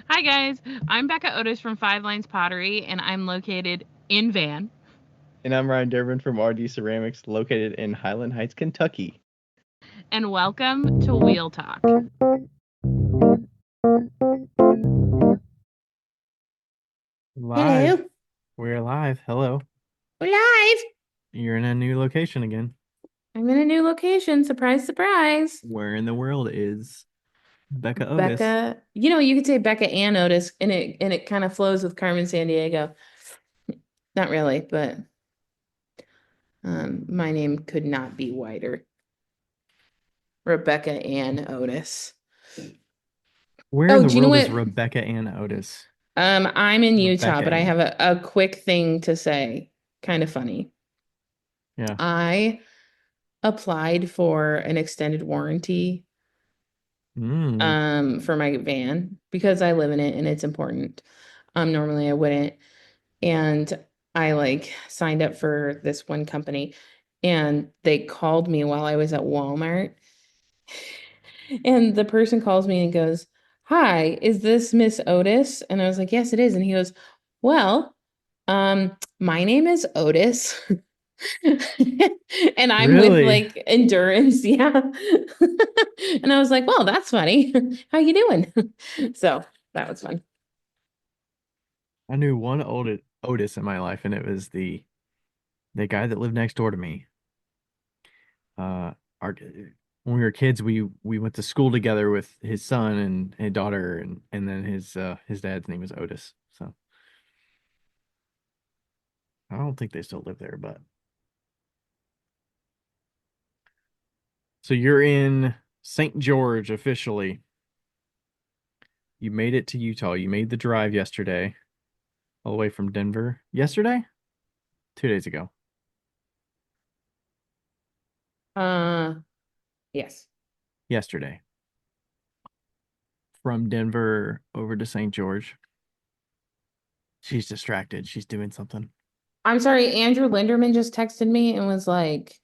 Hi guys, I'm Becca Otis from Five Lines Pottery, and I'm located in Van. And I'm Ryan Durbin from RD Ceramics, located in Highland Heights, Kentucky. And welcome to Wheel Talk. Live. Hello, We're live. Hello. we're live. You're in a new location again. I'm in a new location. Surprise, surprise. Where in the world is Becca Otis? Becca, you could say Becca and Otis, and it kind of flows with Carmen Sandiego. Not really, but my name could not be wider. Rebecca Ann Otis. Where in Oh, the do you know world is what? Rebecca Ann Otis? I'm in Utah, Rebecca but I Ann. have a quick thing to say. Kind of funny. Yeah. I applied for an extended warranty Mm. for my van because I live in it and it's important. Normally I wouldn't. And I like signed up for this one company and they called me while I was at Walmart. And the person calls me and goes, "Hi, is this Miss Otis?" And I was like, "Yes, it is." And he goes, "Well, my name is Otis." And I'm with Really? like endurance, yeah. And I was like, "Well, that's funny. How you doing?" So that was fun. I knew one Otis in my life, and it was the guy that lived next door to me. Our when we were kids, we went to school together with his son and his daughter, and then his dad's name was Otis. So I don't think they still live there, but so you're in St. George officially. You made it to Utah. You made the drive yesterday, all the way from Denver. Yesterday? 2 days ago. Uh, yes. Yesterday. From Denver over to St. George. She's distracted. She's doing something. I'm sorry, Andrew Linderman just texted me and was like,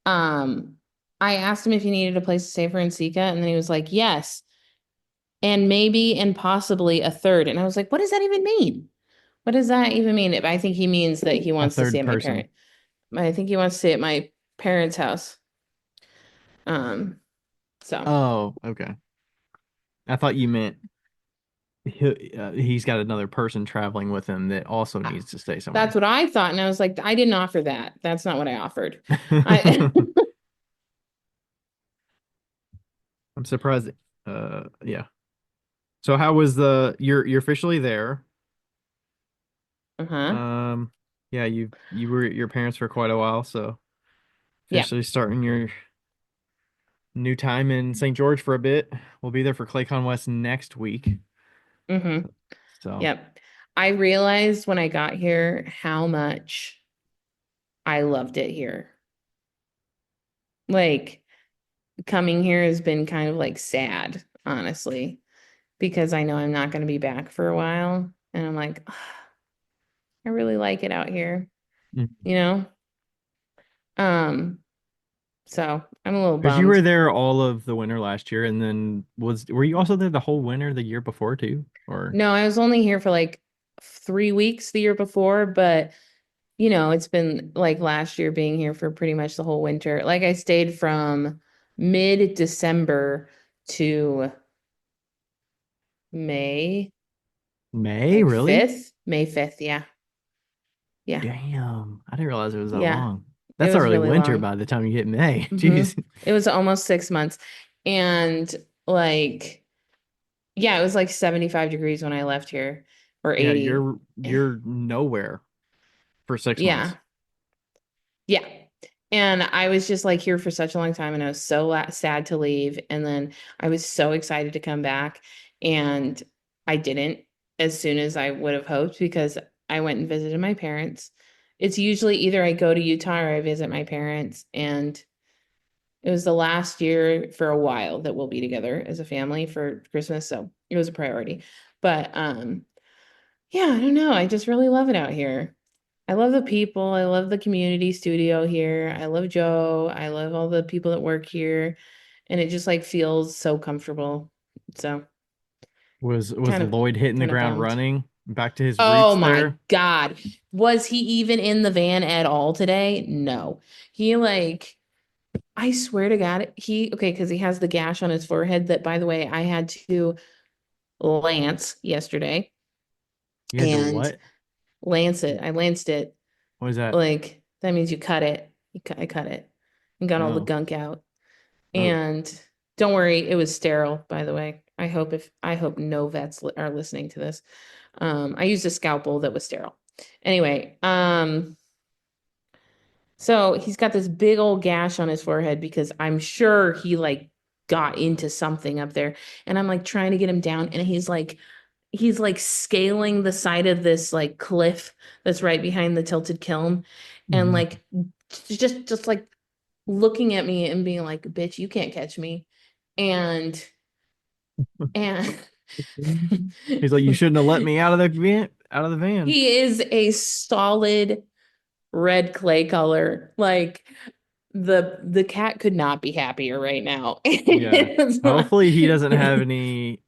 um, I asked him if he needed a place to stay for Nsika, and then he was like, yes, and maybe and possibly a third. And I was like, what does that even mean? What does that even mean? I think he means that he A wants to stay third at my person. parent. I think he wants to stay at my parents' house. Um, so Oh, okay. I thought you meant he's got another person traveling with him that also uh, needs to stay that's somewhere. what I thought. And I was like, I didn't offer that. That's not what I offered. I I'm surprised. Yeah. So how was you're officially there? uh-huh. Um, yeah, you were at your parents for quite a while, so Yeah. officially starting your new time in St. George for a bit. We'll be there for ClayCon West next week. Mm-hmm. So, Yep. I realized when I got here how much I loved it here. Like coming here has been kind of like sad, honestly, because I know I'm not going to be back for a while. And I'm like, "Ugh, I really like it out here, you know? Um, so I'm a little because you were bummed. there all of the winter last year, and then were you also there the whole winter the year before too? Or No, I was only here for like 3 weeks the year before, but it's been like last year being here for pretty much the whole winter. Like I stayed from mid-December to May, May, like really? 5th, May 5th. Yeah. Yeah. Damn, I didn't realize it was that Yeah. long. It That's was already really winter long. by the time you hit May. hmm Jeez. It was almost 6 months. And like, yeah, it was like 75 degrees when I left here or Yeah, 80. you're nowhere for 6 months. Yeah. Yeah. And I was just like here for such a long time and I was so sad to leave. And then I was so excited to come back. And I didn't as soon as I would have hoped because I went and visited my parents. It's usually either I go to Utah or I visit my parents. And it was the last year for a while that we'll be together as a family for Christmas. So it was a priority. But yeah, I don't know. I just really love it out here. I love the people. I love the community studio here. I love Joe. I love all the people that work here. And it just like feels so comfortable. So Was Kind of Lloyd hitting the kind of ground bummed. running back to his Oh roots my there? God. Was he even in the van at all today? No. He like I swear to God, okay, because he has the gash on his forehead that, by the way, I had to lance yesterday You had to and what? lance it. I lanced it. What is that? Like that means you cut it. I cut it and got all the Oh, gunk out. oh. And don't worry, it was sterile, by the way. I hope no vets are listening to this. I used a scalpel that was sterile. Anyway, so he's got this big old gash on his forehead because I'm sure he like got into something up there. And I'm like trying to get him down, and he's like scaling the side of this like cliff that's right behind the tilted kiln, and Mhm. like just like looking at me and being like, bitch, you can't catch me. And and He's like, you shouldn't have let me out of the van. Out of the van. he is a solid red clay color. Like the cat could not be happier right now. Yeah. It's not- Hopefully he doesn't have any,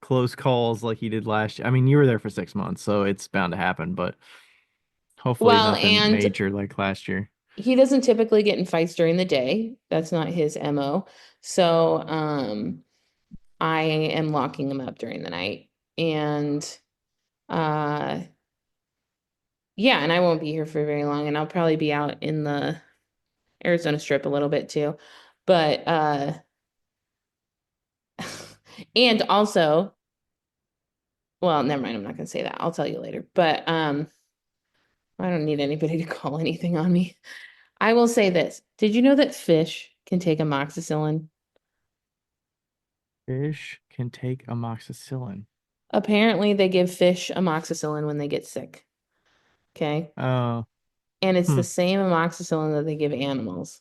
close calls like he did last year. I mean, you were there for 6 months, so it's bound to happen, but hopefully Well, nothing and major like last year. he doesn't typically get in fights during the day. That's not his MO. So, I am locking him up during the night. And uh yeah, and I won't be here for very long, and I'll probably be out in the Arizona Strip a little bit too. But and also, well, never mind, I'm not gonna say that. I'll tell you later. But I don't need anybody to call anything on me. I will say this. Did you know that fish can take amoxicillin? Fish can take amoxicillin. Apparently, they give fish amoxicillin when they get sick. Okay. Oh, And it's hmm. the same amoxicillin that they give animals.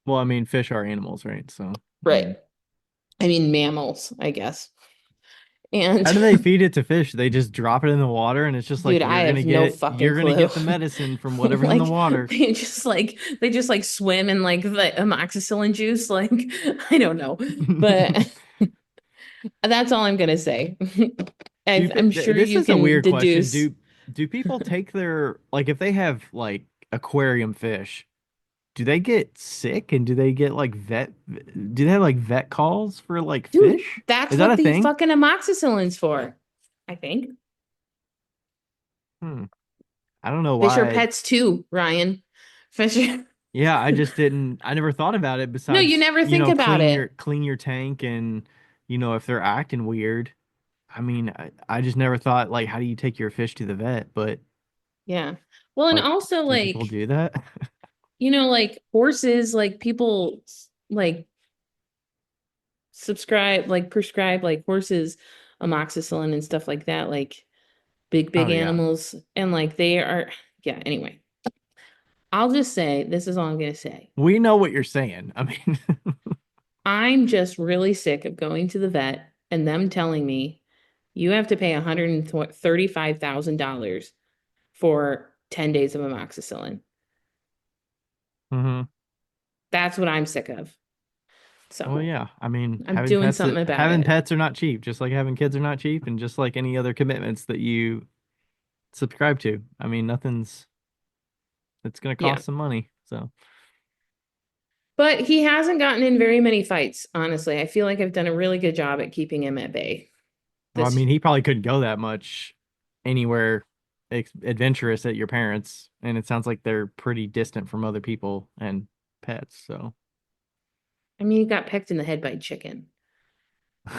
Well, I mean, fish are animals, right? So, I Right. mean, I mean, mammals, I guess. And how do they feed it to fish? They just drop it in the water and it's just like dude, I have no fucking you're gonna clue. get the medicine from whatever's in the Like water. they just like swim in like the amoxicillin juice. Like I don't know. But that's all I'm gonna say. I'm sure This you is a can weird question. deduce. Do people take their like if they have like aquarium fish, do they get sick and do they get like do they have like vet calls for like Dude, fish? that's Is that what a the thing? fucking amoxicillin's for. I think. Hmm. I don't know Fish are why. pets too, Ryan. Fish are... Yeah, I never thought about it No, you besides, never think about it. clean your tank and if they're acting weird. I mean, I just never thought like how do you take your fish to the vet, but Yeah. Well, and like also do people like, do that? like horses, like people like subscribe, like prescribe like horses amoxicillin and stuff like that, like big Oh yeah. animals. And like they are, yeah, anyway. I'll just say, this is all I'm gonna say. We know what you're saying. I mean, I'm just really sick of going to the vet and them telling me you have to pay $135,000 for 10 days of amoxicillin. hmm. That's what I'm sick of. Well, So yeah. I mean, I'm doing something about having it. pets are not cheap, just like having kids are not cheap, and just like any other commitments that you subscribe to. I mean, nothing's it's gonna Yeah. cost some money. So, But he hasn't gotten in very many fights, honestly. I feel like I've done a really good job at keeping him at bay. well, I This, mean, he probably couldn't go that much anywhere adventurous at your parents, and it sounds like they're pretty distant from other people and pets. So, I mean, he got pecked in the head by a chicken,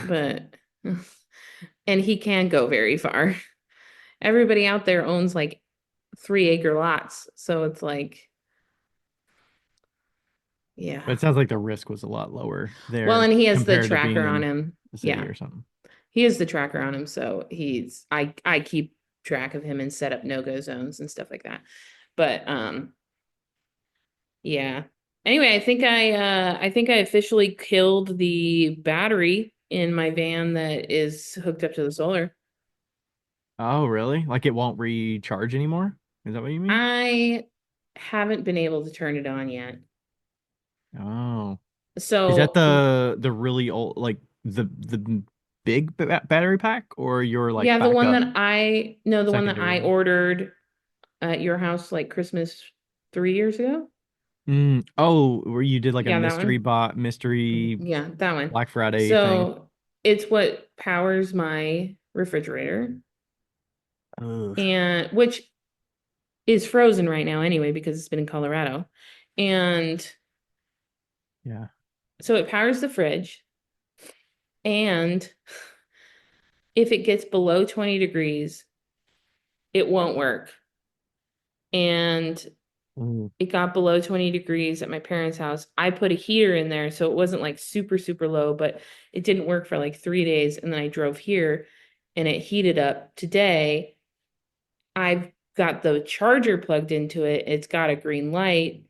but, and he can go very far. Everybody out there owns like 3 acre lots. So it's like, but yeah. it sounds like the risk was a lot lower Well, and there he has the compared to being tracker on in him. the city Yeah. or something. He has the tracker on him. So I keep track of him and set up no-go zones and stuff like that. But, yeah. Anyway, I think I officially killed the battery in my van that is hooked up to the solar. Oh, really? Like it won't recharge anymore? Is that what you mean? I haven't been able to turn it on yet. Oh. Is that So the really old like the big battery pack or your like Yeah, the one backup that I no, the one that secondary I one? ordered at your house like Christmas 3 years ago. Oh, where you did like a Yeah, that one. mystery Yeah, that one. Black Friday thing. So it's what powers my refrigerator, Ugh. and which is frozen right now anyway because it's been in Colorado. And Yeah. so it powers the fridge. And if it gets below 20 degrees, it won't work. And Mm, it got below 20 degrees at my parents' house. I put a heater in there, so it wasn't like super, super low, but it didn't work for like 3 days. And then I drove here and it heated up. Today, I've got the charger plugged into it. It's got a green light,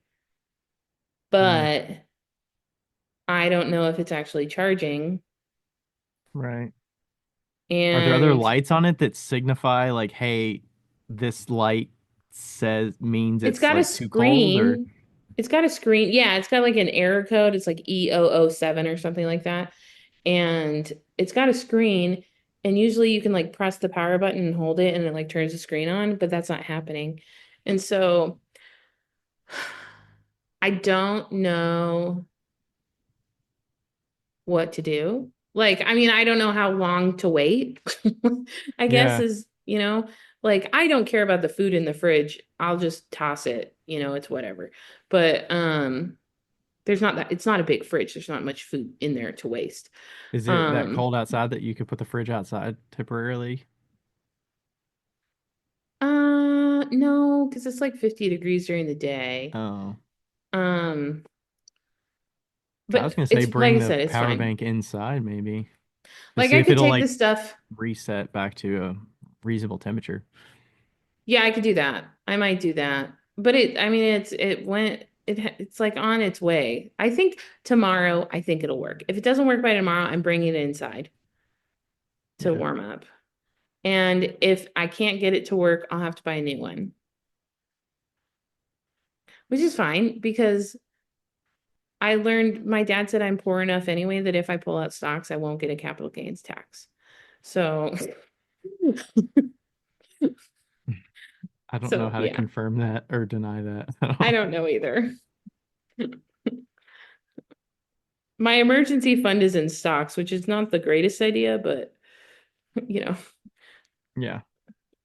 mm, but I don't know if it's actually charging. right. Are there other And lights on it that signify like, hey, this light says means it's it's got a like too cold or screen. It's got a screen. Yeah, it's got like an error code. It's like E007 or something like that. And it's got a screen. And usually you can like press the power button and hold it and it like turns the screen on, but that's not happening. And so I don't know what to do. Like, I mean, I don't know how long to wait. I guess yeah. is, like I don't care about the food in the fridge. I'll just toss it, it's whatever. But there's not that it's not a big fridge. There's not much food in there to waste. Is it that Um cold outside that you could put the fridge outside temporarily? no, because it's like 50 degrees during the day. Oh. Um, I was but gonna say it's like bring I the said, it's power fine. bank inside maybe to Like see I if could it'll take like the stuff. reset back to a reasonable temperature. Yeah, I could do that. I might do that. But I mean, it's like on its way. I think tomorrow, I think it'll work. If it doesn't work by tomorrow, I'm bringing it inside to Yeah. warm up. And if I can't get it to work, I'll have to buy a new one, which is fine because I learned my dad said I'm poor enough anyway that if I pull out stocks, I won't get a capital gains tax. So, I don't know so how to yeah, confirm that or deny I that. don't know either. My emergency fund is in stocks, which is not the greatest idea, but you know, Yeah.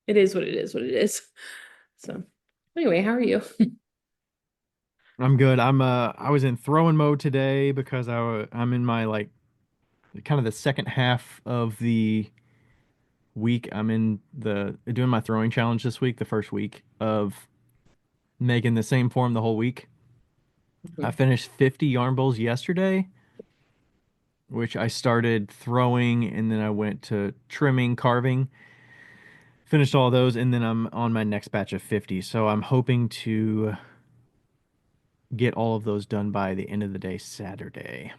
it is what it is, what it is. So, anyway, how are you? I'm good. I was in throwing mode today because I'm in my like kind of the second half of the week. I'm in the doing my throwing challenge this week, the first week of making the same form the whole week. I Mhm. finished 50 yarn bowls yesterday, which I started throwing and then I went to trimming, carving, finished all those, and then I'm on my next batch of 50. So I'm hoping to get all of those done by the end of the day Saturday.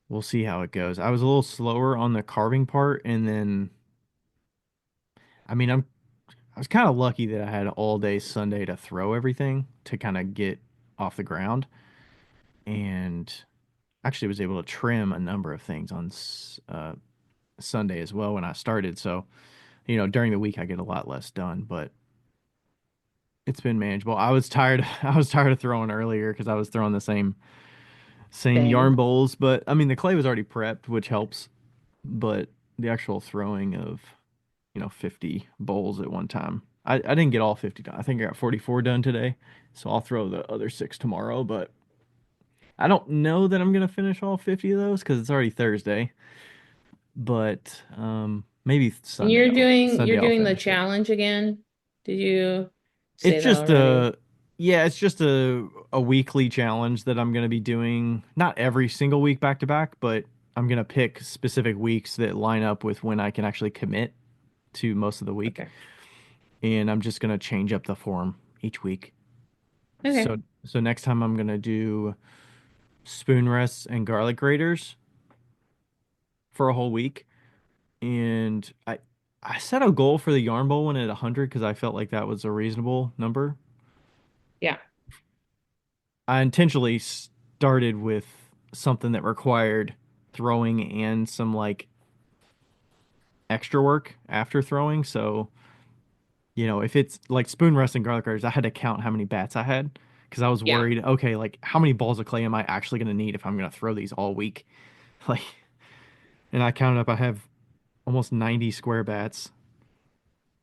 We'll see how it goes. I was a little slower on the carving part, and then I mean I was kind of lucky that I had all day Sunday to throw everything to kind of get off the ground, and actually was able to trim a number of things on Sunday as well when I started. So during the week I get a lot less done, but it's been manageable. I was tired. I was tired of throwing earlier because I was throwing the same yarn Thing. bowls, but I mean the clay was already prepped, which helps. But the actual throwing of 50 bowls at one time. I didn't get all 50 done. I think I got 44 done today. So I'll throw the other six tomorrow, but I don't know that I'm gonna finish all 50 of those because it's already Thursday. But maybe And Sunday I'll you're Sunday I'll doing the finish it. challenge again. Did you say It's that just already? a yeah, it's just a weekly challenge that I'm gonna be doing not every single week back to back, but I'm gonna pick specific weeks that line up with when I can actually commit to most of the week. Okay. And I'm just gonna change up the form each week. So Okay. so next time I'm gonna do spoon rests and garlic graters for a whole week. And I set a goal for the yarn bowl one at 100 because I felt like that was a reasonable number. Yeah. I intentionally started with something that required throwing and some like extra work after throwing. So, if it's like spoon rest and garlic guarders, I had to count how many bats I had because I was Yeah. worried, okay, like how many balls of clay am I actually going to need if I'm going to throw these all week? Like, and I counted up, I have almost 90 square bats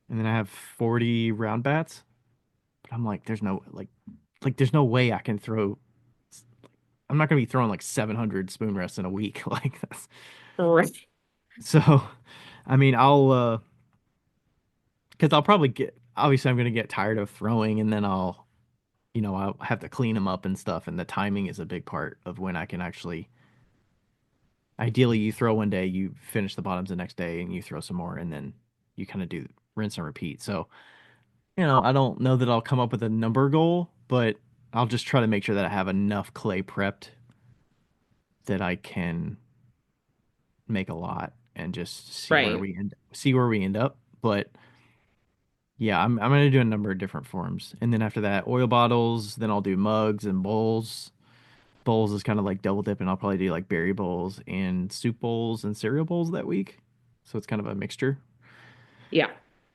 and then I have 40 round bats. But I'm like, there's no way I can throw. I'm not gonna be throwing like 700 spoon rests in a week. Like that's Right. so. I mean, because I'll probably get. Obviously, I'm gonna get tired of throwing, and then I'll have to clean them up and stuff. And the timing is a big part of when I can actually. Ideally, you throw one day, you finish the bottoms the next day, and you throw some more, and then you kind of do rinse and repeat. So, I don't know that I'll come up with a number goal, but I'll just try to make sure that I have enough clay prepped that I can make a lot and just Right. see where we end up. But yeah, I'm gonna do a number of different forms, and then after that, oil bottles. Then I'll do mugs and bowls. Bowls is kind of like double dip, and I'll probably do like berry bowls and soup bowls and cereal bowls that week. So it's kind of a mixture, Yeah.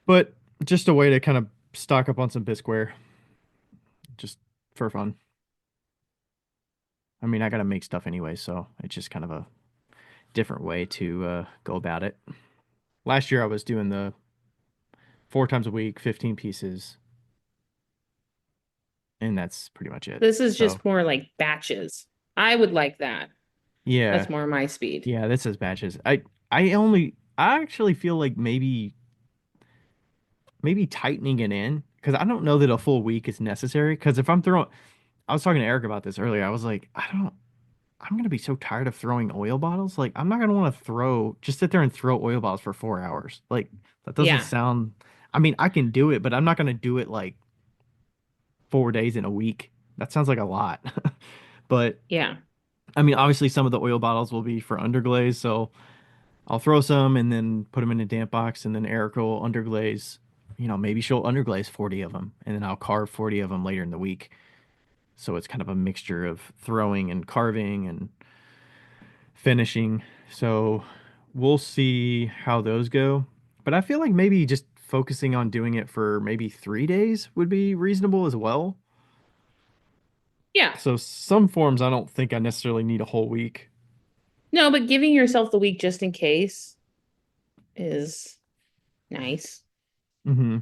but just a way to kind of stock up on some Bisqueware, just for fun. I mean, I gotta make stuff anyway, so it's just kind of a different way to go about it. Last year I was doing the 4 times a week, 15 pieces, and that's pretty much it. This is So just more like batches. I would like that. yeah, That's more my speed. yeah, this is batches. I actually feel like maybe tightening it in because I don't know that a full week is necessary. Because if I'm throwing, I was talking to Eric about this earlier. I was like, I'm gonna be so tired of throwing oil bottles. Like I'm not gonna want to just sit there and throw oil bottles for 4 hours. Like that doesn't Yeah. sound. I mean, I can do it, but I'm not gonna do it like 4 days in a week. That sounds like a lot. But Yeah. I mean, obviously, some of the oil bottles will be for underglaze, so I'll throw some and then put them in a damp box, and then Erica will underglaze. Maybe she'll underglaze 40 of them, and then I'll carve 40 of them later in the week. So it's kind of a mixture of throwing and carving and finishing. So we'll see how those go. But I feel like maybe just focusing on doing it for maybe 3 days would be reasonable as well. Yeah. So some forms I don't think I necessarily need a whole week. No, but giving yourself the week just in case is nice. Hmm.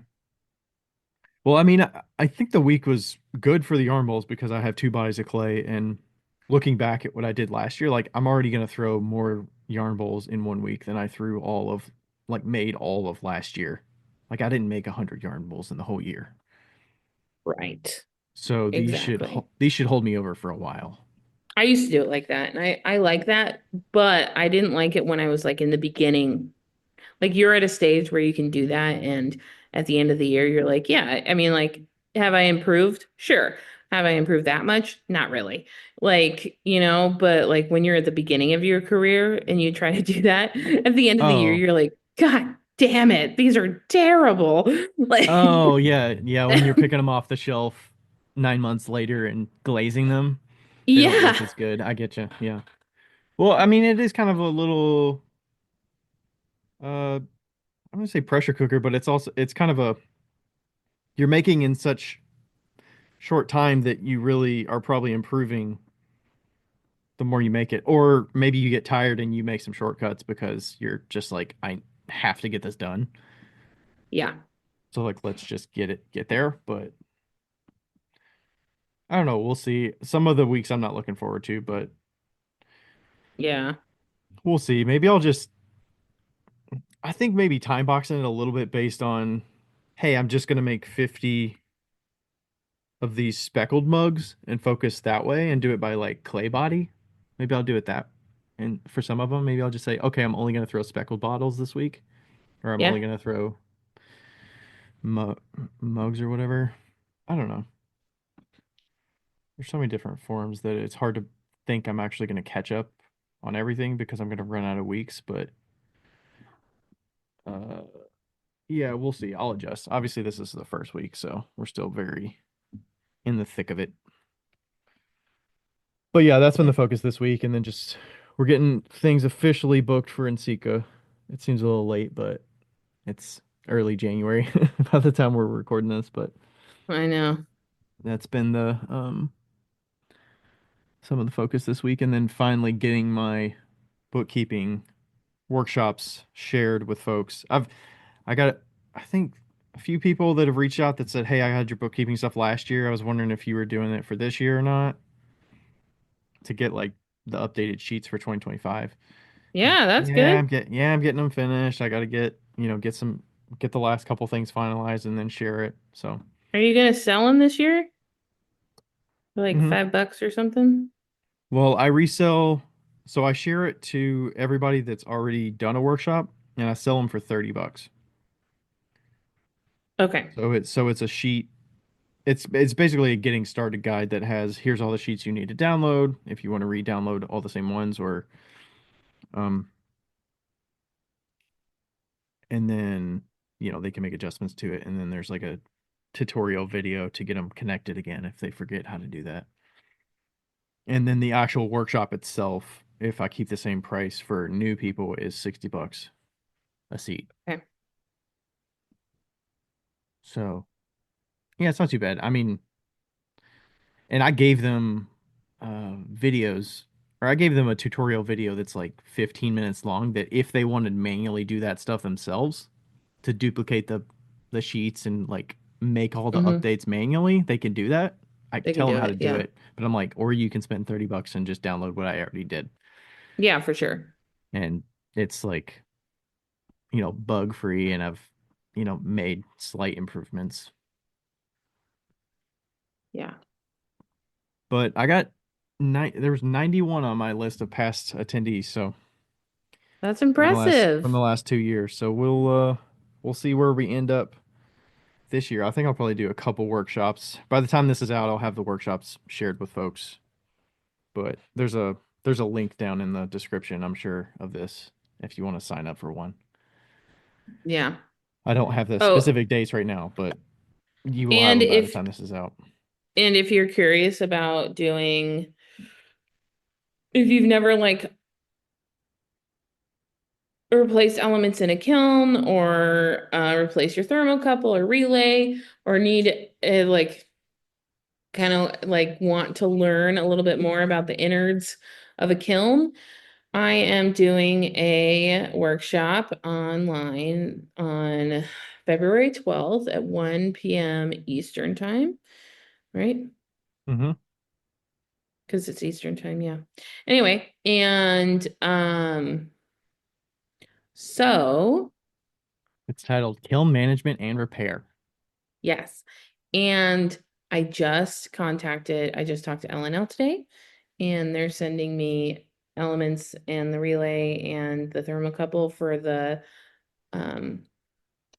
Well, I mean, I think the week was good for the arm bowls because I have 2 bodies of clay. And looking back at what I did last year, like I'm already going to throw more yarn bowls in one week than I threw made all of last year. Like I didn't make 100 yarn bowls in the whole year. Right. So Exactly. these should hold me over for a while. I used to do it like that, and I like that, but I didn't like it when I was like in the beginning. Like you're at a stage where you can do that, and at the end of the year, you're like, yeah, I mean, like, have I improved? Sure. Have I improved that much? Not really. Like, but like when you're at the beginning of your career and you try to do that, at the end of the year, Oh, you're like, God damn it, these are terrible. Like, oh yeah, yeah. When you're picking them off the shelf 9 months later and glazing them, they don't look yeah, as good. I get you. Yeah. Well, I mean, it is kind of a little, I'm gonna say pressure cooker, but it's kind of you're making in such short time that you really are probably improving the more you make it. Or maybe you get tired and you make some shortcuts because you're just like, I have to get this done. yeah, So like, let's just get there. But I don't know. We'll see. Some of the weeks I'm not looking forward to, but yeah, we'll see. I think maybe time boxing it a little bit based on, hey, I'm just gonna make 50 of these speckled mugs and focus that way and do it by like clay body. Maybe I'll do it that. And for some of them, maybe I'll just say, okay, I'm only gonna throw speckled bottles this week, or I'm only yeah, gonna throw mu mugs or whatever. I don't know. There's so many different forms that it's hard to think I'm actually gonna catch up on everything because I'm gonna run out of weeks. But uh, yeah, we'll see. I'll adjust. Obviously, this is the first week, so we're still very in the thick of it. But yeah, that's been the focus this week, and then just we're getting things officially booked for Nsika. It seems a little late, but it's early January by the time we're recording this. But I know. that's been the some of the focus this week, and then finally getting my bookkeeping workshops shared with folks. I got I think a few people that have reached out that said, "Hey, I had your bookkeeping stuff last year. I was wondering if you were doing it for this year or not to get like the updated sheets for 2025." Like, Yeah, that's good. I'm getting them finished. I got to get, get the last couple things finalized and then share it. So, Are you gonna sell them this year? For like hmm $5 or something? well, I resell, so I share it to everybody that's already done a workshop and I sell them for $30. Okay. So it's a sheet. It's basically a getting started guide that has here's all the sheets you need to download if you want to re-download all the same ones or um and then they can make adjustments to it and then there's like a tutorial video to get them connected again if they forget how to do that. And then the actual workshop itself, if I keep the same price for new people, is $60 a seat. Okay. So yeah, it's not too bad. I mean, and I gave them videos, or I gave them a tutorial video that's like 15 minutes long. That if they wanted to manually do that stuff themselves to duplicate the sheets and like make all the Mm-hmm. updates manually, they can do that. I They can tell them do how to it. do Yeah. it, but I'm like, or you can spend $30 and just download what I already did, Yeah, for sure. and it's like bug free, and I've made slight improvements. Yeah. But I got there was 91 on my list of past attendees, so That's from the impressive. last 2 years. So we'll see where we end up this year. I think I'll probably do a couple workshops. By the time this is out, I'll have the workshops shared with folks. But there's a link down in the description, I'm sure, of this if you want to sign up for one. Yeah. I don't have the Oh, specific dates right now, but you will have and them by the if time this is out. and if you're curious about doing, if you've never like replaced elements in a kiln or replace your thermocouple or relay or need like kind of like want to learn a little bit more about the innards of a kiln, I am doing a workshop online on February 12th at 1 p.m. Eastern time, right? Mm-hmm. Because it's Eastern time, yeah. Anyway, and so It's titled Kiln Management and Repair. yes. And I just talked to L&L today, and they're sending me elements and the relay and the thermocouple um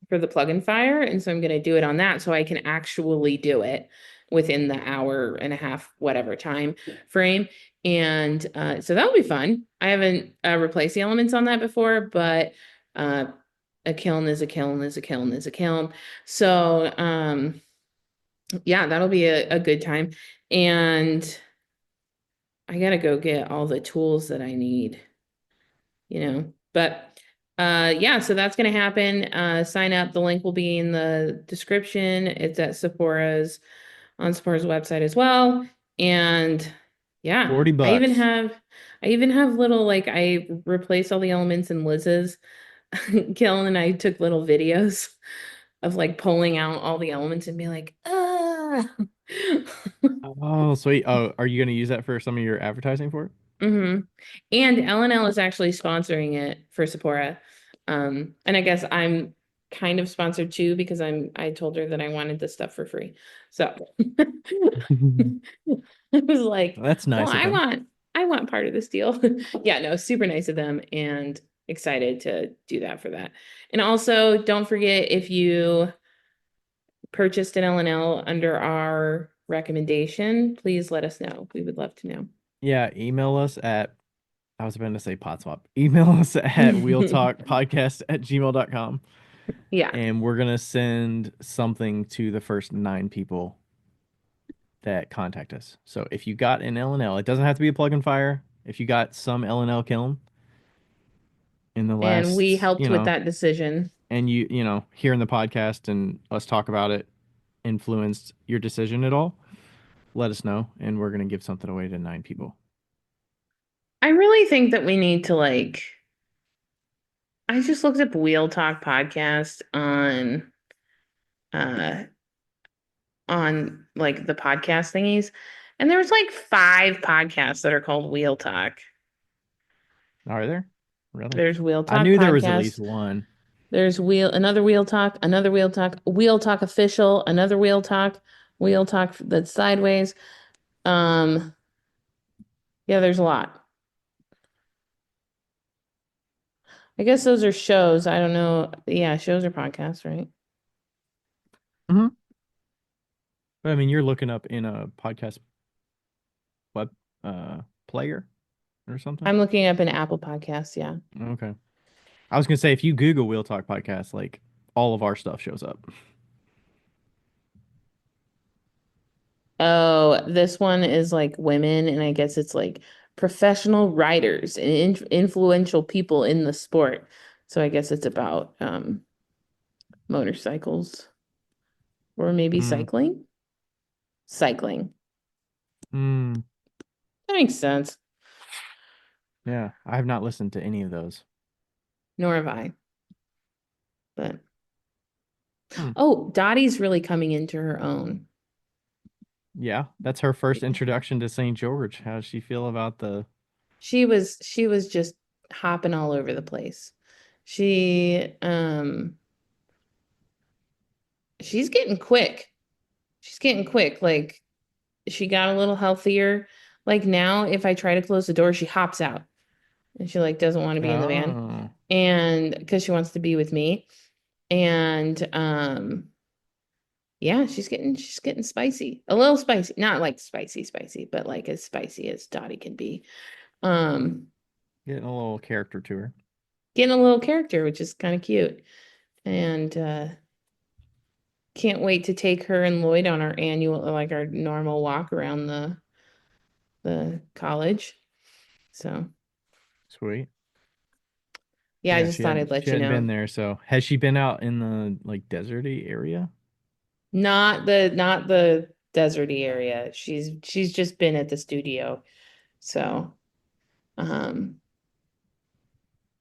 for the plug and fire. And so I'm gonna do it on that so I can actually do it within the hour and a half, whatever time frame. And so that'll be fun. I haven't replaced the elements on that before, but uh a kiln is a kiln is a kiln is a kiln. So yeah, that'll be a good time. And I gotta go get all the tools that I need, But yeah, so that's gonna happen. Sign up. The link will be in the description. It's at Sephora's website as well. And yeah, 40 bucks. I even have little like I replaced all the elements in Liz's kiln and I took little videos of like pulling out all the elements and be like, ah. Oh, sweet. Oh, are you going to use that for some of your advertising for it? hmm And L&L is actually sponsoring it for Sephora. And I guess I'm kind of sponsored too because I told her that I wanted this stuff for free. So I was like, That's well, nice of them. I want part of this deal. Yeah, no, super nice of them and excited to do that for that. And also don't forget if you purchased an L&L under our recommendation, please let us know. We would love to Yeah, email us at, I was about to say pot swap. Email us at know. wheeltalkpodcast@gmail.com Yeah. and we're going to send something to the first 9 people that contact us. So if you got an L&L, it doesn't have to be a plug and fire. If you got some L&L kiln in the And we last, helped with that decision. and hearing the podcast and us talk about it influenced your decision at all, let us know, and we're gonna give something away to 9 people. I really think that we need to I just looked up Wheel Talk podcast uh on like the podcast thingies, and there's like 5 podcasts that are called Wheel Talk. Are there? Really? There's Wheel I Talk knew there was at least podcast. one. There's another Wheel Talk, another Wheel Talk, Wheel Talk official, another Wheel Talk that's sideways. Um, yeah, there's a lot. I guess those are shows. I don't know. Yeah, shows or podcasts, right? Mm-hmm. But I mean, you're looking up in a podcast web player or something. I'm looking up an Apple Podcast, yeah. Okay. I was gonna say if you Google Wheel Talk podcast, like all of our stuff shows up. Oh, this one is like women, and I guess it's like professional writers and influential people in the sport. So I guess it's about motorcycles or maybe Mm. cycling. Cycling. Mm. That makes sense. Yeah, I have not listened to any of those. Nor have I. But Hmm. oh, Dottie's really coming into her own. Yeah, that's her first introduction to St. George. How does she feel about the? She was just hopping all over the place. She she's getting quick. She's getting quick. Like she got a little healthier. Like now, if I try to close the door, she hops out and she like doesn't want to be in the van. Oh, And because she wants to be with me. And yeah, she's getting spicy. A little spicy. Not like spicy, but like as spicy as Dottie can be. Um, getting a little character to her. getting a little character, which is kind of cute. And can't wait to take her and Lloyd on our normal walk around the college. So Sweet. yeah, I Yeah, just thought I'd she let you hadn't been know. there. So has she been out in the like deserty area? Not the deserty area. She's just been at the studio. So um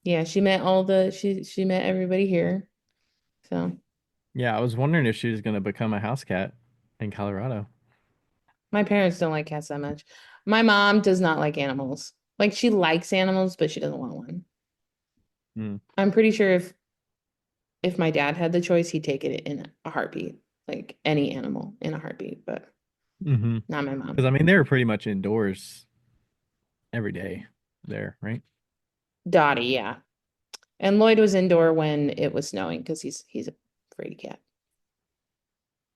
yeah, she met everybody here. So Yeah, I was wondering if she was gonna become a house cat in Colorado. my parents don't like cats that much. My mom does not like animals. Like she likes animals, but she doesn't want one. Hmm. I'm pretty sure if my dad had the choice, he'd take it in a heartbeat, like any animal in a heartbeat, but Mm-hmm. not my Because mom. I mean, they were pretty much indoors every day there, right? Dottie, yeah. And Lloyd was indoor when it was snowing because he's a fraidy cat.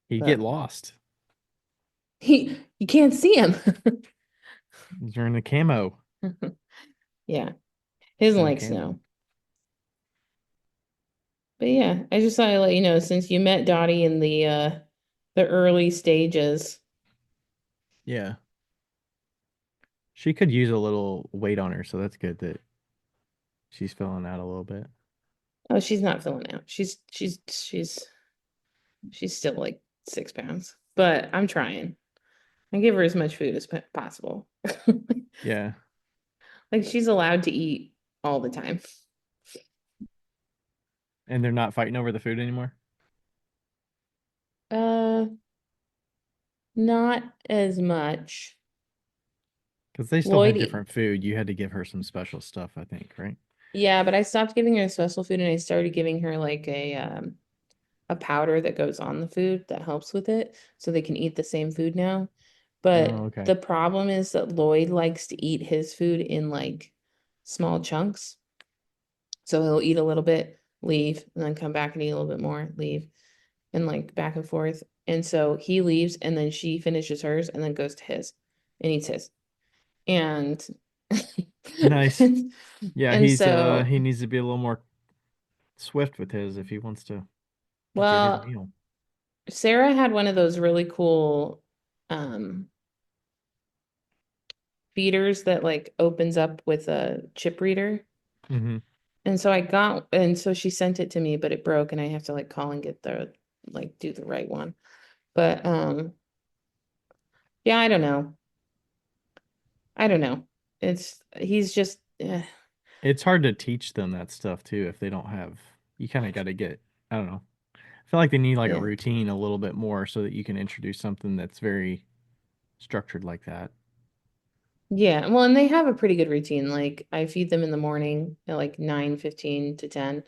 He'd get But lost you can't see him. during the camo. Yeah. He doesn't Snow like camo. snow. But yeah, I just thought I'd let you know since you met Dottie in the early stages. Yeah. She could use a little weight on her, so that's good that she's filling out a little bit. Oh, she's not filling out. She's still like 6 pounds. But I'm trying. I give her as much food as possible. Yeah. Like she's allowed to eat all the time. And they're not fighting over the food anymore. Uh, not as much. Because they still Lloyd, had different food. You had to give her some special stuff, I think, right? yeah, but I stopped giving her special food and I started giving her like a powder that goes on the food that helps with it so they can eat the same food now. Oh, But okay. the problem is that Lloyd likes to eat his food in like small chunks. So he'll eat a little bit, leave, and then come back and eat a little bit more, leave, and like back and forth. And so he leaves and then she finishes hers and then goes to his and eats his. And Nice. and, Yeah, and he so needs to be a little more swift with his if he wants to get his well, meal. Sarah had one of those really cool um feeders that like opens up with a chip reader. Hmm. And so she sent it to me, but it broke and I have to like call and get the like do the right one. But yeah, I don't know. I don't know. He's just It's hard to teach them that stuff too if they don't have. You kind of got to get. I don't know. I feel like they need like a yeah. routine a little bit more so that you can introduce something that's very structured like that. Yeah. Well, and they have a pretty good routine. Like I feed them in the morning at like 9:15 to 10,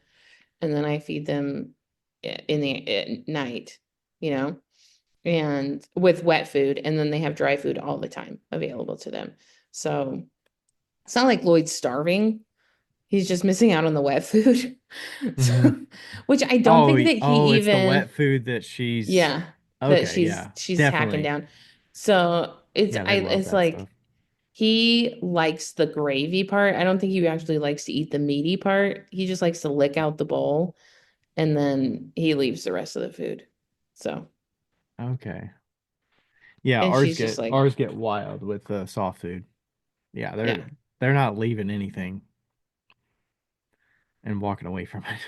and then I feed them in the at night, you know, and with wet food, and then they have dry food all the time available to them. So it's not like Lloyd's starving. He's just missing out on the wet food. Hmm. So, which I don't Oh, think that he oh, it's the even, wet food that she's. yeah, that Okay, yeah, she's hacking definitely. down. So Yeah, they love it's that like stuff. he likes the gravy part. I don't think he actually likes to eat the meaty part. He just likes to lick out the bowl and then he leaves the rest of the food. So, Okay. Yeah, and she's just like, ours get wild with the soft food. Yeah, yeah. they're not leaving anything and walking away from it.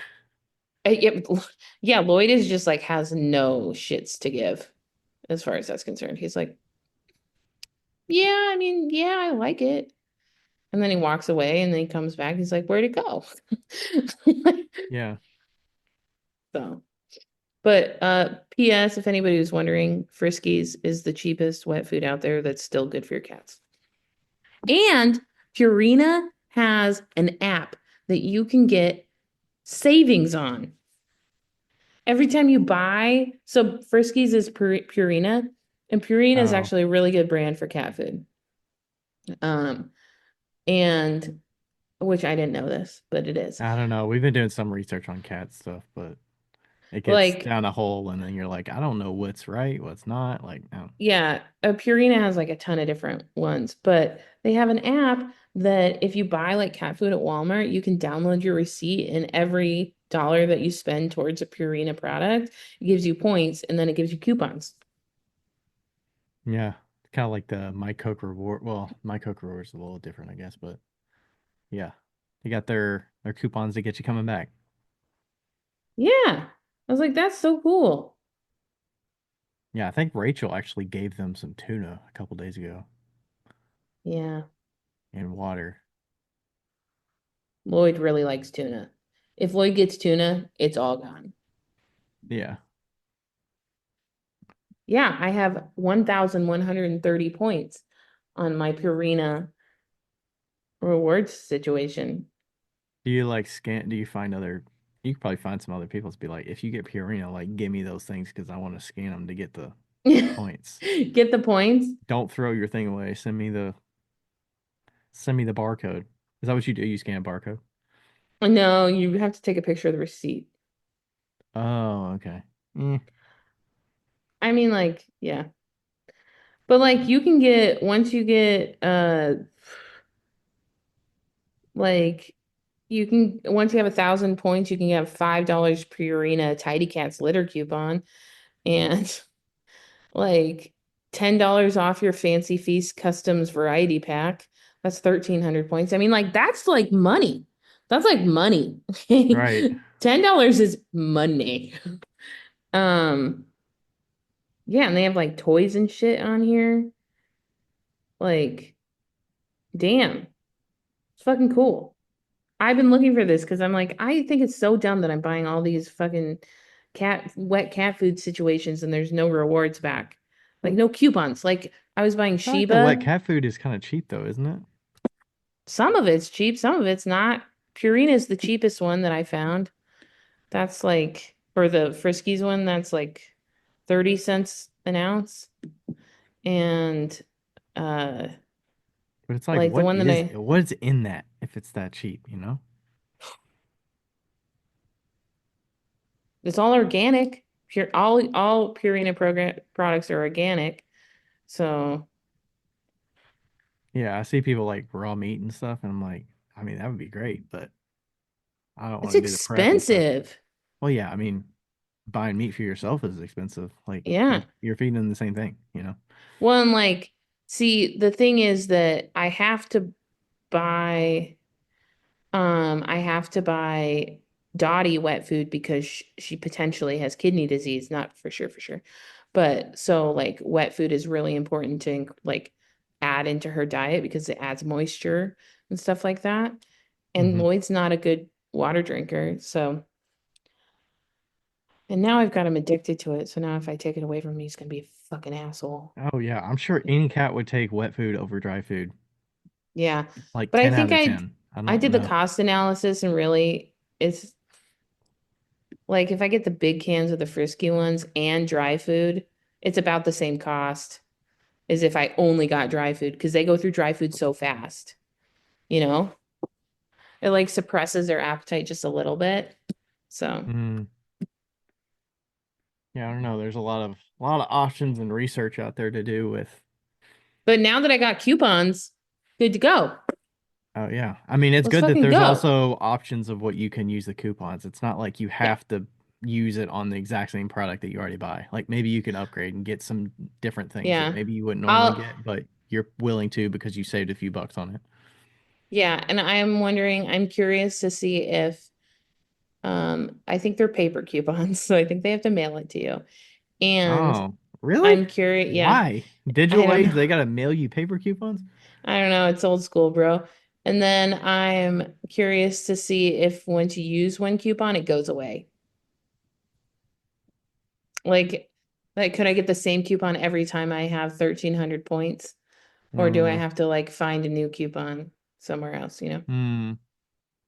Yeah, yeah, Lloyd is just like has no shits to give as far as that's concerned. He's like, yeah, I mean, yeah, I like it. And then he walks away and then he comes back. He's like, where'd it go? Yeah. So, but PS, if anybody was wondering, Friskies is the cheapest wet food out there that's still good for your cats. And Purina has an app that you can get savings on. Every time you buy, so Friskies is Purina, and Purina is Oh, actually a really good brand for cat food. Um, and which I didn't know this, but it is. I don't know. We've been doing some research on cat stuff, but it gets Like, down a hole, and then you're like, I don't know what's right, what's not. Like, no. yeah, Purina has like a ton of different ones, but they have an app that if you buy like cat food at Walmart, you can download your receipt, and every dollar that you spend towards a Purina product, it gives you points and then it gives you coupons. Yeah, kind of like the My Coke reward. Well, My Coke reward is a little different, I guess, but yeah, they got their coupons to get you coming back. Yeah. I was like, that's so cool. Yeah, I think Rachel actually gave them some tuna a couple days ago Yeah. and water. Lloyd really likes tuna. If Lloyd gets tuna, it's all gone. Yeah. Yeah, I have 1,130 points on my Purina rewards situation. Do you like scan? Do you find other? You could probably find some other people to be like, if you get Purina, like, give me those things because I want to scan them to get the points. Get the points? Don't throw your thing away. Send me the barcode. Is that what you do? You scan a barcode? No, you have to take a picture of the receipt. Oh, okay. Mm, I mean, like, yeah. But like you can get once you get like you can once you have 1,000 points, you can have $5 Purina Tidy Cats litter coupon and like $10 off your Fancy Feast Customs variety pack. That's 1,300 points. I mean, like that's like money. That's like money. right. $10 is money. Um, yeah, and they have like toys and shit on here. Like, damn, it's fucking cool. I've been looking for this because I'm like, I think it's so dumb that I'm buying all these fucking wet cat food situations and there's no rewards back. Like no coupons. Like I was buying I feel like the wet Sheba. cat food is kind of cheap though, isn't it? Some of it's cheap, some of it's not. Purina is the cheapest one that I found. That's like, or the Friskies one, that's like 30 cents an ounce. And uh But it's like, like the one that what's in that if it's that cheap, you know? it's all organic. All Purina program products are organic. So Yeah, I see people like raw meat and stuff, and I'm like, I mean, that would be great, but I don't it's want to do the prep and stuff. expensive. Well, yeah, I mean, buying meat for yourself is expensive. Like Yeah. you're feeding them the same thing, you know? Well, and like See, the thing is that buy I have to buy Dottie wet food because she potentially has kidney disease, not for sure. But so like wet food is really important to like add into her diet because it adds moisture and stuff like that. And Hmm. Lloyd's not a good water drinker, so and now I've got him addicted to it. So now if I take it away from him, he's gonna be a fucking asshole. Oh yeah, I'm sure any cat would take wet food over dry food. Yeah. Like But 10 out of 10. I I don't did the know. cost analysis and really it's like if I get the big cans of the frisky ones and dry food, it's about the same cost as if I only got dry food because they go through dry food so fast, you know? It like suppresses their appetite just a little bit. So, Mm, yeah, I don't know. There's a lot of options and research out there to do with. but now that I got coupons, good to go. Oh yeah. I mean, it's Let's good that fucking there's go. also options of what you can use the coupons. It's not like you Yeah. have to use it on the exact same product that you already buy. Like maybe you can upgrade and get some different things that Yeah. maybe you wouldn't normally I'll get, but you're willing to because you saved a few bucks on it. yeah, and I'm curious to see if I think they're paper coupons, so I think they have to mail it to you. And Oh, really? I'm curious, yeah, Why? I Digital don't age, know. they gotta mail you paper coupons? I don't know, it's old school, bro. And then I'm curious to see if once you use one coupon, it goes away. Like, like could I get the same coupon every time I have 1,300 points? Or do I Hmm. have to like find a new coupon somewhere else, Hmm.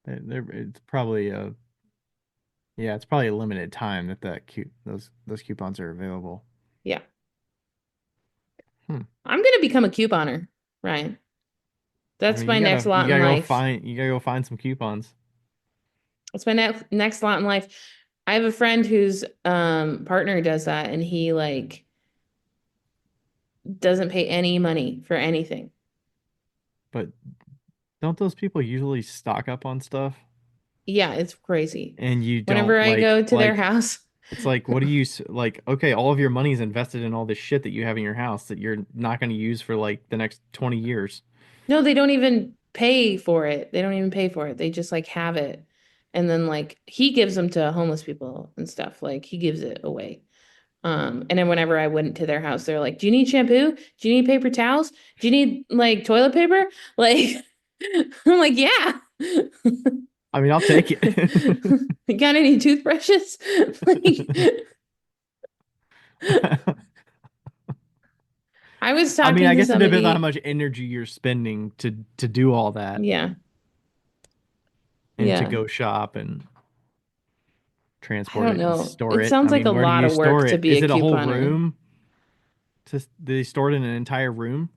It's probably a yeah, it's probably a limited time that those coupons are available. Yeah. Hmm. I'm gonna become a couponer, Ryan. I That's mean, my next you lot in gotta go life. find some coupons. That's my next lot in life. I have a friend whose partner does that and he like doesn't pay any money for anything. But don't those people usually stock up on stuff? Yeah, it's crazy. And you Whenever don't I go to their house, it's like what do you like, okay, all of your money's invested in all this shit that you have in your house that you're not going to use for like the next 20 years. no, they don't even pay for it. They don't even pay for it. They just like have it. And then like he gives them to homeless people and stuff. Like he gives it away. And then whenever I went to their house, they're like, "Do you need shampoo? Do you need paper towels? Do you need like toilet paper?" Like I'm like, "Yeah." I mean, I'll take it. You got any toothbrushes? Like I was I mean, talking I to guess it depends on how somebody. much energy you're spending to do all that Yeah. and to Yeah. go shop and I transport don't it and know. store It it. I sounds like a mean, where do lot you of work store to it? be Is a it a whole couponer. room? Do they store it in an entire room?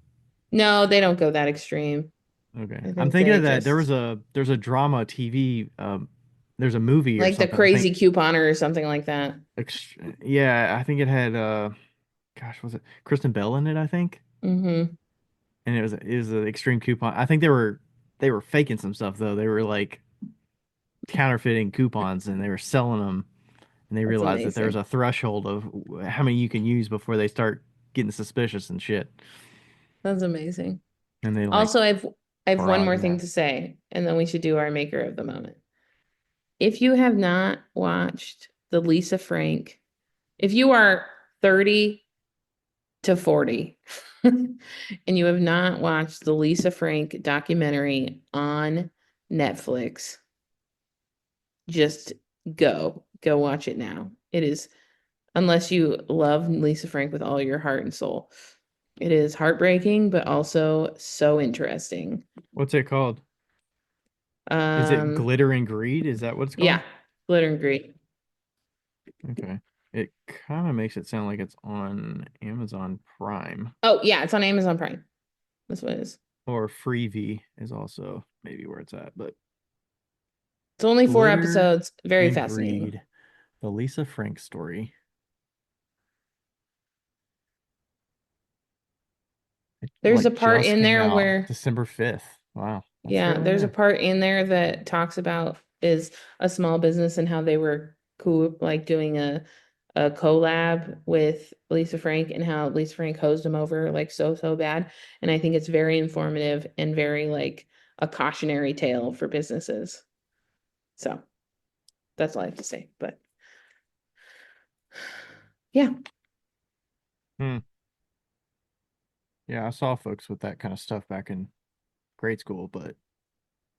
No, they don't go that extreme. Okay. I I'm think thinking they of that. just There's a drama TV, there's a movie or like the something. I crazy think couponer or something like that. yeah, I think it had gosh, was it Kristen Bell in it, I think? Mm-hmm. And it was an extreme coupon. I think they were faking some stuff though. They were like counterfeiting coupons and they were selling them and they That's realized that there's amazing. a threshold of how many you can use before they start getting suspicious and shit. That's amazing. And they like Also, I have one fraud, more thing yeah. to say, and then we should do our maker of the moment. If you have not watched the Lisa Frank, if you are 30 to 40 and you have not watched the Lisa Frank documentary on Netflix, just go watch it now. It is, unless you love Lisa Frank with all your heart and soul. It is heartbreaking, but also so interesting. What's it called? Is it Um, Glitter and Greed? Is that what it's called? yeah, glitter and greed. Okay. It kind of makes it sound like it's on Amazon Prime Oh, yeah, it's on Amazon Prime. That's what it is. or Freevee is also maybe where it's at, but It's only four Glitter episodes. Very and fascinating. Greed, the Lisa Frank story. It There's a like part just in came there out where, December 5th. Wow, that's yeah, fairly there's a new. part in there that talks about is a small business and how they were cool, like doing a collab with Lisa Frank and how Lisa Frank hosed him over like so bad. And I think it's very informative and very like a cautionary tale for businesses. So that's all I have to say. But yeah. Hmm. Yeah, I saw folks with that kind of stuff back in grade school, but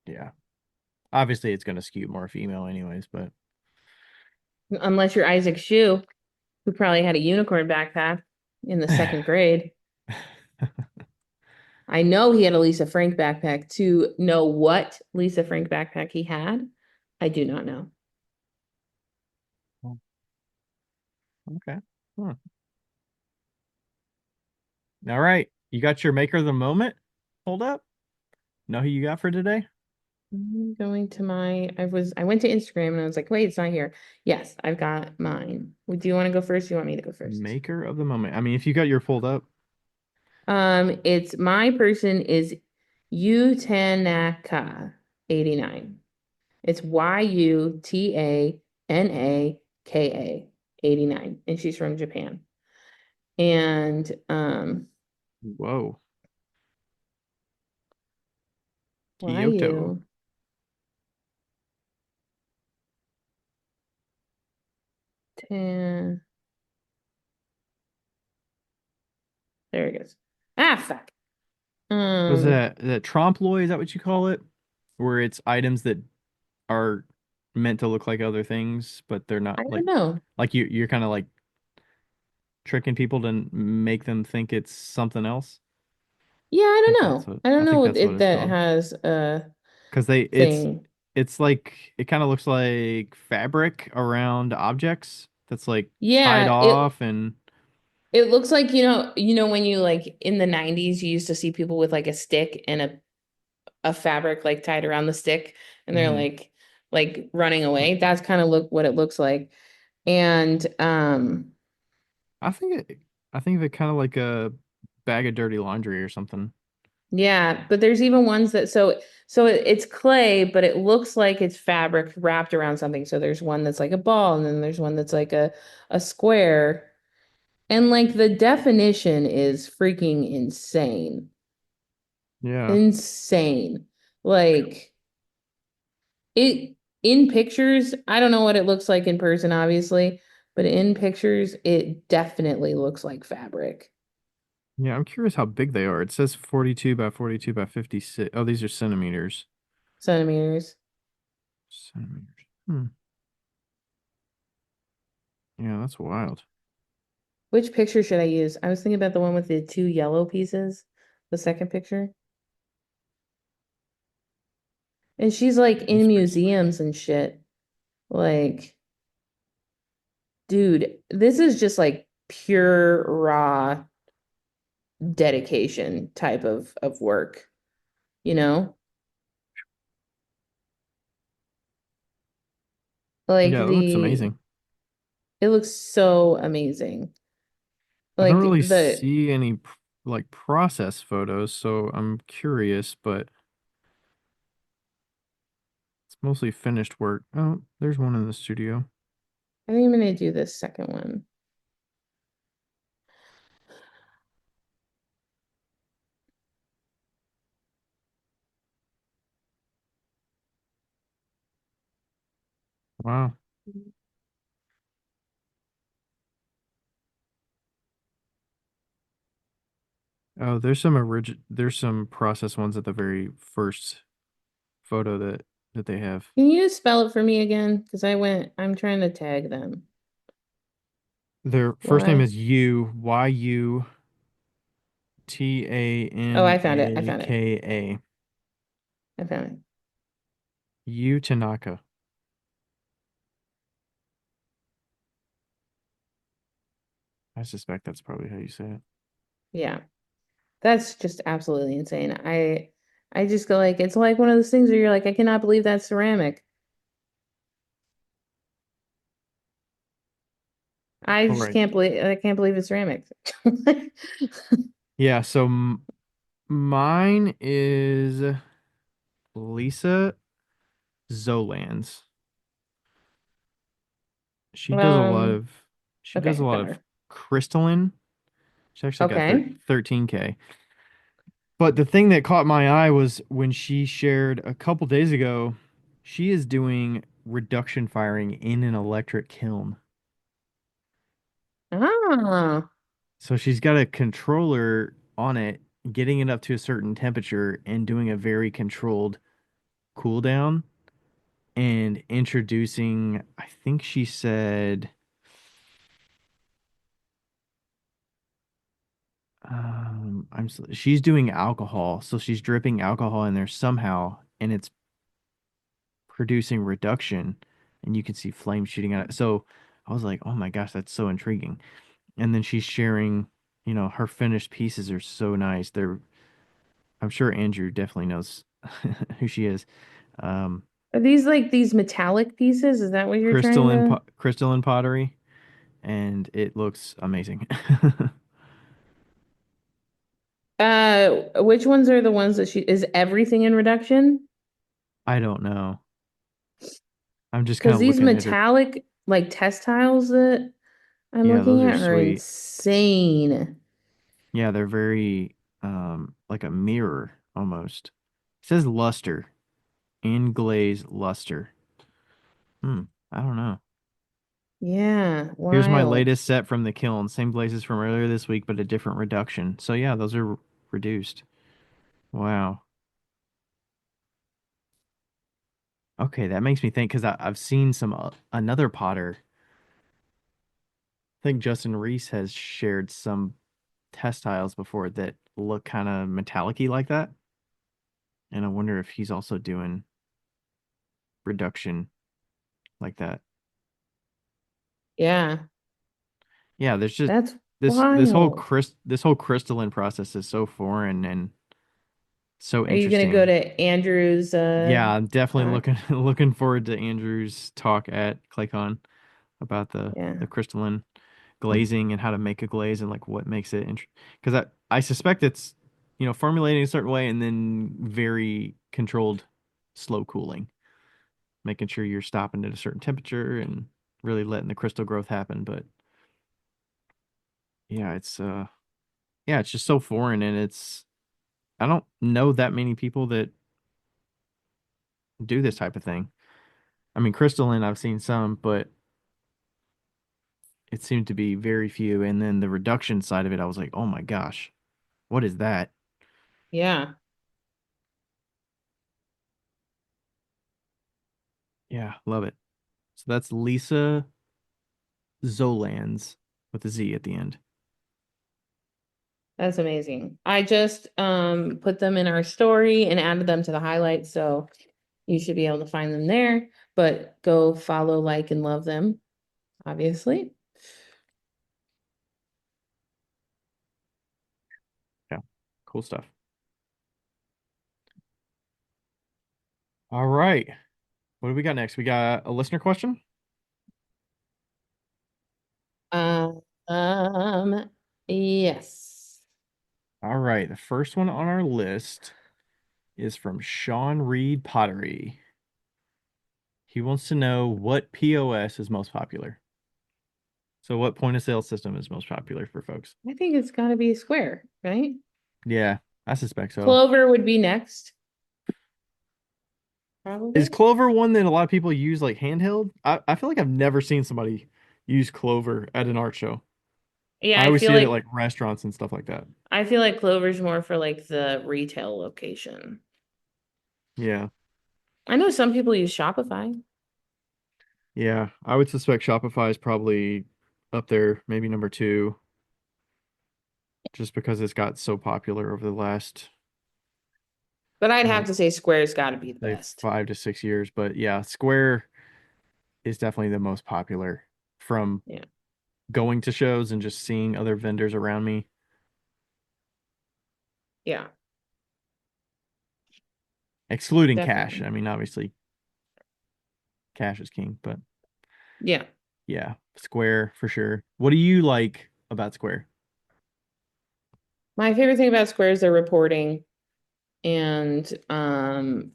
yeah. Obviously it's gonna skew more female anyways, but Unless you're Isaac Shue, who probably had a unicorn backpack in the second grade. I know he had a Lisa Frank backpack. To know what Lisa Frank backpack he had, I do not know. Okay. Hmm. All right. You got your maker of the moment? Hold up. Know who you got for today? I'm going to I went to Instagram and I was like, wait, it's not here. Yes, I've got mine. Do you want to go first? Do you want me to go first? Maker of the moment. I mean, if you got your pulled up, It's my person is Utanaka 89. It's Yutanaka 89, and she's from Japan. And whoa, Kyoto. Wyu Tan there it goes. Ah fuck. Was Um that trompe l'oeil? Is that what you call it? Where it's items that are meant to look like other things, but they're not I don't like know. you're kind of like tricking people to make them think it's something else. Yeah, I I think don't that's know. what I don't I know think what that's what it it's that called. has a Because thing. it's like it kind of looks like fabric around objects that's like tied Yeah, off and it looks like, when you like in the 90s you used to see people with like a stick and a fabric like tied around the stick and they're mhm. like running away. That's kind of look what it looks like. And I think I think they're kind of like a bag of dirty laundry or something. yeah, but there's even ones that it's clay, but it looks like it's fabric wrapped around something. So there's one that's like a ball, and then there's one that's like a square. And like the definition is freaking insane. Yeah. Insane. Like it in pictures, I don't know what it looks like in person, obviously, but in pictures, it definitely looks like fabric. Yeah, I'm curious how big they are. It says 42 by 42 by 56. Oh, these are centimeters. Centimeters. Centimeters. Hmm. Yeah, that's wild. Which picture should I use? I was thinking about the one with the two yellow pieces, the second picture. And she's like That's in pretty sweet. museums and shit. Like, dude, this is just like pure raw dedication type of work, you know? Like Yeah, that looks amazing. it looks so amazing. I don't Like really the see any like process photos, so I'm curious, but it's mostly finished work. Oh, there's one in the studio. I think I'm gonna do this second one. Wow. Oh, there's some process ones at the very first photo that they have. Can you spell it for me again? Because I'm trying to tag them. Their first name Why? is Yutanaka. Oh, I found it. I found it. Utanaka. I found it. Tanaka. I suspect that's probably how you say it. Yeah. That's just absolutely insane. I just go like it's like one of those things where you're like, I cannot believe that's ceramic. All right. I can't believe it's ceramic. Yeah, so mine is Lisa Zolands. She does a lot Um, of. She does a Okay, lot of better. crystalline. She actually got Okay. 13K. But the thing that caught my eye was when she shared a couple days ago, she is doing reduction firing in an electric kiln. Ah, So she's got a controller on it, getting it up to a certain temperature and doing a very controlled cool down and introducing, I think she said, she's doing alcohol. So she's dripping alcohol in there somehow and it's producing reduction and you can see flames shooting out. So I was like, oh my gosh, that's so intriguing. And then she's sharing, her finished pieces are so nice. I'm sure Andrew definitely knows who she is. Um, are these like these metallic pieces? Is that what you're trying to? crystalline pottery, and it looks amazing. Which ones are the ones that is everything in reduction? I don't know. I'm just kind Because of these looking at her. metallic like test tiles that I'm Yeah, those looking are at are sweet. insane. Yeah, they're very like a mirror almost. It says luster, in glaze luster. Hmm, I don't know. Yeah, Here's my wild. latest set from the kiln. Same glazes from earlier this week, but a different reduction. So yeah, those are reduced. Wow. Okay, that makes me think because I've seen some another potter. I think Justin Reese has shared some test tiles before that look kind of metallic-y like that. And I wonder if he's also doing reduction like that. Yeah, Yeah, there's just that's this whole wild. crystalline process is so foreign and so Are you gonna go interesting. to Andrew's Yeah, I'm definitely talk? looking forward to Andrew's talk at ClayCon about the Yeah. crystalline glazing and how to make a glaze and like what makes it because I suspect it's formulating a certain way and then very controlled slow cooling, making sure you're stopping at a certain temperature and really letting the crystal growth happen. But yeah, it's just so foreign and I don't know that many people that do this type of thing. I mean, crystalline I've seen some, but it seemed to be very few. And then the reduction side of it, I was like, oh my gosh, what is that? Yeah, Yeah, love it. So that's Lisa Zolans with a Z at the end. that's amazing. I just put them in our story and added them to the highlights, so you should be able to find them there. But go follow, like, and love them, obviously. Yeah, cool stuff. All right. What do we got next? We got a listener question. Uh, um, yes. All right. The first one on our list is from Sean Reed Pottery. He wants to know what POS is most popular. So, what point of sale system is most popular for folks? I think it's got to be Square, right? Yeah, I suspect so. Clover would be next, Is probably. Clover one that a lot of people use like handheld? I feel like I've never seen somebody use Clover at an art show. Yeah, I always see it at like restaurants and stuff like that. I feel like Clover's more for like the retail location. Yeah. I know some people use Shopify. Yeah. I would suspect Shopify is probably up there, maybe number two, just because it's got so popular over the last, But I'd I have don't to say Square's got to be the say best. 5 to 6 years. But yeah, Square is definitely the most popular from Yeah, going to shows and just seeing other vendors around me, yeah, excluding cash. definitely. I mean, obviously cash is king, but Yeah. yeah, Square for sure. What do you like about Square? My favorite thing about Square is their reporting and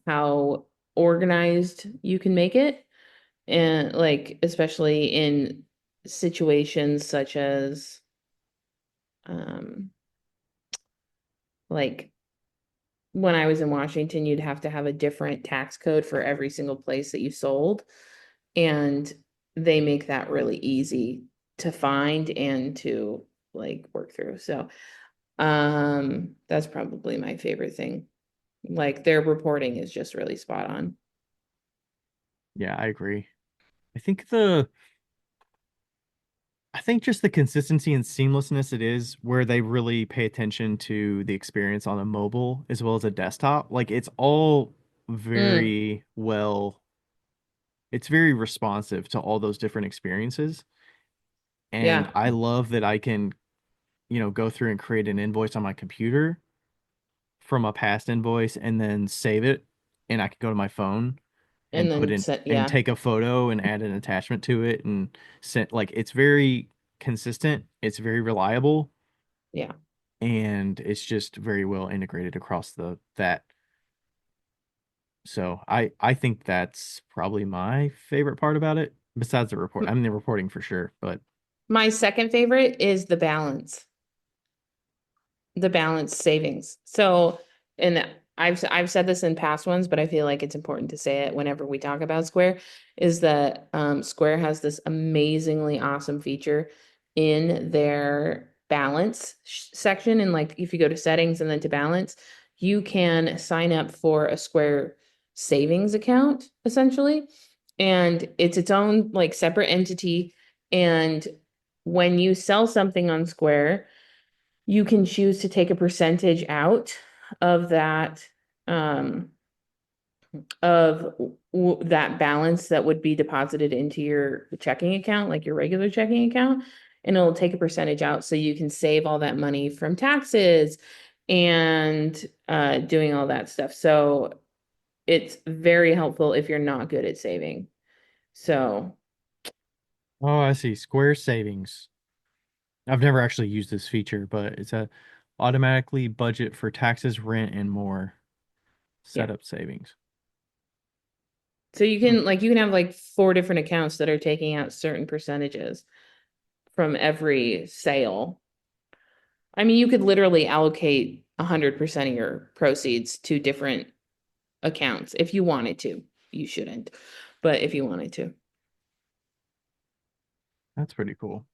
how organized you can make it. And like especially in situations such as um like when I was in Washington, you'd have to have a different tax code for every single place that you sold. And they make that really easy to find and to like work through. So that's probably my favorite thing. Like their reporting is just really spot on. Yeah, I agree. I think the I think just the consistency and seamlessness it is where they really pay attention to the experience on a mobile as well as a desktop. Like it's all Mm, very well, it's very responsive to all those different experiences. And yeah. I love that I can, go through and create an invoice on my computer from a past invoice and then save it. And I can go to my phone And and put then in set, and yeah, take a photo and add an attachment to it and send, like it's very consistent, it's very reliable, yeah. and it's just very well integrated across the that. So I think that's probably my favorite part about it, besides the report. I M- mean the reporting for sure, but My second favorite is the balance savings. So, and I've said this in past ones, but I feel like it's important to say it whenever we talk about Square, is that Square has this amazingly awesome feature in their balance section. And like if you go to settings and then to balance, you can sign up for a Square savings account essentially. And it's its own like separate entity. And when you sell something on Square, you can choose to take a percentage out of that um of that balance that would be deposited into your checking account, like your regular checking account, and it'll take a percentage out so you can save all that money from taxes and doing all that stuff. So it's very helpful if you're not good at saving. So oh, I see. Square Savings. I've never actually used this feature, but it's a automatically budget for taxes, rent, and more. yeah. Setup savings. So you Hmm. can like you can have like four different accounts that are taking out certain percentages from every sale. I mean, you could literally allocate 100% of your proceeds to different accounts if you wanted to. You shouldn't, but if you wanted to, That's pretty cool.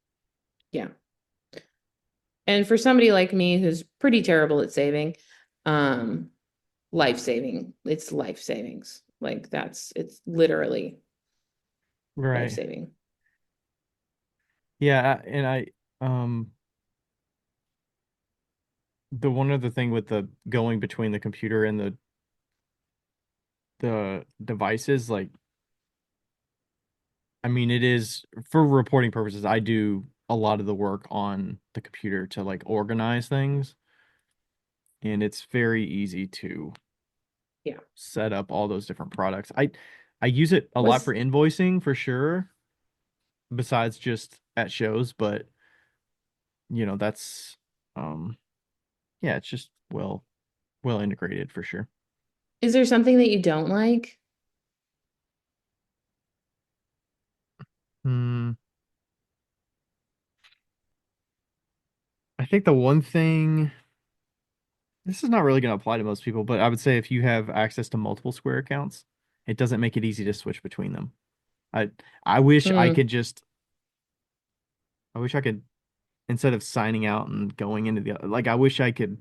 yeah. And for somebody like me who's pretty terrible at saving, um, life saving, it's life savings. Like it's literally life Right. saving. Yeah, and um the one other thing with the going between the computer and the devices, like I mean it is for reporting purposes, I do a lot of the work on the computer to like organize things, and it's very easy to Yeah. set up all those different products. I use it a lot Was for invoicing for sure, besides just at shows, but that's um yeah, it's just well integrated for sure. is there something that you don't like? Hmm. I think the one thing, this is not really going to apply to most people, but I would say if you have access to multiple Square accounts, it doesn't make it easy to switch between them. I I wish I Hmm, could just I wish I could, instead of signing out and going into the, like I wish I could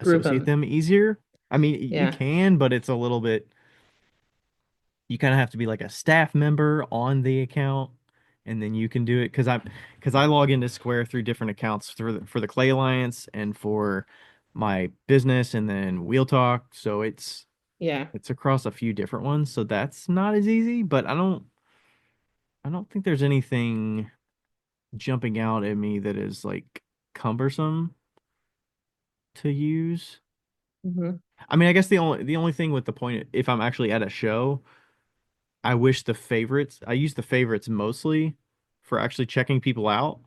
group associate them. them easier. I mean, you Yeah. can, but it's a little bit, you kind of have to be like a staff member on the account, and then you can do it because I log into Square through different accounts for the Clay Alliance and for my business and then Wheel Talk. So Yeah. it's across a few different ones, so that's not as easy, but I don't think there's anything jumping out at me that is like cumbersome to use. Hmm. I mean, I guess the only thing with the point, if I'm actually at a show, I use the favorites mostly for actually checking people out.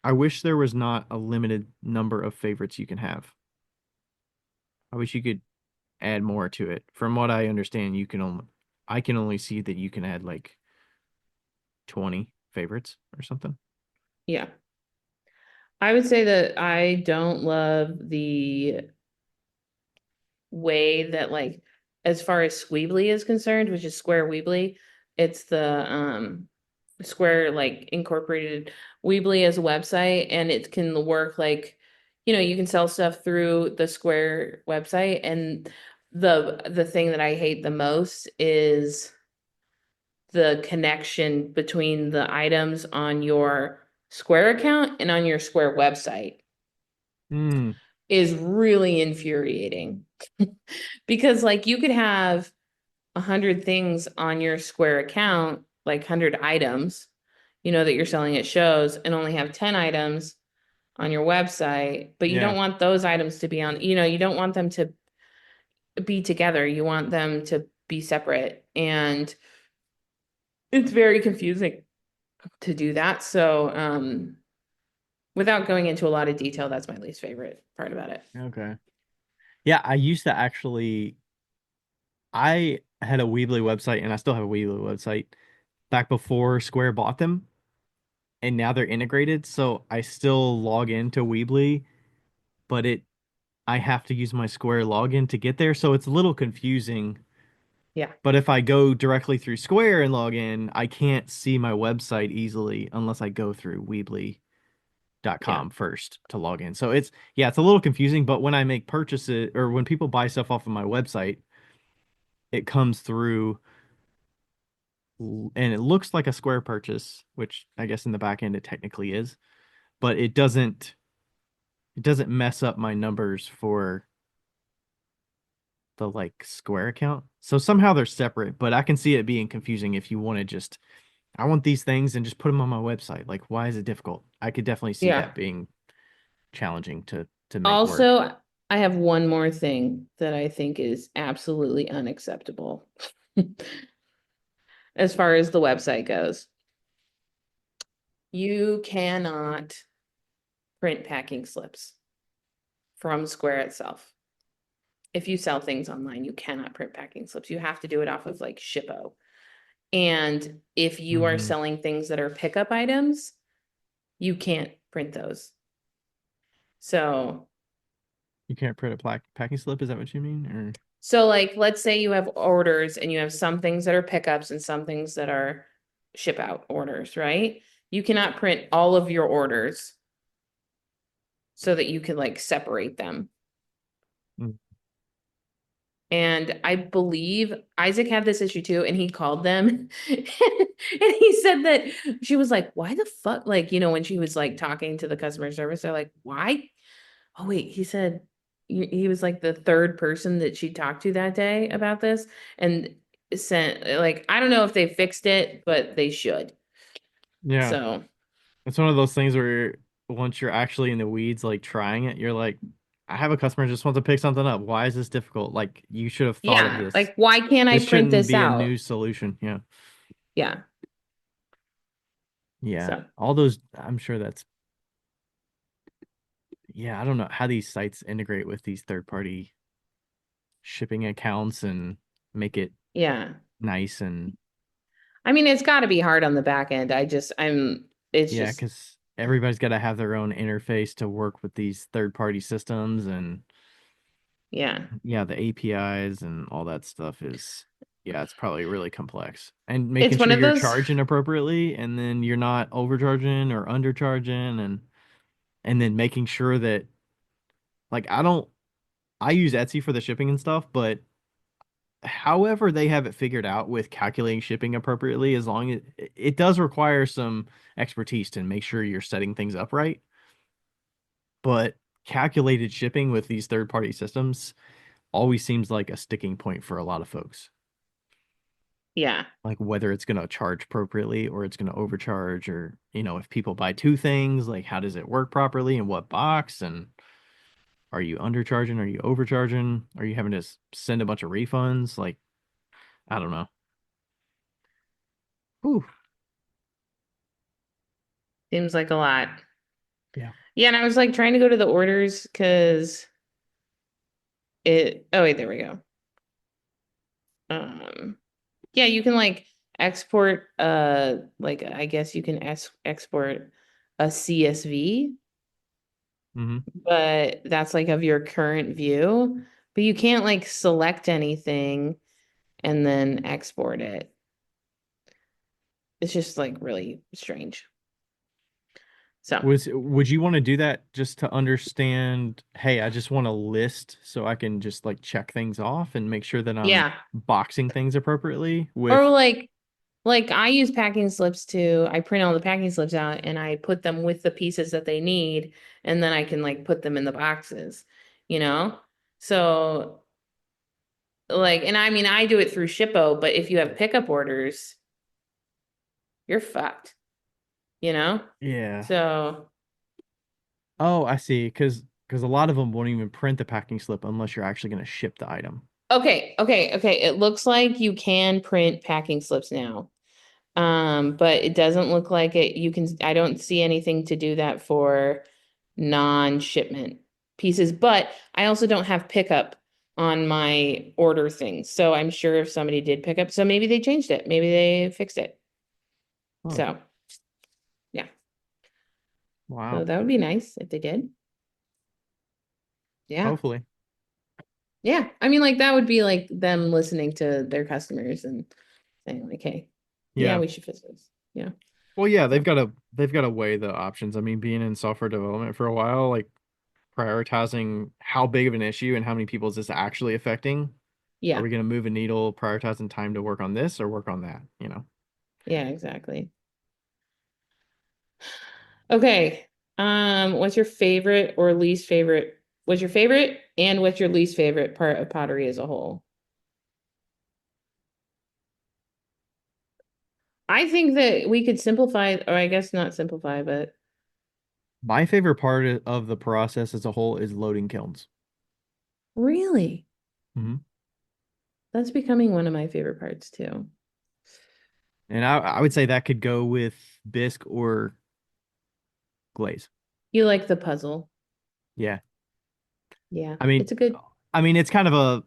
I wish there was not a limited number of favorites you can have. I wish you could add more to it. From what I understand, I can only see that you can add like 20 favorites or something? Yeah. I would say that I don't love the way that like as far as Squeebly is concerned, which is Square Weebly, it's the Square like incorporated Weebly as a website, and it can work like, you can sell stuff through the Square website. And the thing that I hate the most is the connection between the items on your Square account and on your Square website Hmm. is really infuriating. Because like you could have 100 things on your Square account, like 100 items, that you're selling at shows, and only have 10 items on your website, but you Yeah. don't want those items to be on, you don't want them to be together. You want them to be separate. And it's very confusing to do that. So, without going into a lot of detail, that's my least favorite part about it. Okay. Yeah, I used to actually. I had a Weebly website, and I still have a Weebly website back before Square bought them, and now they're integrated. So I still log into Weebly, but I have to use my Square login to get there, so it's a little confusing. Yeah. But if I go directly through Square and log in, I can't see my website easily unless I go through Yeah. Weebly.com first to log in. So it's a little confusing, but when I make purchases or when people buy stuff off of my website, it comes through and it looks like a Square purchase, which I guess in the back end it technically is, but it doesn't mess up my numbers for the like Square account. So somehow they're separate, but I can see it being confusing if you want to just I want these things and just put them on my website. Like why is it difficult? I could definitely see Yeah. that being challenging to make work. Also, I have one more thing that I think is absolutely unacceptable as far as the website goes. You cannot print packing slips from Square itself. If you sell things online, you cannot print packing slips. You have to do it off of like Shippo. And if you are Hmm. selling things that are pickup items, you can't print those. So, You can't print a packing slip, is that what you mean? Or like, let's say you have orders and you have some things that are pickups and some things that are ship out orders, right? You cannot print all of your orders so that you can like separate them. Mm. And I believe Isaac had this issue too, and he called them and he said that she was like, why the fuck? Like, when she was like talking to the customer service, they're like, why? Oh, wait, he said he was like the third person that she talked to that day about this, and sent like, I don't know if they fixed it, but they should. Yeah. So, It's one of those things where once you're actually in the weeds, like trying it, you're like, I have a customer just wants to pick something up. Why is this difficult? Like you should have thought of yeah, this. like, why can't I This print shouldn't this be a out? new solution. Yeah. Yeah. Yeah. So, All those, I'm sure yeah, I don't know how these sites integrate with these third party shipping accounts and make it yeah. nice and I mean, it's got to be hard on the back end. It's yeah, just, because everybody's got to have their own interface to work with these third party systems and yeah. yeah, the APIs and all that stuff is yeah, it's probably really complex. And It's making one sure of you're those, charging appropriately and then you're not overcharging or undercharging and then making sure that like I use Etsy for the shipping and stuff, but however they have it figured out with calculating shipping appropriately, as long as it does require some expertise to make sure you're setting things up right. But calculated shipping with these third party systems always seems like a sticking point for a lot of folks. yeah. Like whether it's going to charge appropriately or it's going to overcharge, or, if people buy two things, like how does it work properly in what box? And are you undercharging? Are you overcharging? Are you having to send a bunch of refunds? Like, I don't know. Ooh, Seems like a lot. yeah. Yeah. And I was like trying to go to the orders because oh, wait, there we go. Um, yeah, you can like export like I guess you can export a CSV, Hmm. but that's like of your current view, but you can't like select anything and then export it. It's just like really strange. So, Would you want to do that just to understand, hey, I just want a list so I can just like check things off and make sure that I'm yeah. boxing things appropriately Or with, like I use packing slips too. I print all the packing slips out and I put them with the pieces that they need, and then I can like put them in the boxes, you know? So like, and I mean I do it through Shippo, but if you have pickup orders, you're fucked, you know? yeah. So Oh, I see. Because a lot of them won't even print the packing slip unless you're actually going to ship the item. okay. It looks like you can print packing slips now. But it doesn't look like it. I don't see anything to do that for non-shipment pieces, but I also don't have pickup on my order things. So I'm sure if somebody did pick up, so maybe they changed it. Maybe they fixed it. Huh. So yeah. So Wow. that would be nice if they did. Yeah. Hopefully. Yeah. I mean, like that would be like them listening to their customers and saying like, hey, yeah, Yeah. we should fix this. Yeah. Well, yeah, So they've got to weigh the options. I mean, being in software development for a while, like prioritizing how big of an issue and how many people is this actually affecting? Are yeah. we going to move a needle, prioritizing time to work on this or work on that, you know? Yeah, exactly. Okay. What's your favorite or least favorite? What's your favorite and what's your least favorite part of pottery as a whole? I think that we could simplify, or I guess not simplify, but My favorite part of the process as a whole is loading kilns. really, Hmm. that's becoming one of my favorite parts too. And I would say that could go with bisque or glaze. You like the puzzle. Yeah. Yeah, I mean, it's a good, it's kind of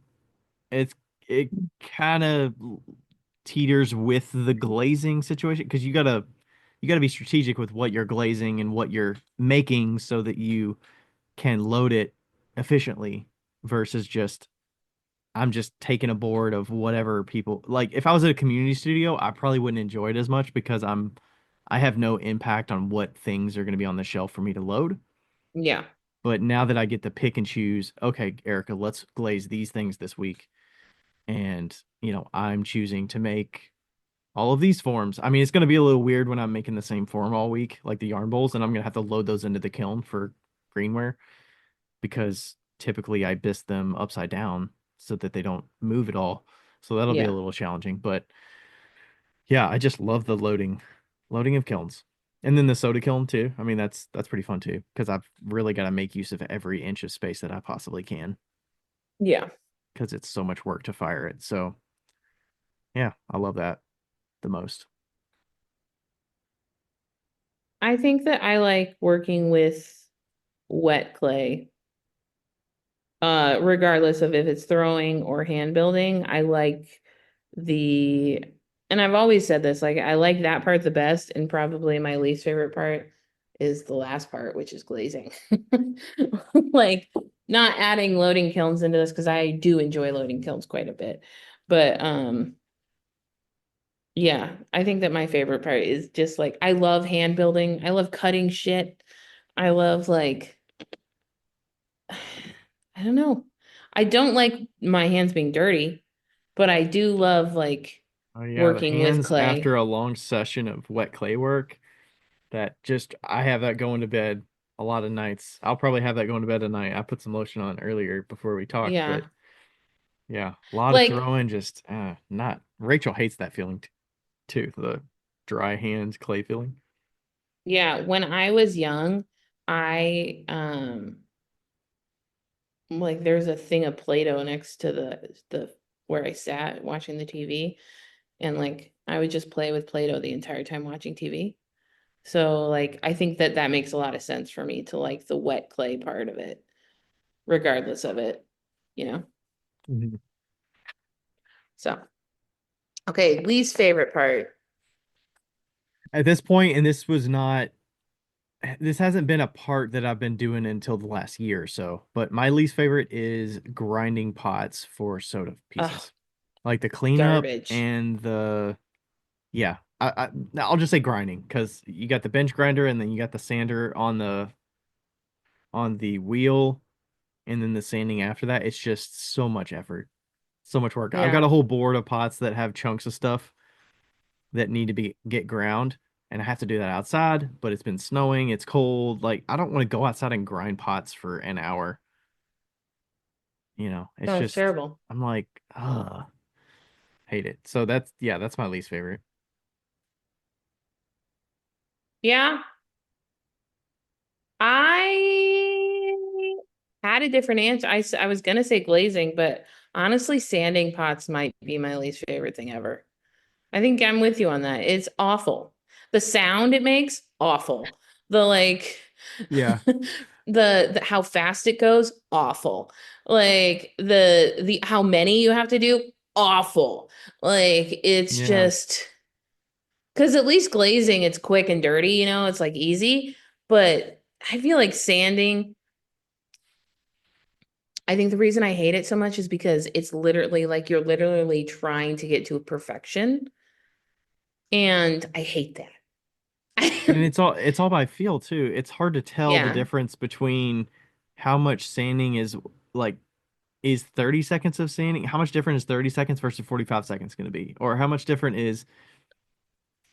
it's it kind of teeters with the glazing situation because you gotta be strategic with what you're glazing and what you're making so that you can load it efficiently versus just I'm just taking a board of whatever people like. If I was at a community studio, I probably wouldn't enjoy it as much because I have no impact on what things are going to be on the shelf for me to load. yeah, But now that I get to pick and choose, okay, Erica, let's glaze these things this week. And, I'm choosing to make all of these forms. I mean, it's going to be a little weird when I'm making the same form all week, like the yarn bowls, and I'm going to have to load those into the kiln for greenware because typically I bisque them upside down so that they don't move at all. So that'll be a yeah, little challenging. But yeah, I just love the loading of kilns. And then the soda kiln too. I mean, that's pretty fun too because I've really got to make use of every inch of space that I possibly can yeah. because it's so much work to fire it. So yeah, I love that the most. I think that I like working with wet clay. Regardless of if it's throwing or hand building, I like the, and I've always said this, like I like that part the best, and probably my least favorite part is the last part, which is glazing. Like not adding loading kilns into this because I do enjoy loading kilns quite a bit. But yeah, I think that my favorite part is just like I love hand building. I love cutting shit. I love like I don't know. I don't like my hands being dirty, but I do love like Oh yeah, the working with hands after clay. a long session of wet clay work, that just I have that going to bed a lot of nights. I'll probably have that going to bed tonight. I put some lotion on earlier before we talked, but Yeah. yeah, a lot of Like, throwing just not Rachel hates that feeling too, the dry hands clay feeling. yeah, when I was young, I like there's a thing of Play-Doh next to the where I sat watching the TV, and like I would just play with Play-Doh the entire time watching TV. So like I think that that makes a lot of sense for me to like the wet clay part of it, regardless of it, you know. Mhm. So Okay, least favorite part. At this point, and this hasn't been a part that I've been doing until the last year or so, but my least favorite is grinding pots for soda Ugh, pieces. Like the cleanup garbage. and yeah, I'll just say grinding because you got the bench grinder and then you got the sander on the wheel and then the sanding after that. It's just so much effort, so much work. I've got Yeah. a whole board of pots that have chunks of stuff that need to be get ground, and I have to do that outside, but it's been snowing, it's cold. Like I don't want to go outside and grind pots for an hour. It's No, it's just terrible. I'm like, hate it. So that's my least favorite. Yeah. I had a different answer. I was gonna say glazing, but honestly, sanding pots might be my least favorite thing ever. I think I'm with you on that. It's awful. The sound it makes, awful. The like Yeah, the how fast it goes, awful. Like the how many you have to do, awful. Like it's yeah. just because at least glazing, it's quick and dirty, it's like easy. But I feel like sanding, I think the reason I hate it so much is because it's literally like you're literally trying to get to perfection. And I hate And that. it's all by feel too. It's hard to tell the Yeah. difference between how much sanding like is 30 seconds of sanding. How much different is 30 seconds versus 45 seconds going to be? Or how much different is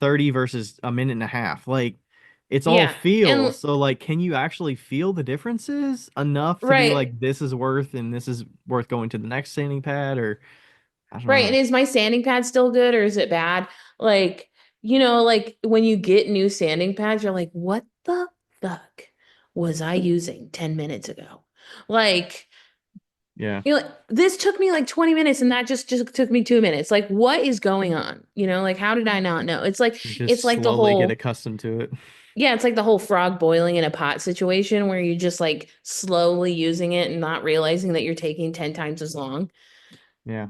30 versus a minute and a half? Like it's all Yeah. feel. And So like can you actually feel the differences enough to be right. like this is worth and this is worth going to the next sanding pad or I don't Right. And know. is my sanding pad still good or is it bad? Like, like when you get new sanding pads, you're like, what the fuck was I using 10 minutes ago? Like, Yeah. this took me like 20 minutes and that just took me 2 minutes. Like, what is going on? Like, how did I not know? It's like, You just it's like the slowly get whole, accustomed to it. yeah, it's like the whole frog boiling in a pot situation where you're just like slowly using it and not realizing that you're taking 10 times as long. Yeah.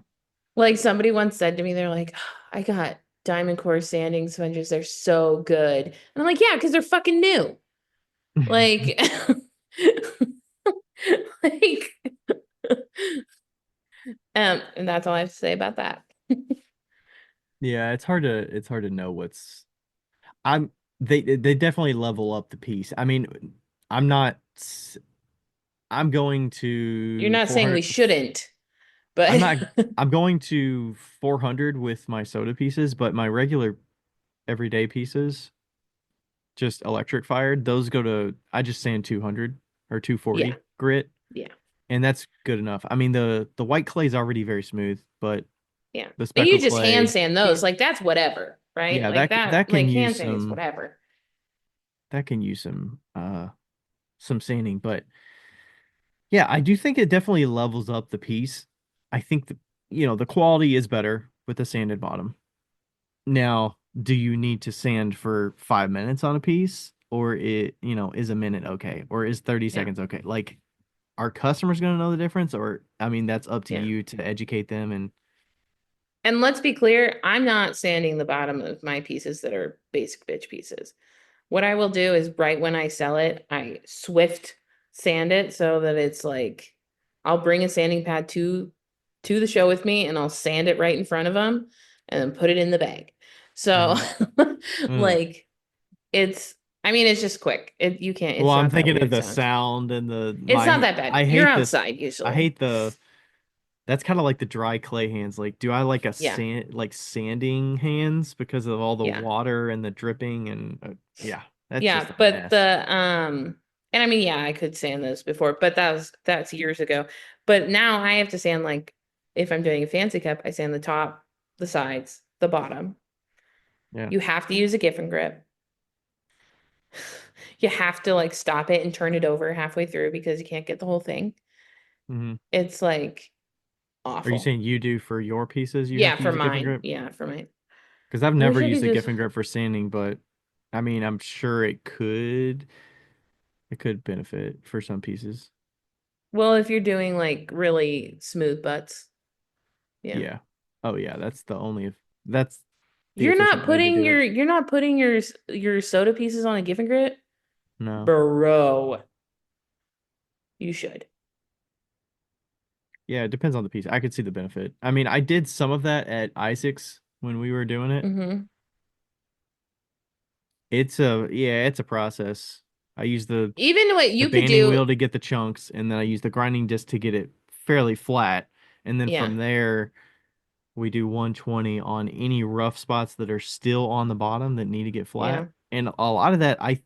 Like somebody once said to me, they're like, I got diamond core sanding sponges. They're so good. And I'm like, yeah, because they're fucking new. Like, like, and that's all I have to say about that. Yeah, it's hard to know what's I'm they definitely level up the piece. I mean, I'm not s- I'm going You're to not saying we 400 shouldn't, I'm but not I'm going to 400 with my soda pieces, but my regular everyday pieces, just electric fired, those go to I just sand 200 or yeah, 240 grit, yeah, and that's good enough. I mean, the white clay is already very smooth, but yeah. the And you speckle just hand clay, sand those. Like, that's whatever, right? yeah, Like that, that can like use hand sanding is whatever. some sanding, but yeah, I do think it definitely levels up the piece. I think the quality is better with the sanded bottom. Now, do you need to sand for 5 minutes on a piece, or is a minute okay, or is 30 Yeah, seconds okay? Like, are customers going to know the difference, or I mean, that's up to yeah. you to educate them and And let's be clear, I'm not sanding the bottom of my pieces that are basic bitch pieces. What I will do is right when I sell it, I swift sand it so that it's like I'll bring a sanding pad to the show with me and I'll sand it right in front of them and then put it in the bag. So Mhm. Ugh. like I mean it's just quick. Well, It's I'm not that thinking of weird the sound. sound and It's not my that bad. I You're hate this. outside I usually. hate the That's kind of like the dry clay hands. Like, do I like a Yeah. sanding hands because of all the Yeah. water and the dripping and yeah, that's just Yeah, a but mess. and I mean, yeah, I could sand those before, but that's years ago. But now I have to sand like if I'm doing a fancy cup, I sand the top, the sides, the bottom. Yeah. You have to use a Giffen grip. You have to like stop it and turn it over halfway through because you can't get the whole thing. Hmm. It's like Are you awful. saying you do for your pieces? You have Yeah, to for use a Giffen mine. grip? Yeah, for mine. Because I've I never wish I could used a just Giffen grip for sanding, but I mean, I'm sure it could benefit for some pieces. well, if you're doing like really smooth butts. Yeah. Yeah. Oh yeah, that's the only. that's the efficient way to do it. You're not putting your soda pieces on a Giffen grit? No. Bro. You should. Yeah, it depends on the piece. I could see the benefit. I mean, I did some of that at Isaac's when we were doing it. Mm-hmm. It's a process. I use Even what the you could banding do, wheel to get the chunks, and then I use the grinding disc to get it fairly flat. And then yeah, from there, we do 120 on any rough spots that are still on the bottom that need to get yeah, flat. And a lot of that, I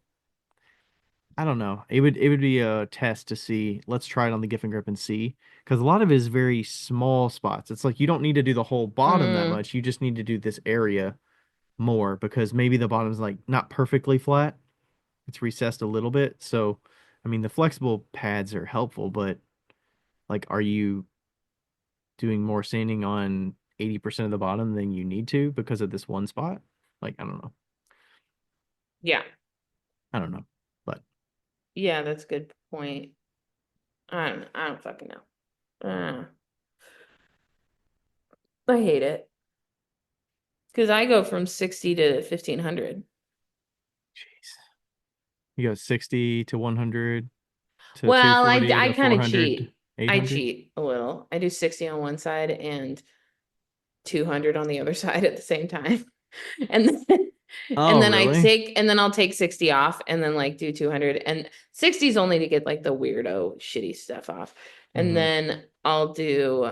don't know. It would be a test to see. Let's try it on the Giffen grip and see, because a lot of it is very small spots. It's like you don't need to do the whole bottom that mm, much. You just need to do this area more because maybe the bottom's like not perfectly flat. It's recessed a little bit. So, I mean, the flexible pads are helpful, but like, are you doing more sanding on 80% of the bottom than you need to because of this one spot? Like, I don't know. yeah, I don't know. But yeah. That's a good point. I don't fucking know. I hate it because I go from 60 to 1500. jeez. You go 60 to 100 to Well, 240 I to kind of 400 to cheat. I 800. cheat a little. I do 60 on one side and 200 on the other side at the same time. And then Oh, really? and then I'll take 60 off and then like do 200, and 60 is only to get like the weirdo shitty stuff off. And Mm-hmm. then I'll do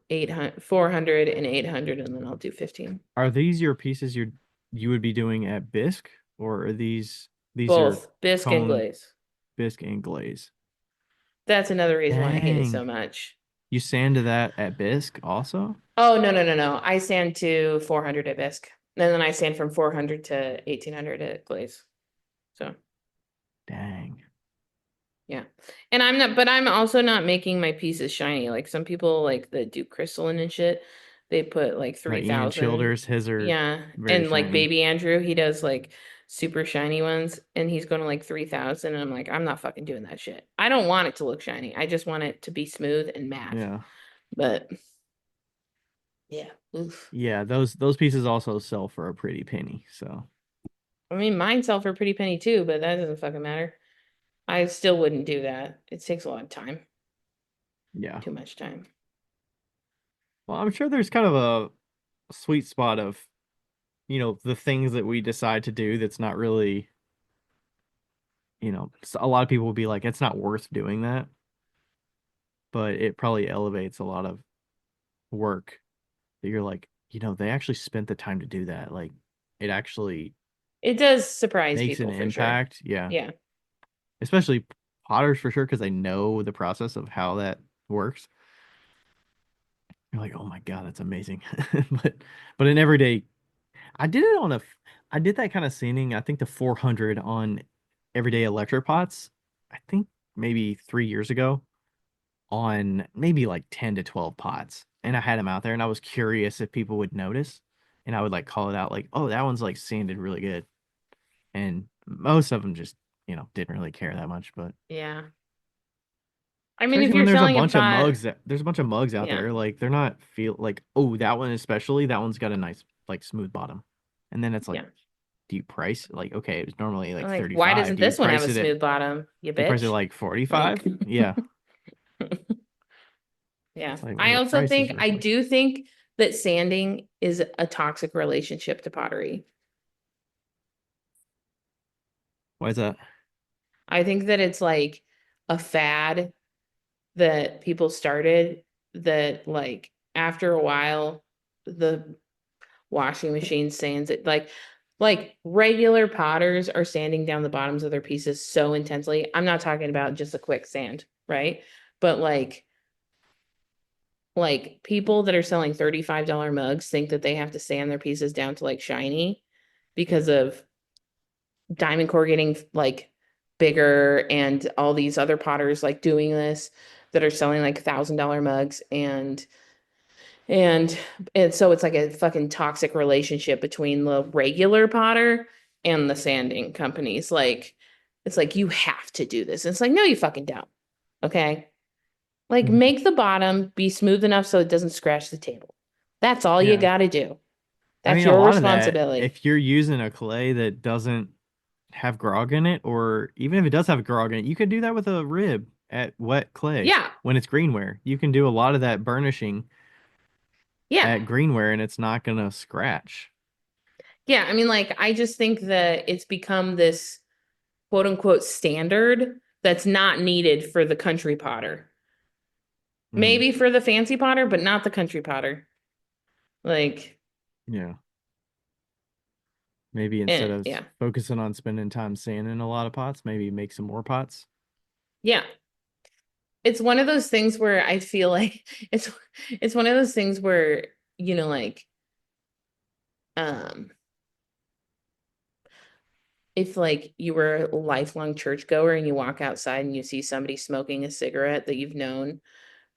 800, 400 and 800, and then I'll do 15. Are these your pieces you would be doing at bisque, or are these are Both bisque and cone glaze. bisque and glaze? That's another reason why I hate it so Dang. much. You sanded that at bisque also? Oh, no, no, no, no. I sand to 400 at bisque. And then I sand from 400 to 1800 at glaze. So, Dang. yeah. And but I'm also not making my pieces shiny. Like some people like that do crystalline and shit, they put like Like Ian 3000. Childers, his are Yeah. very And like shiny. baby Andrew, he does like super shiny ones and he's going to like 3000. And I'm like, I'm not fucking doing that shit. I don't want it to look shiny. I just want it to be smooth and matte. Yeah. But yeah. Oof. Yeah, those pieces also sell for a pretty penny, so I mean, mine sell for a pretty penny too, but that doesn't fucking matter. I still wouldn't do that. It takes a lot of time. yeah. Too much time. Well, I'm sure there's kind of a sweet spot of, the things that we decide to do that's not really, a lot of people will be like, it's not worth doing that, but it probably elevates a lot of work that you're like, they actually spent the time to do that. Like, it actually It does surprise makes an people for sure. impact. Yeah. Yeah. Especially potters for sure, because they know the process of how that works. You're like, oh my God, that's amazing. But in everyday, I did it on I did that kind of sanding, I think the 400 on everyday electric pots, I think maybe 3 years ago, on maybe like 10 to 12 pots. And I had them out there and I was curious if people would notice. And I would like call it out like, oh, that one's like sanded really good. And most of them just, didn't really care that much. But Yeah. I mean, if especially when you're there's a selling a bunch of pot, mugs there's a bunch of mugs out yeah. there, like they're not feel like, oh, that one especially, that one's got a nice like smooth bottom. And then it's like, Yeah. do you price like, okay, it was normally I'm like like, why 35. doesn't Do you this one have price a it at smooth bottom? You do you price it bitch. like 45? Like, Yeah. yeah. Like, well, I the also price is think, I ridiculous. do think that sanding is a toxic relationship to pottery. Why is that? I think that it's like a fad that people started that like after a while the washing machine sands it like regular potters are sanding down the bottoms of their pieces so intensely. I'm not talking about just a quick sand, right? But like people that are selling $35 mugs think that they have to sand their pieces down to like shiny because of diamond core getting like bigger and all these other potters like doing this that are selling like $1,000 mugs and and so it's like a fucking toxic relationship between the regular potter and the sanding companies. Like it's like you have to do this. And it's like no, you fucking don't. Okay. Like Mhm. make the bottom be smooth enough so it doesn't scratch the table. That's all you Yeah. got to do. I That's mean, a your lot of that, responsibility. if you're using a clay that doesn't have grog in it, or even if it does have grog in it, you could do that with a rib at wet clay Yeah. when it's greenware. You can do a lot of that burnishing Yeah. at greenware and it's not gonna scratch. Yeah. I mean, like, I just think that it's become this quote unquote standard that's not needed for the country potter. Mm, Maybe for the fancy potter, but not the country potter. Like, yeah. Maybe instead of yeah. focusing on spending time sanding a lot of pots, maybe make some more pots. Yeah. It's one of those things where I feel like it's one of those things where, like, um if like you were a lifelong churchgoer and you walk outside and you see somebody smoking a cigarette that you've known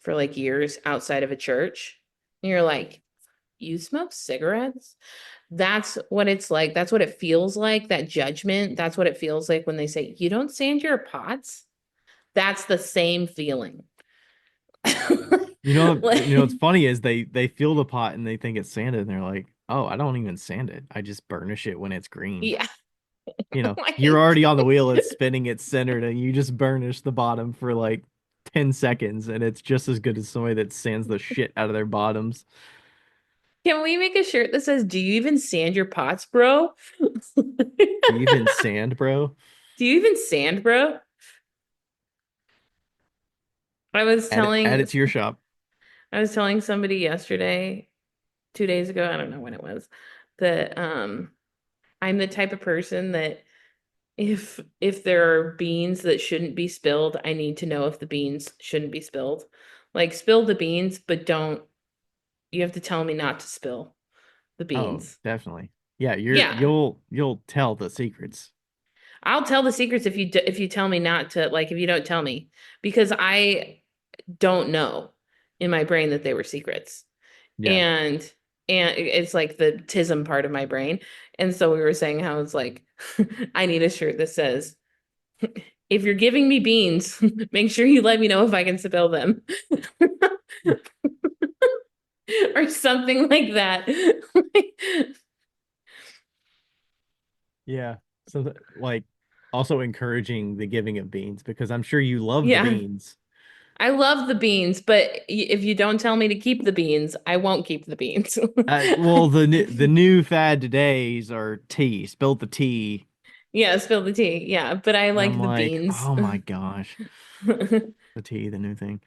for like years outside of a church, and you're like, you smoke cigarettes? That's what it's like. That's what it feels like. That judgment. That's what it feels like when they say, you don't sand your pots. That's the same feeling. What's Like, funny is they feel the pot and they think it's sanded and they're like, "Oh, I don't even sand it. I just burnish it when it's green." yeah. You're Like, already on the wheel, it's spinning, it's centered, and you just burnish the bottom for like 10 seconds, and it's just as good as somebody that sands the shit out of their bottoms. can we make a shirt that says, do you even sand your pots, bro? Do you even sand, bro? Do you even sand, bro? I was Add telling it to your shop. I was telling somebody yesterday, 2 days ago, I don't know when it was, that I'm the type of person that if there are beans that shouldn't be spilled, I need to know if the beans shouldn't be spilled. Like spill the beans, but don't you have to tell me not to spill the Oh, beans. definitely. Yeah, Yeah. you'll tell the secrets. I'll tell the secrets if you tell me not to, like if you don't tell me, because I don't know in my brain that they were secrets. Yeah. and and it's like the tism part of my brain. And so we were saying how it's like I need a shirt that says, if you're giving me beans, make sure you let me know if I can spill them. Or something like that. Yeah. So like also encouraging the giving of beans because I'm sure you love the Yeah, beans. I love the beans, but if you don't tell me to keep the beans, I won't keep the beans. Well, the new fad todays are tea, spilled the tea. Yeah, spill the tea. Yeah, but I And I'm like the like, beans. oh my gosh, the tea, the new thing.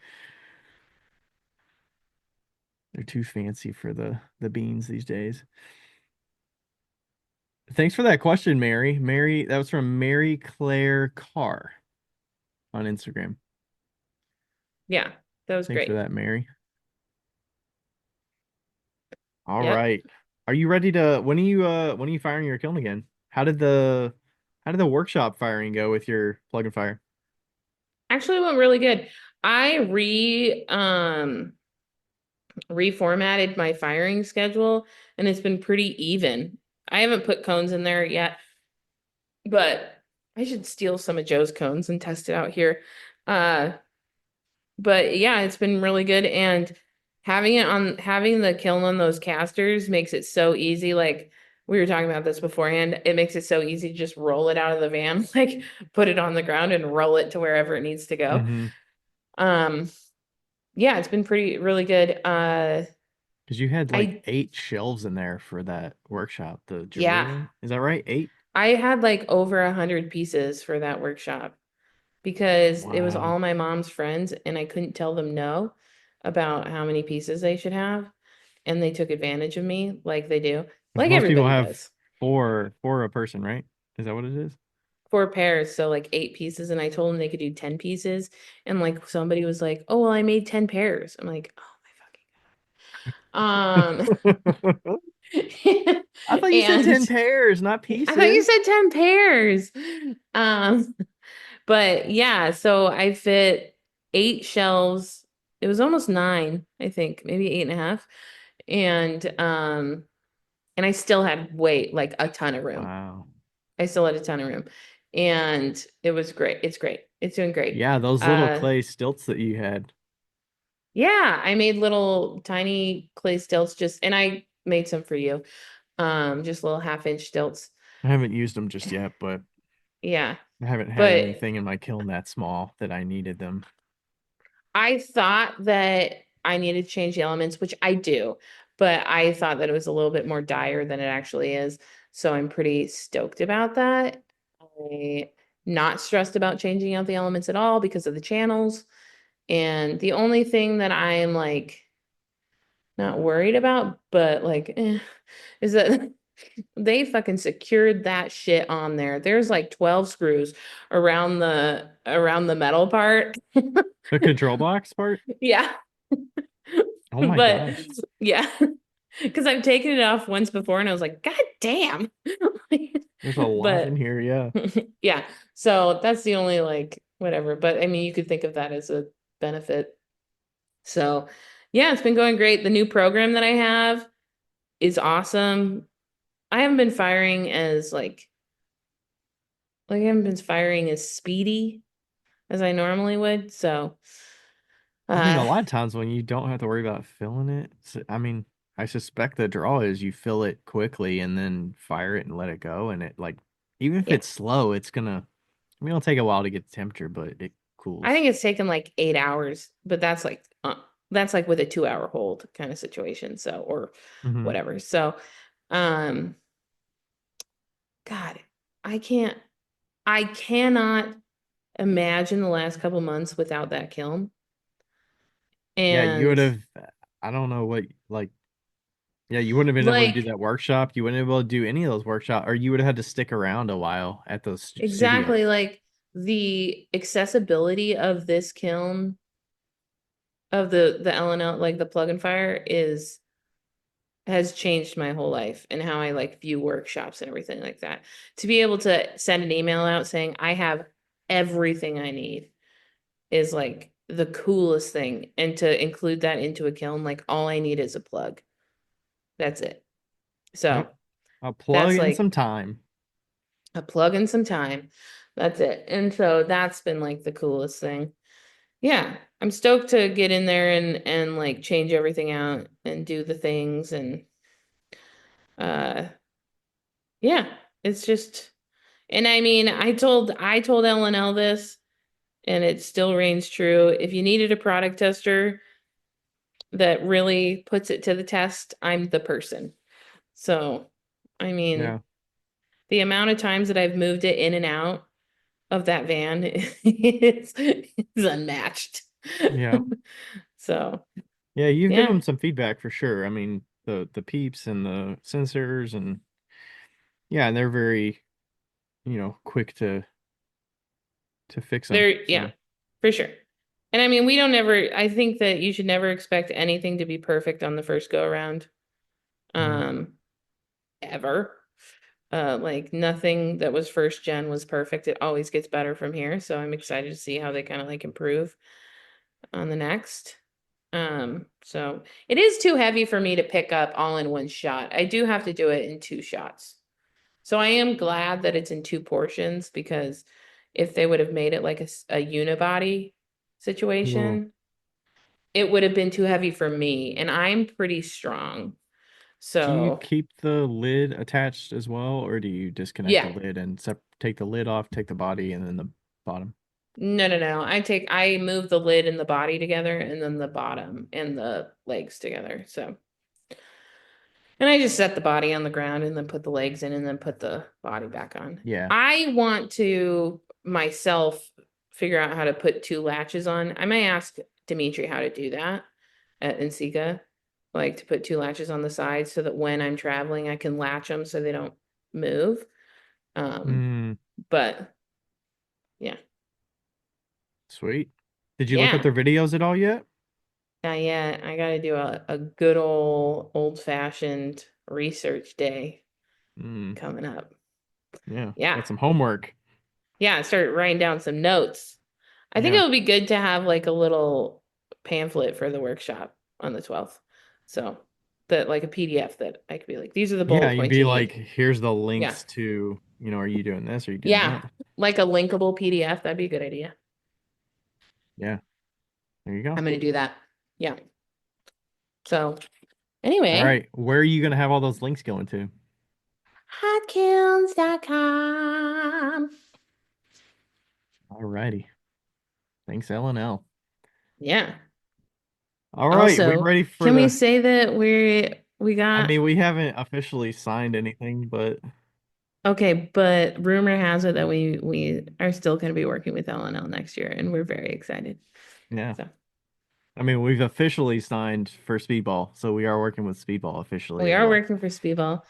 They're too fancy for the beans these days. Thanks for that question, Mary. Mary, that was from Mary Claire Carr on Instagram. Yeah, that was Thanks for great. that, Mary. All Yep. right. Are you ready to when are you firing your kiln again? How did the workshop firing go with your plug and fire? Actually, it went really good. I reformatted my firing schedule, and it's been pretty even. I haven't put cones in there yet, but I should steal some of Joe's cones and test it out here. Uh, but yeah, it's been really good, and having the kiln on those casters makes it so easy. Like we were talking about this beforehand, it makes it so easy to just roll it out of the van, like put it on the ground and roll it to wherever it needs to go. Mm-hmm. Um, yeah, it's been really good. Because you had like I 8 shelves in there for that workshop, the jewelry Yeah, room. Is that right? 8? I had like over 100 pieces for that workshop because it was Wow. all my mom's friends and I couldn't tell them no about how many pieces they should have. And they took advantage of me like they do, Because like most people everybody have does. four a person, right? Is that what it is? 4 pairs, so like 8 pieces. And I told them they could do 10 pieces. And like somebody was like, oh, well, I made 10 pairs. I'm like, oh my fucking God. I thought you said And 10 pairs, not I thought you pieces. said 10 pairs. Um, But yeah, so I fit 8 shelves. It was almost nine, I think, maybe 8.5. And I still had like a ton of room. Wow. I still had a ton of room. And it was great. It's great. It's doing great. Yeah, those little Uh clay stilts that you had. Yeah, I made little tiny clay stilts just, and I made some for you. Just little half-inch stilts. I haven't used them just yet, but Yeah. I haven't had But anything in my kiln that small that I needed them. I thought that I needed to change the elements, which I do, but I thought that it was a little bit more dire than it actually is. So I'm pretty stoked about that. I not stressed about changing out the elements at all because of the channels. And the only thing that I am like not worried about, but like, is that they fucking secured that shit on there. There's like 12 screws around the metal part. The control box part? Yeah. Oh my But gosh. yeah, because I've taken it off once before and I was like, God damn. There's a lot in But here, yeah. yeah, so that's the only like whatever. But I mean, you could think of that as a benefit. So yeah, it's been going great. The new program that I have is awesome. I haven't been firing as I haven't been firing as speedy as I normally would. So I mean, a uh lot of times when you don't have to worry about filling it, I mean, I suspect the draw is you fill it quickly and then fire it and let it go. And it like, even if yeah. it's slow, it's gonna, I mean, it'll take a while to get the temperature, but it I cools. think it's taken like 8 hours, but that's like with a 2 hour hold kind of situation. So or Hmm. whatever. So um God, I can't I cannot imagine the last couple months without that kiln. Yeah, you would And have, I don't know what, like, yeah, you wouldn't have been able to do like that workshop. You wouldn't have been able to do any of those workshops, or you would have had to stick around a while at those exactly studios. like the accessibility of this kiln of the LNL, like the plug and fire is has changed my whole life and how I like view workshops and everything like that. To be able to send an email out saying I have everything I need is like the coolest thing. And to include that into a kiln, like all I need is a plug. That's it. So Yep. A plug that's in some like time. a plug and some time. That's it. And so that's been like the coolest thing. Yeah. I'm stoked to get in there and like change everything out and do the things and uh yeah, it's just, and I mean, I told L&L this, and it still reigns true. If you needed a product tester that really puts it to the test, I'm the person. So, I mean, Yeah. the amount of times that I've moved it in and out of that van is unmatched. Yeah. So, Yeah, you've given yeah, them some feedback for sure. I mean, the peeps and the sensors and yeah, and they're very, quick to fix them. yeah, So, for sure. And I mean, we don't never, I think that you should never expect anything to be perfect on the first go around. mhm. Um, ever. Like nothing that was first gen was perfect. It always gets better from here. So I'm excited to see how they kind of like improve on the next. So it is too heavy for me to pick up all in one shot. I do have to do it in two shots. So I am glad that it's in two portions because if they would have made it like a unibody Well, situation, it would have been too heavy for me. And I'm pretty strong. do you So keep the lid attached as well, or do you disconnect the yeah. lid and take the lid off, take the body, and then the bottom? No, no, no. I move the lid and the body together and then the bottom and the legs together. So, and I just set the body on the ground and then put the legs in and then put the body back on. Yeah. I want to myself figure out how to put two latches on. I may ask Dimitri how to do that at Ensika, like to put two latches on the side so that when I'm traveling, I can latch them so they don't move. Um, Mm, but yeah, sweet. Did you look up yeah. their videos at all yet? Not yet. I gotta do a good old fashioned research day Mm, coming up. yeah. Yeah. Got some homework. Yeah, I started writing down some notes. I think it Yeah. would be good to have like a little pamphlet for the workshop on the 12th. So that like a PDF that I could be like, these are the Yeah, bullet you'd points be you like, need. here's the Yeah. links to, are you doing this? Are you doing Yeah. that? Like a linkable PDF. That'd be a good idea. Yeah. There you go. I'm gonna do that. Yeah. So All anyway, right. Where are you going to have all those links going to? hotkilns.com. All righty. Thanks, L&L. Yeah. All right. We Also, ready for can we the. say that we I got mean, we haven't officially signed anything, but okay, but rumor has it that we are still going to be working with L&L next year, and we're very excited. yeah. So I mean, we've officially signed for Speedball, so we are working with Speedball officially we as are well. working for Speedball,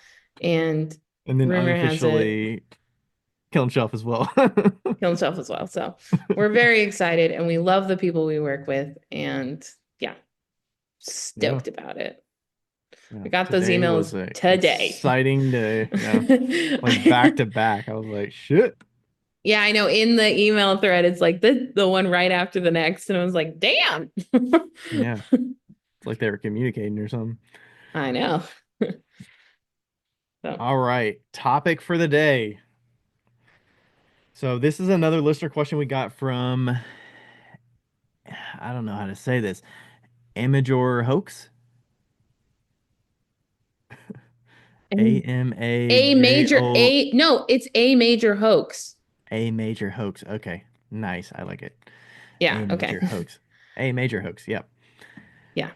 and And then rumor has it unofficially Kiln Shelf as well. Kill himself as well. So we're very excited, and we love the people we work with, and yeah, Yeah. stoked about it. Yeah. We got those Today was emails a today. exciting day. Yeah. Like back to back. I was like, shit. Yeah, I know. In the email thread, it's like the one right after the next, and I was like, "Damn!" Yeah. It's like they were communicating or something. I know. So, All right. Topic for the day. So this is another listener question we got from I don't know how to say this. Amajor Hoax. A and M A a J major O a no, it's a major hoax. A major hoax. Okay. Nice. I like it. Yeah. A Okay. major hoax. A major hoax. Yep. Yeah.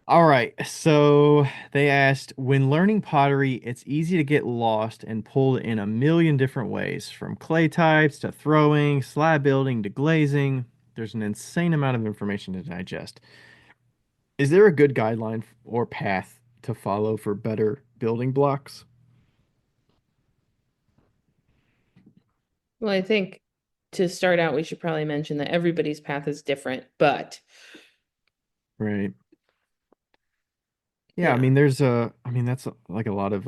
All right. So they asked, when learning pottery, it's easy to get lost and pulled in a million different ways, from clay types to throwing, slab building to glazing. There's an insane amount of information to digest. Is there a good guideline or path to follow for better building blocks? Well, I think to start out, we should probably mention that everybody's path is different, but Right. Yeah, I yeah. mean that's like a lot of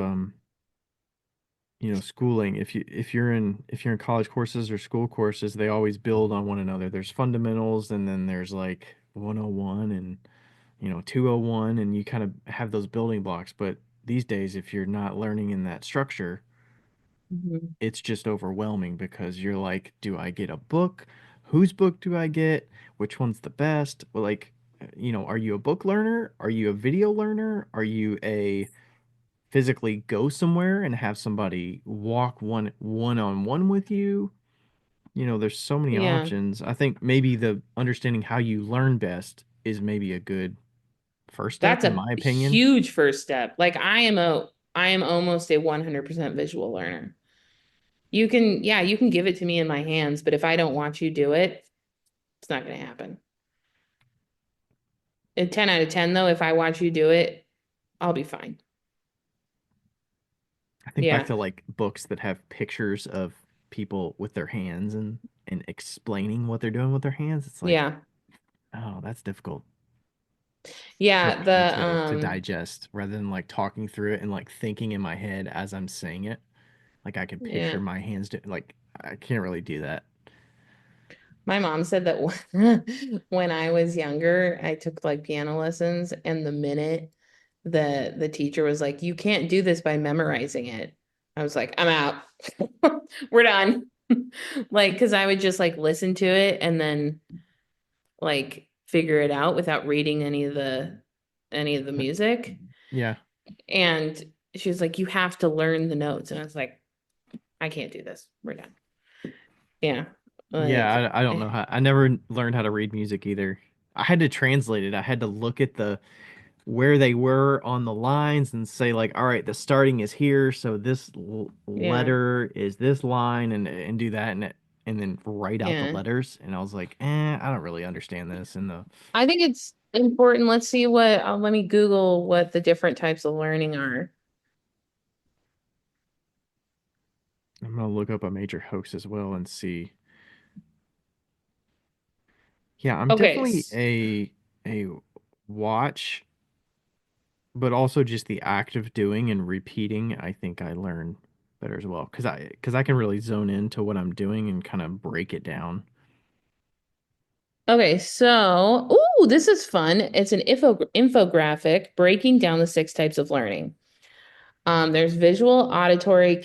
schooling. If you're in college courses or school courses, they always build on one another. There's fundamentals and then there's like 101 and 201, and you kind of have those building blocks. But these days, if you're not learning in that structure, Mhm. it's just overwhelming because you're like, do I get a book? Whose book do I get? Which one's the best? Well, like, are you a book learner? Are you a video learner? Are you a physically go somewhere and have somebody walk one on one with you? There's so many Yeah. options. I think maybe the understanding how you learn best is maybe a good first step, That's in a my opinion. huge first step. Like I am almost a 100% visual learner. You can give it to me in my hands, but if I don't watch you do it, it's not going to happen. A 10 out of 10 though, if I watch you do it, I'll be fine. I think back Yeah. to like books that have pictures of people with their hands and explaining what they're doing with their hands. It's like, Yeah. oh, that's difficult for Yeah, me the to digest rather than like talking through it and like thinking in my head as I'm saying it. Like I can picture yeah. my hands like I can't really do that. My mom said that when when I was younger, I took like piano lessons, and the minute the teacher was like, "You can't do this by memorizing it," I was like, "I'm out. We're done." Like, because I would just like listen to it and then like figure it out without reading any of the music. Yeah. And she was like, "You have to learn the notes," and I was like, "I can't do this. We're done." Yeah, Yeah, like. I don't know how. I never learned how to read music either. I had to translate it. I had to look at the where they were on the lines and say like, all right, the starting is here, so this Yeah, letter is this line, and do that, and then write out the yeah. letters. And I was like, I don't really understand this. And the I think it's important. Let's see what, let me Google what the different types of learning are. I'm gonna look up a major hoax as well and see. Yeah, I'm Okay. definitely a watch, but also just the act of doing and repeating. I think I learn better as well because I can really zone into what I'm doing and kind of break it down. Okay, so, this is fun. It's an infographic breaking down the six types of learning. There's visual, auditory,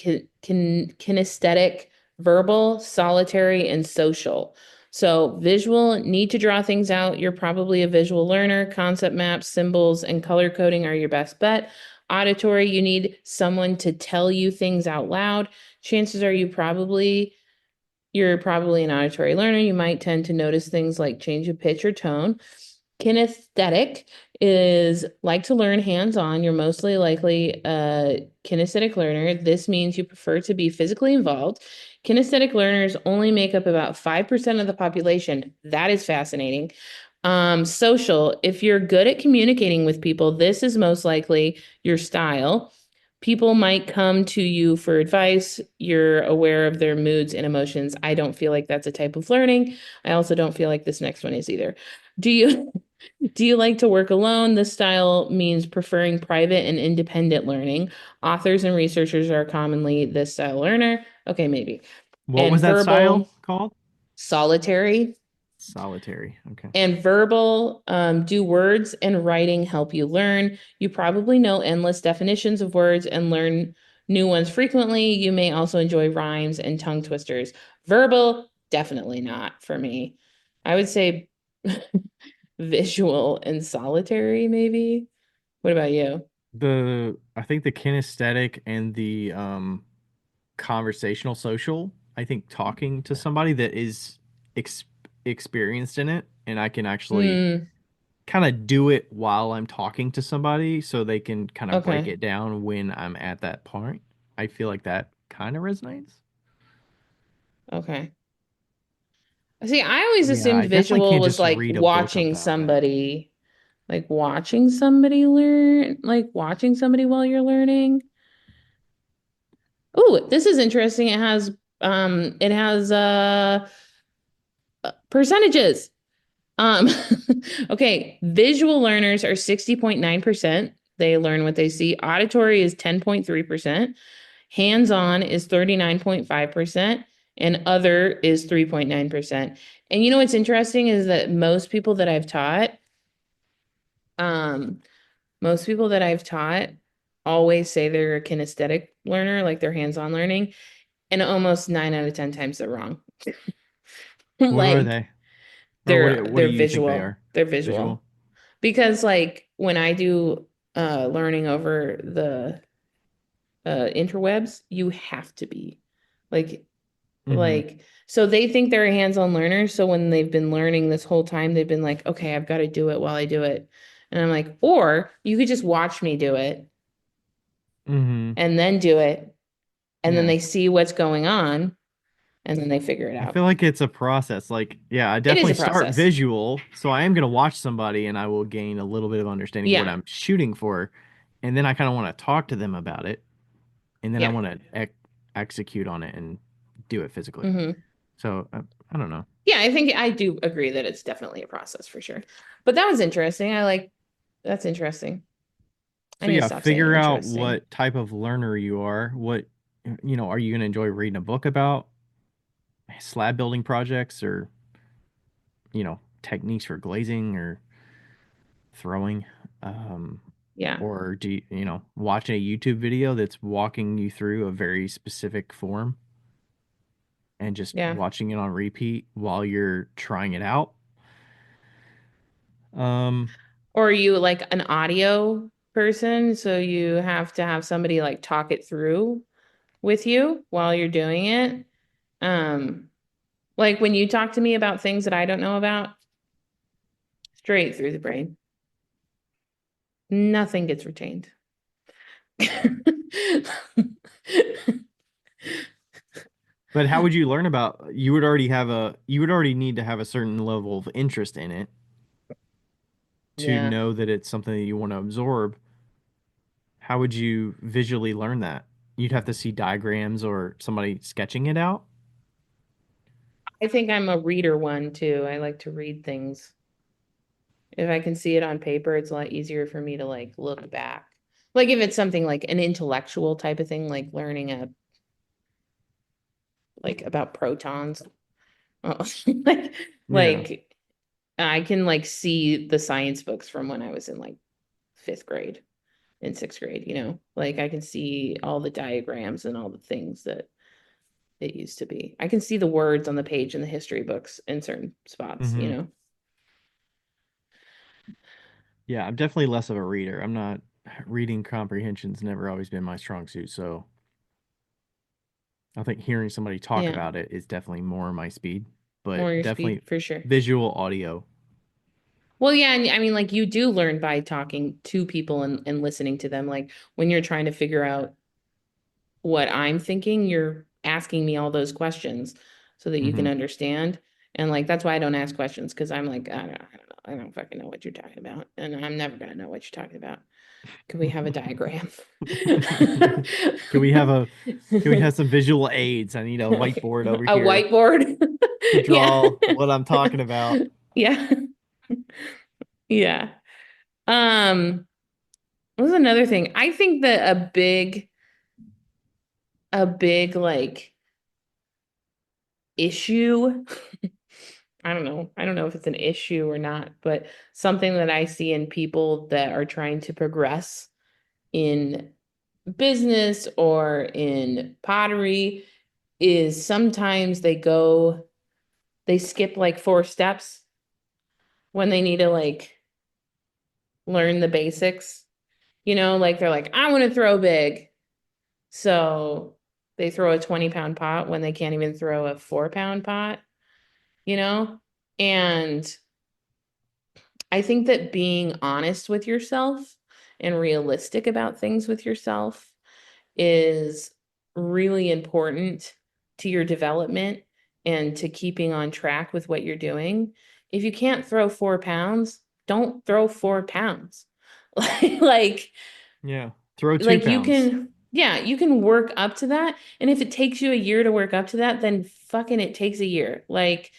kinesthetic, verbal, solitary, and social. So visual, need to draw things out. You're probably a visual learner. Concept maps, symbols, and color coding are your best bet. Auditory, you need someone to tell you things out loud. Chances are you're probably an auditory learner. You might tend to notice things like change of pitch or tone. Kinesthetic is like to learn hands-on. You're mostly likely a kinesthetic learner. This means you prefer to be physically involved. Kinesthetic learners only make up about 5% of the population. That is fascinating. Social, if you're good at communicating with people, this is most likely your style. People might come to you for advice. You're aware of their moods and emotions. I don't feel like that's a type of learning. I also don't feel like this next one is either. Do you do you like to work alone? This style means preferring private and independent learning. Authors and researchers are commonly this style learner. Okay, maybe. What was And that style verbal, called? solitary, Solitary. Okay. and verbal, do words and writing help you learn? You probably know endless definitions of words and learn new ones frequently. You may also enjoy rhymes and tongue twisters. Verbal, definitely not for me. I would say visual and solitary, maybe. What about you? I think the kinesthetic and the conversational social, I think talking to somebody that is ex experienced in it and I can actually Hmm. kind of do it while I'm talking to somebody so they can kind of break Okay. it down when I'm at that point. I feel like that kind of resonates. Okay. See, I always Yeah, assumed I definitely visual can't was just like read a book about it. watching somebody learn, like watching somebody while you're learning. Oh, this is interesting. It has percentages. Um okay, visual learners are 60.9%. They learn what they see. Auditory is 10.3%. Hands-on is 39.5%, and other is 3.9%. And you know what's interesting is that um, most people that I've taught always say they're a kinesthetic learner, like they're hands-on learning, and almost 9 out of 10 times they're wrong. What are Like they? Or what do they're you think they visual. are? They're visual. Visual? Because like when I do learning over the interwebs, you have to be like Mm-hmm. so they think they're a hands-on learner. So when they've been learning this whole time, they've been like, okay, I've got to do it while I do it. And I'm like, or you could just watch me do it Mm-hmm. and then do it. And then Yeah. they see what's going on and then they figure it I out. feel like it's a process. Like, yeah, I It is definitely a start process. visual, so I am gonna watch somebody and I will gain a little bit of understanding of what Yeah. I'm shooting for, and then I kind of want to talk to them about it, and then I Yeah. want to execute on it and do it physically. Hmm. So I don't know. Yeah, I think I do agree that it's definitely a process for sure. But that was interesting. That's interesting. I So need to yeah, stop saying figure out interesting. what type of learner you are. What, are you gonna enjoy reading a book about slab building projects or techniques for glazing or throwing? Um, Yeah. or do watching a YouTube video that's walking you through a very specific form and just Yeah. watching it on repeat while you're trying it out? Um, Or are you like an audio person? So you have to have somebody like talk it through with you while you're doing it. Um, like when you talk to me about things that I don't know about, straight through the brain. Nothing gets retained. but how would you learn about you would already need to have a certain level of interest in it to Yeah. know that it's something that you want to absorb. How would you visually learn that? You'd have to see diagrams or somebody sketching it out. I think I'm a reader one too. I like to read things. If I can see it on paper, it's a lot easier for me to like look back. Like if it's something like an intellectual type of thing, like learning like about protons. Oh, like Yeah. like I can like see the science books from when I was in like fifth grade and sixth grade, Like I can see all the diagrams and all the things that it used to be. I can see the words on the page in the history books in certain spots, you Hmm. know? Yeah, I'm definitely less of a reader. I'm not reading comprehension's never always been my strong suit, so I think hearing somebody talk Yeah, about it is definitely more my speed, but more your speed definitely for sure. visual audio. Well, yeah, and I mean, like you do learn by talking to people and listening to them. Like when you're trying to figure out what I'm thinking, you're asking me all those questions so that you can Hmm. understand. And like that's why I don't ask questions because I'm like, I don't know. I don't fucking know what you're talking about. And I'm never gonna know what you're talking about. Can we have a diagram? Can we have a can we have some visual aids? I need a whiteboard over A here whiteboard? to Yeah. draw what I'm talking about. Yeah. Yeah. What was another thing? I think that a big like issue. I don't know if it's an issue or not, but something that I see in people that are trying to progress in business or in pottery is sometimes they skip like 4 steps when they need to like learn the basics. You know, like they're like, I want to throw big. So they throw a 20-pound pot when they can't even throw a 4-pound pot, you know? And I think that being honest with yourself and realistic about things with yourself is really important to your development and to keeping on track with what you're doing. If you can't throw 4 pounds, don't throw 4 pounds. Like, Yeah. Throw two like you pounds. can, yeah, you can work up to that. And if it takes you a year to work up to that, then fucking it takes a year. Like,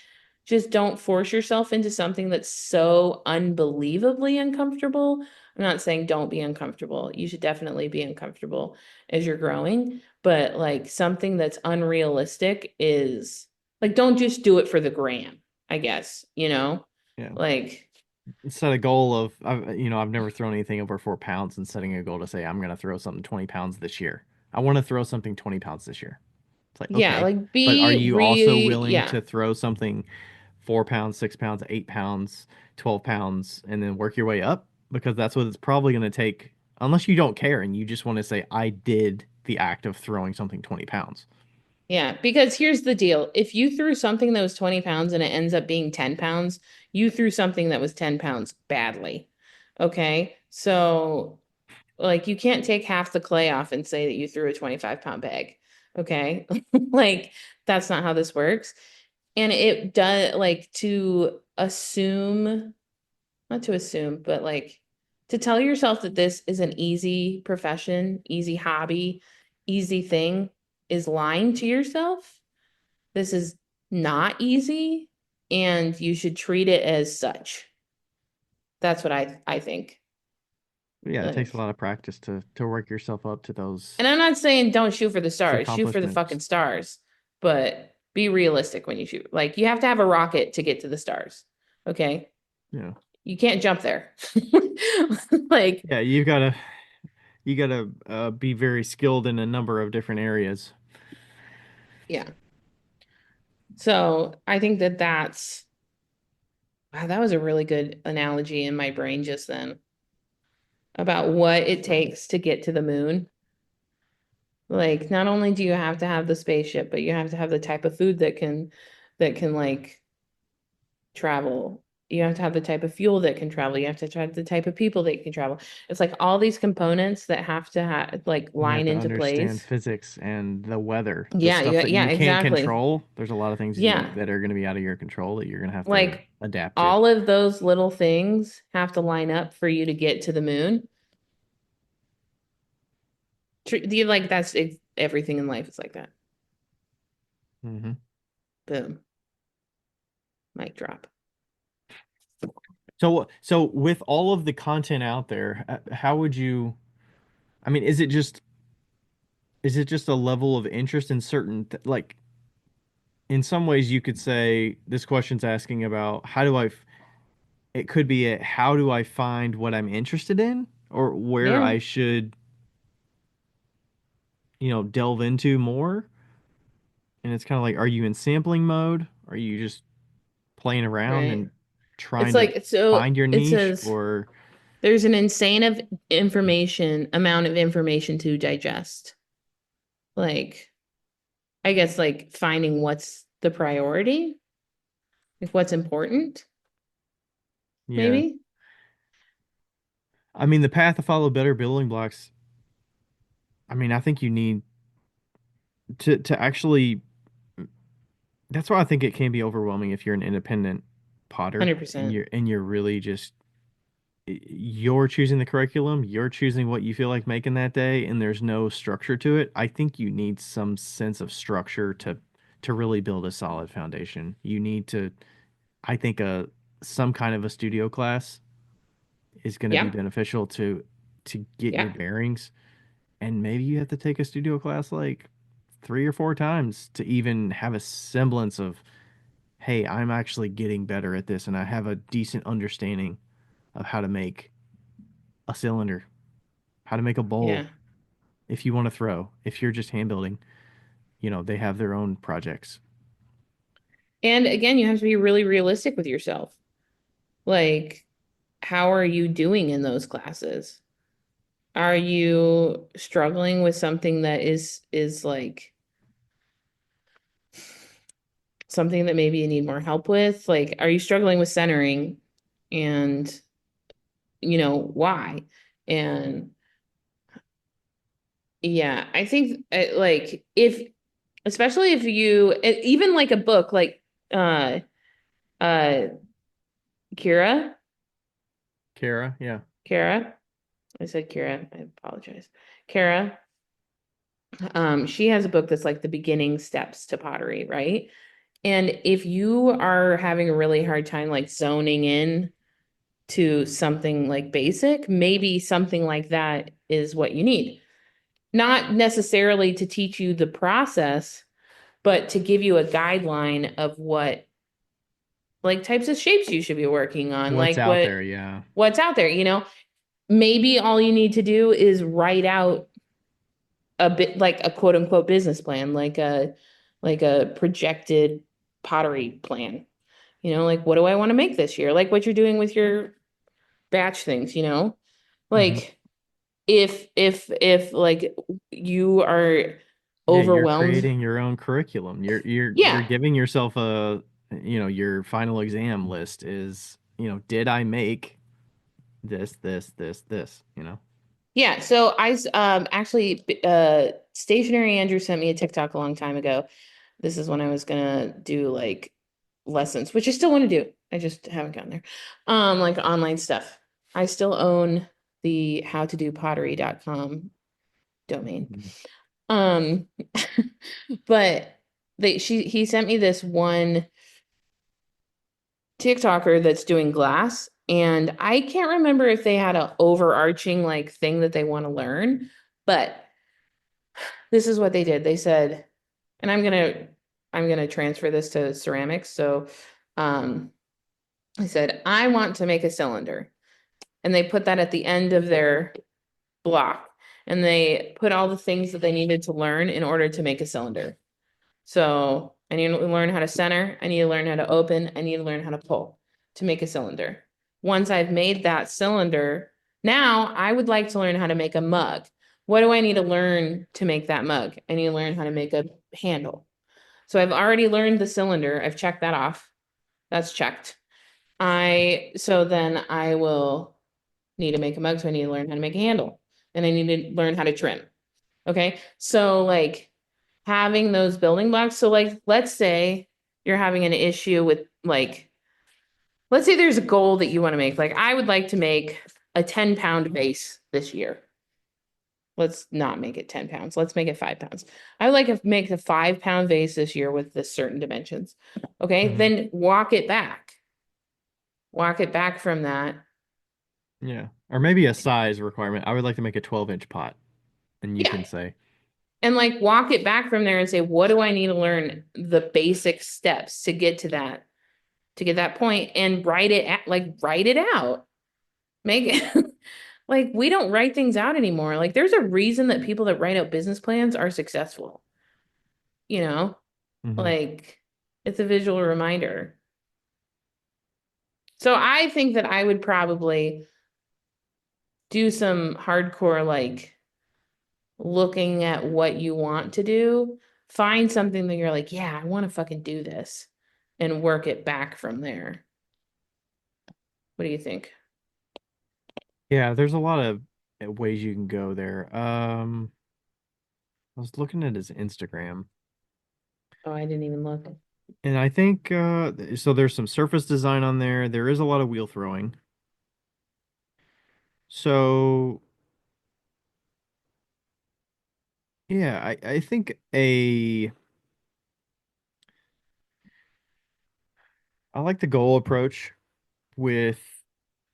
just don't force yourself into something that's so unbelievably uncomfortable. I'm not saying don't be uncomfortable. You should definitely be uncomfortable as you're growing, but like something that's unrealistic is like don't just do it for the gram, I guess, you know? Yeah. Like, Set a goal of I've never thrown anything over 4 pounds, and setting a goal to say I'm gonna throw something 20 pounds this year. I want to throw something 20 pounds this year. It's like, yeah, okay, like but are be you also really, willing yeah. to throw something 4 pounds, 6 pounds, 8 pounds, 12 pounds, and then work your way up? Because that's what it's probably going to take, unless you don't care and you just want to say, I did the act of throwing something 20 pounds. Yeah, because here's the deal. If you threw something that was 20 pounds and it ends up being 10 pounds, you threw something that was 10 pounds badly. Okay. So, like, you can't take half the clay off and say that you threw a 25-pound bag. Okay. Like, that's not how this works. And it does, like, to assume, not to assume, but like to tell yourself that this is an easy profession, easy hobby, easy thing is lying to yourself. This is not easy, and you should treat it as such. That's what I think. Yeah, it takes a Like, lot of practice to work yourself up to and those I'm not saying don't shoot for the stars, shoot for the fucking accomplishments. stars, but be realistic when you shoot. Like, you have to have a rocket to get to the stars. Okay. Yeah. You can't jump there. Like, Yeah, you gotta be very skilled in a number of different areas. yeah. So I think that wow, that was a really good analogy in my brain just then about what it takes to get to the moon. Like, not only do you have to have the spaceship, but you have to have the type of food that can like travel. You have to have the type of fuel that can travel. You have to have the type of people that can travel. It's like all these components that have to like You have line to into understand place. physics and the weather, the Yeah, stuff yeah, that yeah, you can't exactly. control. There's a lot of things Yeah. that are going to be out of your control that you're going to have to Like adapt to. all of those little things have to line up for you to get to the moon. Like that's everything in life is like that. Hmm. Boom. Mic drop. So with all of the content out there, how would you, I mean, is it just a level of interest in certain like in some ways you could say this question's asking about how do it could be a how do I find what I'm interested in or where Yeah. I should, delve into more. And it's kind of like, are you in sampling mode? Are you just playing around Right. and It's trying to like, so find your it niche? says Or there's an insane of information, amount of information to digest. Like, I guess like finding what's the priority, like what's important, yeah, maybe. I mean, the path to follow better building blocks. I mean, I think you need to actually. That's why I think it can be overwhelming if you're an independent potter and 100%. you're really just you're choosing the curriculum, you're choosing what you feel like making that day, and there's no structure to it. I think you need some sense of structure to really build a solid foundation. You need to, I think, some kind of a studio class is going to be Yeah. beneficial to get your Yeah. bearings, and maybe you have to take a studio class like 3 or 4 times to even have a semblance of, hey, I'm actually getting better at this and I have a decent understanding of how to make a cylinder, how to make a bowl Yeah. if you want to throw. If you're just hand building, they have their own projects. And again, you have to be really realistic with yourself. Like, how are you doing in those classes? Are you struggling with something that is like something that maybe you need more help with? Like, are you struggling with centering and why? And yeah, I think like if especially if you even like a book like uh uh Kira, Kara, yeah. Kara, I said Kira, I apologize. Kara, she has a book that's like the beginning steps to pottery, right? And if you are having a really hard time like zoning in to something like basic, maybe something like that is what you need. Not necessarily to teach you the process, but to give you a guideline of what like types of shapes you should be working on, What's like out there? Yeah. what's out there, you know? Maybe all you need to do is write out a bit like a quote unquote business plan, like a projected pottery plan. Like what do I want to make this year? Like what you're doing with your batch things, Hmm. Like if like you are Yeah, you're overwhelmed. creating your own curriculum. You're Yeah. giving yourself your final exam list is, did I make this? Yeah, so actually Stationary Andrew sent me a TikTok a long time ago. This is when I was gonna do like lessons, which I still want to do. I just haven't gotten there. Like online stuff. I still own the howtodopottery.com domain. Mhm. Um but he sent me this one TikToker that's doing glass, and I can't remember if they had an overarching like thing that they want to learn, but this is what they did. They said, and I'm gonna transfer this to ceramics. So um I said, I want to make a cylinder. And they put that at the end of their block. And they put all the things that they needed to learn in order to make a cylinder. So I need to learn how to center. I need to learn how to open. I need to learn how to pull to make a cylinder. Once I've made that cylinder, now I would like to learn how to make a mug. What do I need to learn to make that mug? I need to learn how to make a handle. So I've already learned the cylinder. I've checked that off. That's checked. So then I will need to make a mug. So I need to learn how to make a handle. And I need to learn how to trim. Okay. So like having those building blocks. So like let's say you're having an issue with like, let's say there's a goal that you want to make. Like I would like to make a 10-pound vase this year. Let's not make it 10 pounds. Let's make it 5 pounds. I would like to make a 5-pound vase this year with this certain dimensions. Okay. Hmm. Then walk it back. Walk it back from that. Yeah. Or maybe a size requirement. I would like to make a 12-inch pot. And you Yeah. can say, And like walk it back from there and say, what do I need to learn the basic steps to get to that point, and write it out. Make it like we don't write things out anymore. Like there's a reason that people that write out business plans are successful, you know? Mm-hmm. Like, it's a visual reminder. So I think that I would probably do some hardcore, like looking at what you want to do, find something that you're like, yeah, I want to fucking do this, and work it back from there. What do you think? Yeah, there's a lot of ways you can go there. I was looking at his Instagram, Oh, I didn't even look. and I think so there's some surface design on there. There is a lot of wheel throwing. So yeah, I think I like the goal approach with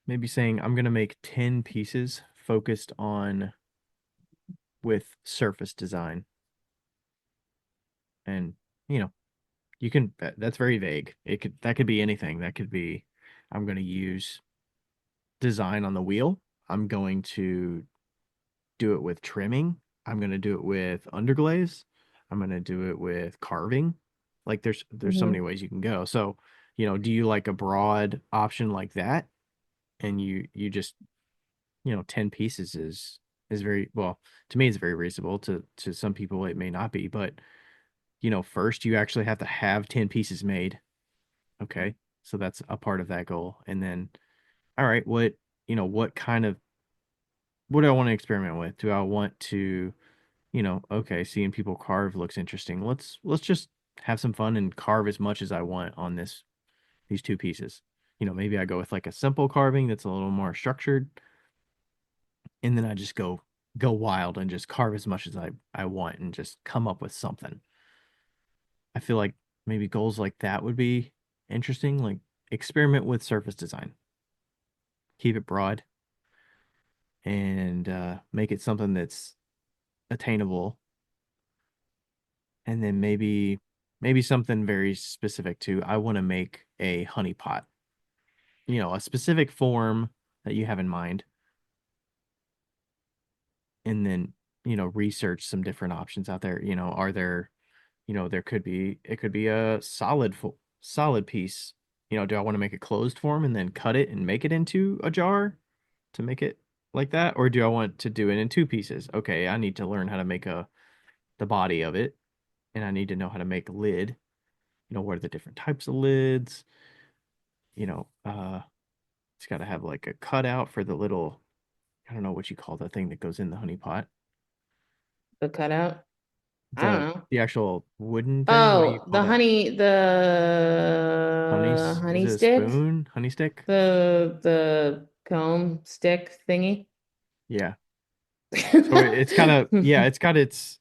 maybe saying I'm gonna make 10 pieces focused on with surface design. And you know, you can that's very vague. That could be anything. That could be I'm gonna use design on the wheel. I'm going to do it with trimming. I'm going to do it with underglaze. I'm going to do it with carving. Like there's so many Mhm. ways you can go. So, do you like a broad option like that? And you just, 10 pieces is very well, to me it's very reasonable. To some people it may not be, but first you actually have to have 10 pieces made. Okay. So that's a part of that goal. And then all right, what kind of what do I want to experiment with? Do I want to, okay, seeing people carve looks interesting. Let's just have some fun and carve as much as I want on these two pieces. Maybe I go with like a simple carving that's a little more structured, and then I just go wild and just carve as much as I want and just come up with something. I feel like maybe goals like that would be interesting, like experiment with surface design. Keep it broad and make it something that's attainable, and then maybe something very specific to I want to make a honey pot. A specific form that you have in mind, and then research some different options out there. Are there there could be it could be a solid piece. Do I want to make a closed form and then cut it and make it into a jar to make it like that, or do I want to do it in two pieces? Okay, I need to learn how to make the body of it, and I need to know how to make a lid. What are the different types of lids? you know uh it's got to have like a cutout for the little, I don't know what you call the thing that goes in the honey pot. The cutout? I don't the know. the actual wooden thing, what do you Oh, call the that? honey, the Is honey it a stick, spoon, honey stick? the comb stick thingy. Yeah. So it's kind of, yeah, it's got its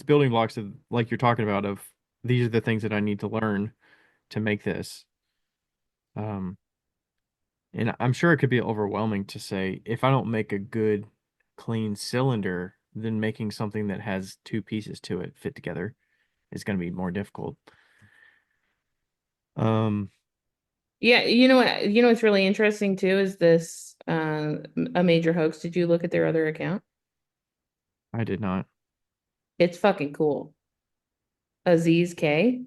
building blocks of like you're talking about, of these are the things that I need to learn to make this. um and I'm sure it could be overwhelming to say, if I don't make a good clean cylinder, then making something that has two pieces to it fit together is going to be more difficult. um Yeah, you know what's really interesting too is this a major hoax. Did you look at their other account? I did not. It's fucking cool. Aziz K.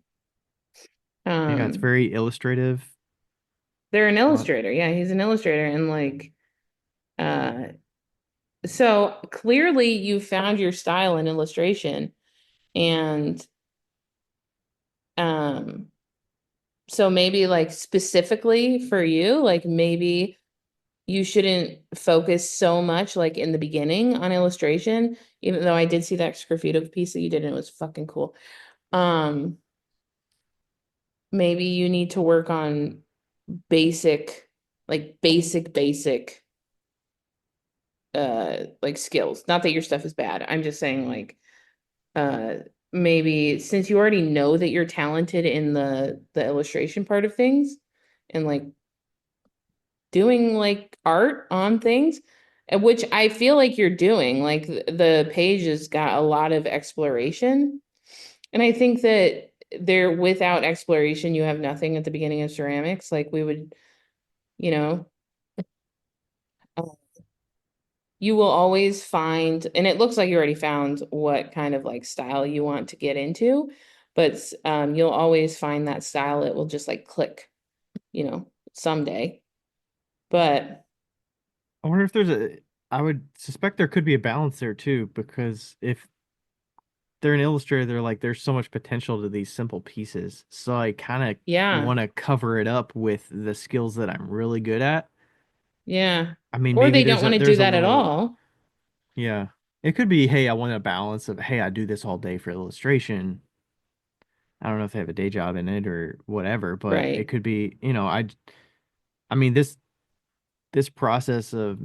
Yeah, it's Um, very illustrative. they're an Lot. illustrator. Yeah, he's an illustrator and like uh so clearly you found your style in illustration and um so maybe like specifically for you, like maybe you shouldn't focus so much like in the beginning on illustration, even though I did see that Sgraffito piece that you did and it was fucking cool. Um, maybe you need to work on basic, basic like skills. Not that your stuff is bad. I'm just saying like uh maybe since you already know that you're talented in the illustration part of things and like doing like art on things, which I feel like you're doing. Like the page has got a lot of exploration. And I think that there without exploration, you have nothing at the beginning of ceramics. Like we would, you know, uh, you will always find, and it looks like you already found what kind of like style you want to get into. but you'll always find that style that will just like click, someday. But I wonder if there's a. I would suspect there could be a balance there too, because if they're an illustrator, they're like, there's so much potential to these simple pieces. So I kind of yeah, want to cover it up with the skills that I'm really good at. yeah. I mean, Or maybe they don't want to do there's a that at little, all. yeah. It could be, hey, I want a balance of, hey, I do this all day for illustration. I don't know if they have a day job in it or whatever, but it Right. could be, I mean, this process of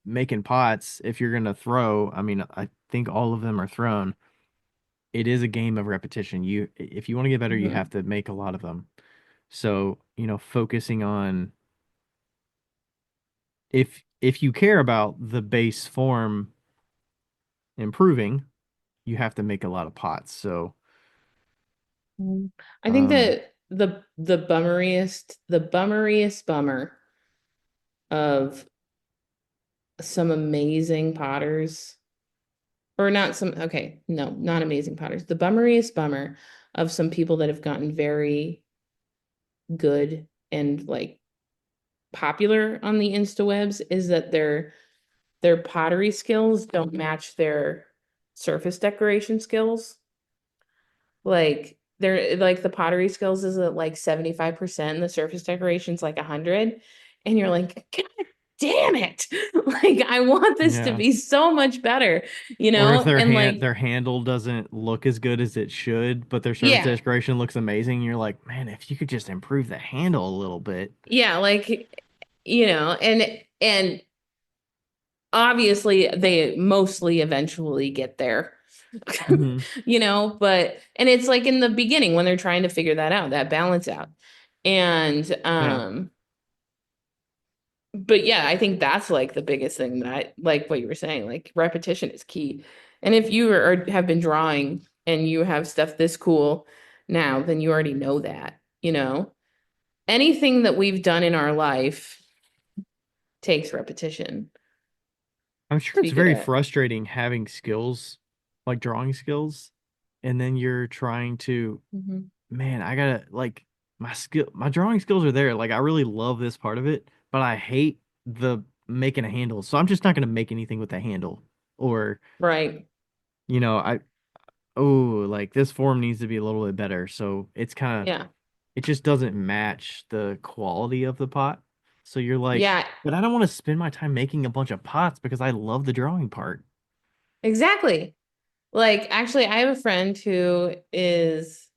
making pots, if you're gonna throw, I mean, I think all of them are thrown. It is a game of repetition. If you want to get better, you have Hmm. to make a lot of them. So, focusing on if you care about the base form improving, you have to make a lot of pots. So, I think um, that the bummeriest bummer of some amazing potters, or not some, okay, no, not amazing potters. The bummeriest bummer of some people that have gotten very good and like popular on the Instawebs is that their pottery skills don't match their surface decoration skills. Like they're like the pottery skills is at like 75% and the surface decoration's like 100. And you're like, God damn it. Like I want this to yeah. be so much better, Or if and like, their handle doesn't look as good as it should, but their surface yeah, decoration looks amazing, you're like, man, if you could just improve the handle a little bit. yeah, like, and obviously they mostly eventually get there. Hmm. But and it's like in the beginning when they're trying to figure that out, that balance out. And Yeah. but yeah, I think that's like the biggest thing that like what you were saying, like repetition is key. And if you have been drawing and you have stuff this cool now, then you already know that. Anything that we've done in our life takes repetition I'm to sure it's be good very at. frustrating having skills, like drawing skills, and then you're trying to, Mhm. man, I gotta like my drawing skills are there. Like I really love this part of it, but I hate the making a handle. So I'm just not gonna make anything with a handle. Or, Right. you know, I oh, like this form needs to be a little bit better. So Yeah. it just doesn't match the quality of the pot. So you're like, Yeah, but I don't want to spend my time making a bunch of pots because I love the drawing part. exactly. Like actually I have a friend who is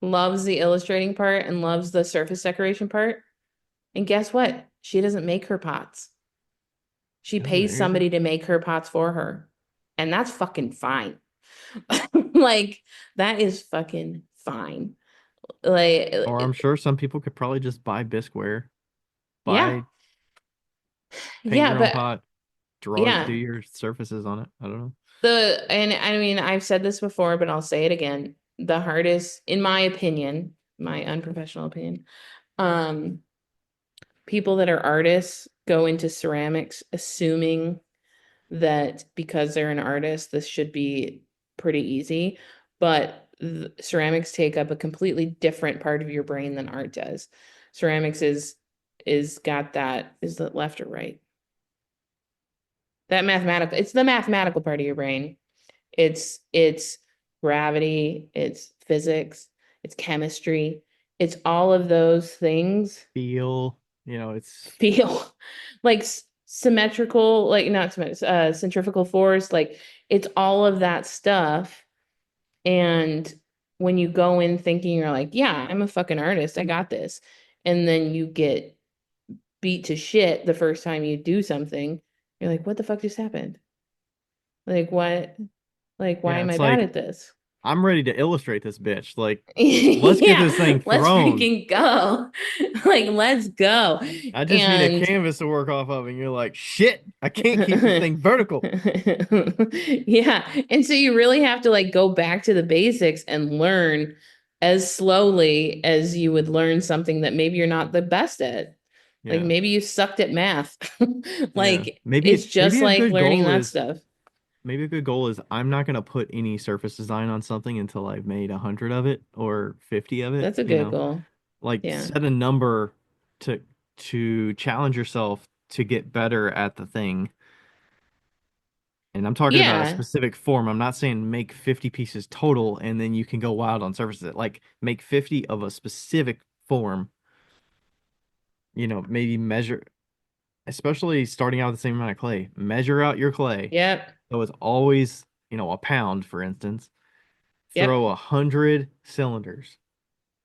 loves the illustrating part and loves the surface decoration part. And guess what? She doesn't make her pots. She Oh, pays there you go. somebody to make her pots for her. And that's fucking fine. Like that is fucking fine. Like Or I'm sure some people could probably just buy bisqueware, yeah. buy, paint Yeah, your own but pot, do yeah. your surfaces on it. I don't know. And I mean I've said this before, but I'll say it again. The hardest, in my opinion, my unprofessional opinion, um, people that are artists go into ceramics assuming that because they're an artist, this should be pretty easy. But ceramics take up a completely different part of your brain than art does. Ceramics is got that, is it left or right? That mathematical, it's the mathematical part of your brain. It's gravity, it's physics, it's chemistry, it's all of those things Feel, it's feel like symmetrical, like not symmetrical, centrifugal force, like it's all of that stuff. And when you go in thinking you're like, yeah, I'm a fucking artist, I got this, and then you get beat to shit the first time you do something, you're like, what the fuck just happened? Like what? Like why yeah, am I it's bad like at this? I'm ready to illustrate this bitch. Like, let's get this Yeah, thing let's thrown. freaking go. Like, let's go. I just need a And canvas to work off of, and you're like, shit, I can't keep this thing vertical. yeah. And so you really have to like go back to the basics and learn as slowly as you would learn something that maybe you're not the best at. Like Yeah, maybe you sucked at math. yeah. Like it's just Maybe a like good learning goal that is stuff. maybe a good goal is I'm not gonna put any surface design on something until I've made 100 of it or 50 of it, That's a good goal. Like Yeah. set a number to challenge yourself to get better at the thing. And I'm talking about a Yeah. specific form. I'm not saying make 50 pieces total and then you can go wild on surfaces. Like make 50 of a specific form, maybe measure, especially starting out with the same amount of clay, measure out your clay. Yep. So it's always, a pound, for instance. Throw Yep. 100 cylinders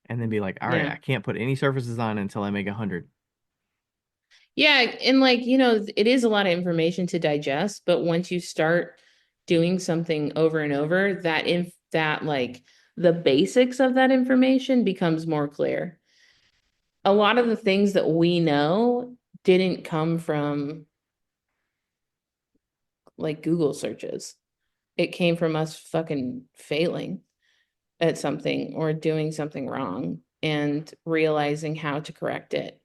and then be like, all right, Yeah. I can't put any surfaces on until I make 100. Yeah. And like, it is a lot of information to digest, but once you start doing something over and over, that like the basics of that information becomes more clear. A lot of the things that we know didn't come from like Google searches. It came from us fucking failing at something or doing something wrong and realizing how to correct it.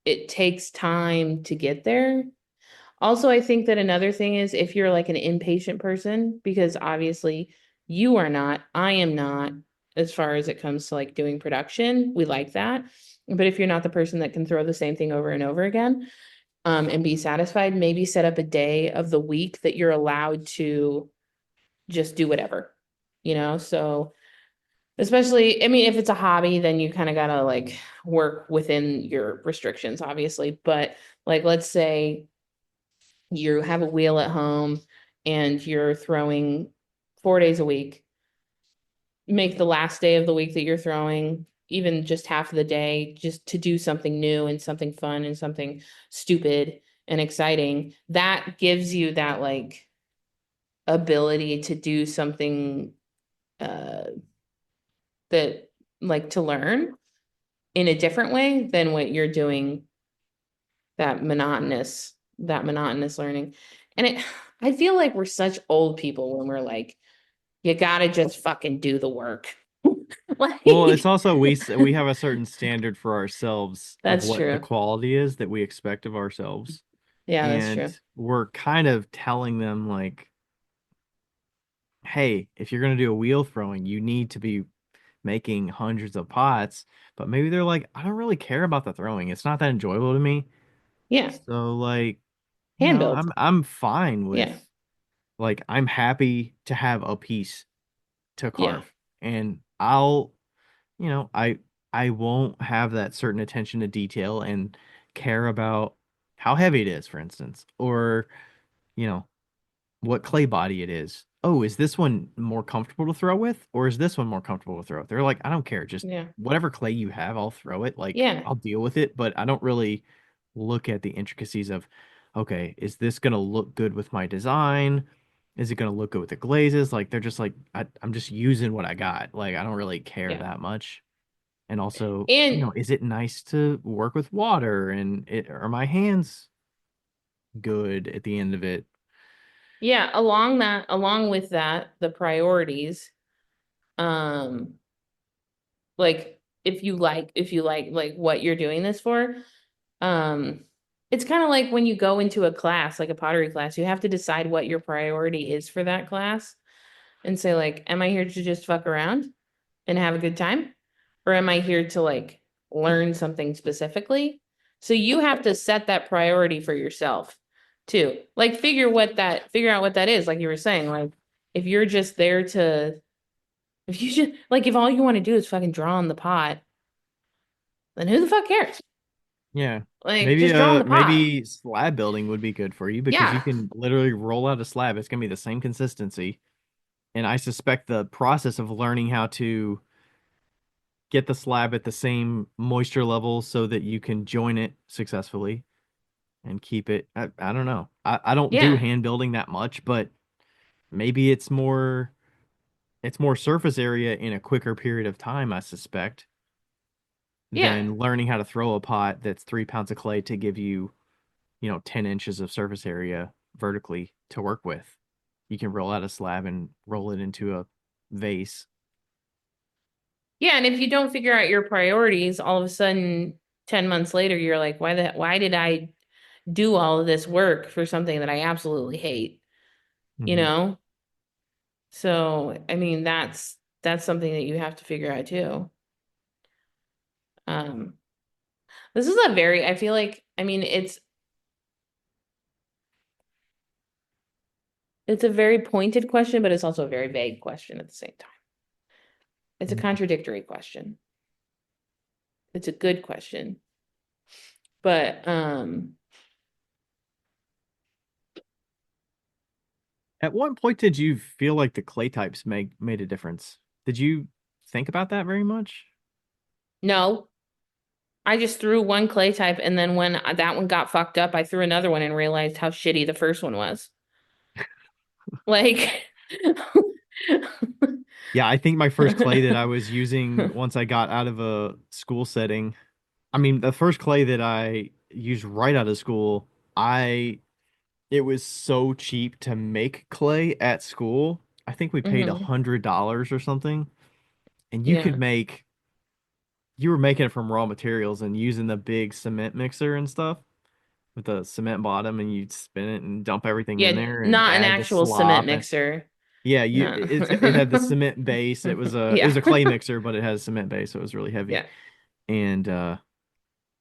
It takes time to get there. Also, I think that another thing is if you're like an impatient person, because obviously you are not, I am not, as far as it comes to like doing production, we like that. But if you're not the person that can throw the same thing over and over again, and be satisfied, maybe set up a day of the week that you're allowed to just do whatever, So especially, I mean, if it's a hobby, then you kind of gotta like work within your restrictions, obviously. But like, let's say you have a wheel at home and you're throwing 4 days a week, make the last day of the week that you're throwing, even just half of the day, just to do something new and something fun and something stupid and exciting. That gives you that like ability to do something uh that like to learn in a different way than what you're doing, that monotonous learning. And I feel like we're such old people when we're like, you gotta just fucking do the work. Well, it's Like, also we have a certain standard for ourselves of that's what the true. quality is that we expect of ourselves. Yeah, that's And true. we're kind of telling them like, hey, if you're going to do a wheel throwing, you need to be making hundreds of pots. But maybe they're like, I don't really care about the throwing. It's not that enjoyable to me. Yeah. So like, Hand build. I'm fine with Yeah. like I'm happy to have a piece to Yeah. carve. And I'll, I won't have that certain attention to detail and care about how heavy it is, for instance, or, you know, what clay body it is. Oh, is this one more comfortable to throw with, or is this one more comfortable to throw with? They're like, I don't care, just Yeah. whatever clay you have, I'll throw it. Like, Yeah. I'll deal with it, but I don't really look at the intricacies of, okay, is this gonna look good with my design? Is it gonna look good with the glazes? Like, they're just like, I'm just using what I got. Like, I don't really care Yeah. that much. And also, And is it nice to work with water and are my hands good at the end of it? yeah, along with that, the priorities, um, like if you like what you're doing this for, um, it's kind of like when you go into a class, like a pottery class, you have to decide what your priority is for that class and say like, am I here to just fuck around and have a good time? Or am I here to like learn something specifically? So you have to set that priority for yourself too. Like figure out what that is, like you were saying. Like if you're just there to if you just like if all you want to do is fucking draw on the pot, then who the fuck cares? Yeah. Like just draw on the pot. Maybe slab building would be good for you because you Yeah. can literally roll out a slab. It's gonna be the same consistency. And I suspect the process of learning how to get the slab at the same moisture level so that you can join it successfully and keep it. I don't know. I don't do Yeah. hand building that much, but maybe it's more surface area in a quicker period of time, I suspect, Yeah. than learning how to throw a pot that's 3 pounds of clay to give you 10 inches of surface area vertically to work with. You can roll out a slab and roll it into a vase. Yeah, and if you don't figure out your priorities, all of a sudden 10 months later you're like, why did I do all of this work for something that I absolutely hate, you Hmm. know? So, I mean, that's something that you have to figure out too. Um, this is a very, I feel like, I mean, it's a very pointed question, but it's also a very vague question at the same time. It's a contradictory question. It's a good question. But At what point did you feel like the clay types made a difference? Did you think about that very much? no, I just threw one clay type, and then when that one got fucked up, I threw another one and realized how shitty the first one was. Like, Yeah, I think my first clay that I was using once I got out of a school setting, I mean, the first clay that I used right out of school, I it was so cheap to make clay at school. I think we paid hmm $100 or something, and yeah, you were making it from raw materials and using the big cement mixer and stuff with the cement bottom, and you'd spin it and dump everything in yeah, there and not an add the actual cement slop and mixer. yeah, No. it had the cement base. It Yeah, was a clay mixer, but it has a cement base, so it was really heavy. yeah. And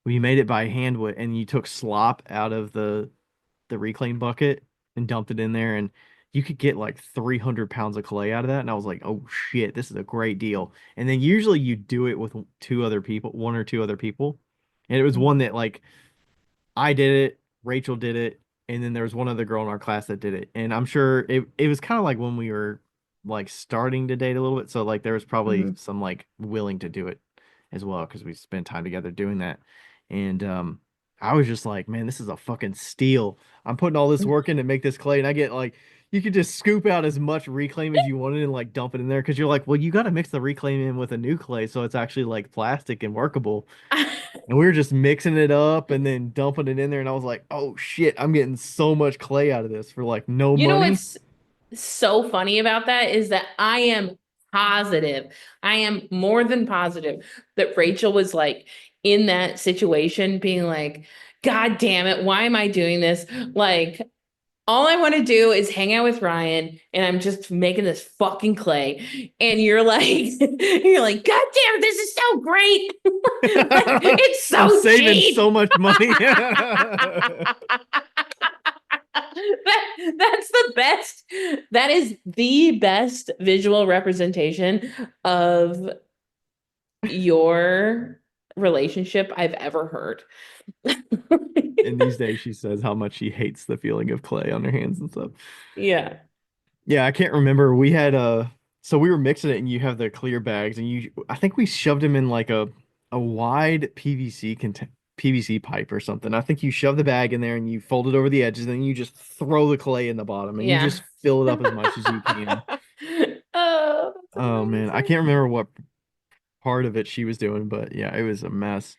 we made it by hand and you took slop out of the reclaim bucket and dumped it in there, and you could get like 300 pounds of clay out of that. And I was like, oh shit, this is a great deal. And then usually you do it with two other people, one or two other people. And it was one that like I did it, Rachel did it, and then there was one other girl in our class that did it. And I'm sure it was kind of like when we were like starting to date a little bit. So like there was probably Mhm. some like willing to do it as well because we spent time together doing that. And I was just like, man, this is a fucking steal. I'm putting all this work in to make this clay, and I get like you could just scoop out as much reclaim as you wanted and like dump it in there because you're like, well, you got to mix the reclaim in with a new clay so it's actually like plastic and workable. And we were just mixing it up and then dumping it in there. And I was like, oh shit, I'm getting so much clay out of this for like no You know money. what's so funny about that is that positive, I am more than positive that Rachel was like in that situation, being like, God damn it, why am I doing this? Like, all I want to do is hang out with Ryan and I'm just making this fucking clay. And you're like, you're like, God damn it, this is so great. Like, it's I'm so saving cheap. so much money. That's the best. That is the best visual representation of your relationship I've ever heard. And these days she says how much she hates the feeling of clay on her hands and stuff. Yeah. Yeah, I can't remember. We had so we were mixing it and you have the clear bags and you I think we shoved them in like a wide PVC pipe or something. I think you shove the bag in there and you fold it over the edges and then you just throw the clay in the bottom and you Yeah. just fill it up as much as you can. Oh, that's Oh man, I amazing. can't remember what part of it she was doing, but yeah, it was a mess.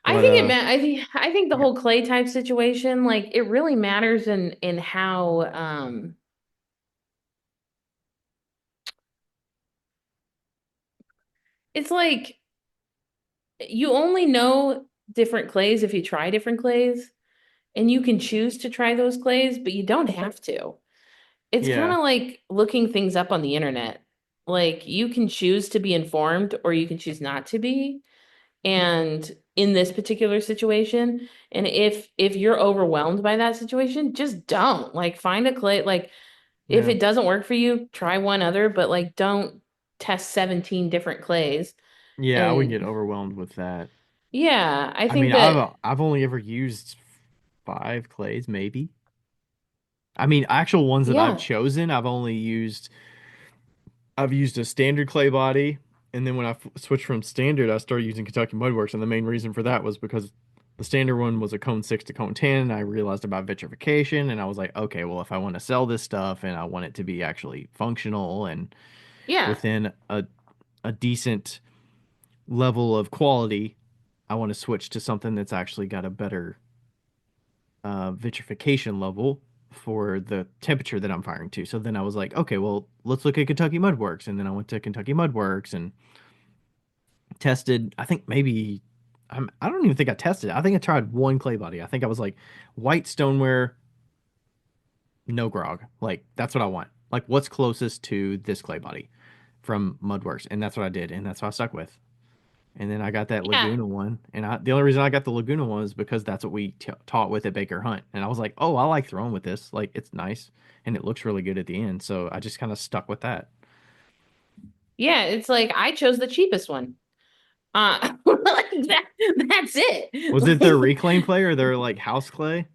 I But think it meant I think the yeah, whole clay type situation, like it really matters in how it's like you only know different clays if you try different clays, and you can choose to try those clays, but you don't have to. It's kind yeah, of like looking things up on the internet. Like you can choose to be informed or you can choose not to be. And in this particular situation, and if you're overwhelmed by that situation, just don't. Like find a clay, like if yeah, it doesn't work for you, try one other, but like don't test 17 different clays. yeah. I would get And overwhelmed with that. yeah, I I think mean, that I've only ever used five clays, maybe. I mean, actual ones that I've yeah. chosen, I've used a standard clay body, and then when I switched from standard, I started using Kentucky Mudworks, and the main reason for that was because the standard one was a cone 6 to cone 10, and I realized about vitrification, and I was like, okay, well, if I want to sell this stuff and I want it to be actually functional and Yeah. within a decent level of quality, I want to switch to something that's actually got a better vitrification level for the temperature that I'm firing to. So then I was like, okay, well, let's look at Kentucky Mudworks. And then I went to Kentucky Mudworks and tested, I think maybe I don't even think I tested it. I think I tried one clay body. I think I was like white stoneware, no grog. Like that's what I want. Like what's closest to this clay body from Mudworks, and that's what I did, and that's what I stuck with. And then I got that Yeah. Laguna one, and the only reason I got the Laguna one is because that's what we taught with at Baker Hunt, and I was like, oh, I like throwing with this. Like it's nice, and it looks really good at the end, so I just kind of stuck with that. Yeah, it's like I chose the cheapest one. Like that's it. Was it their Like, reclaim clay or their like house clay?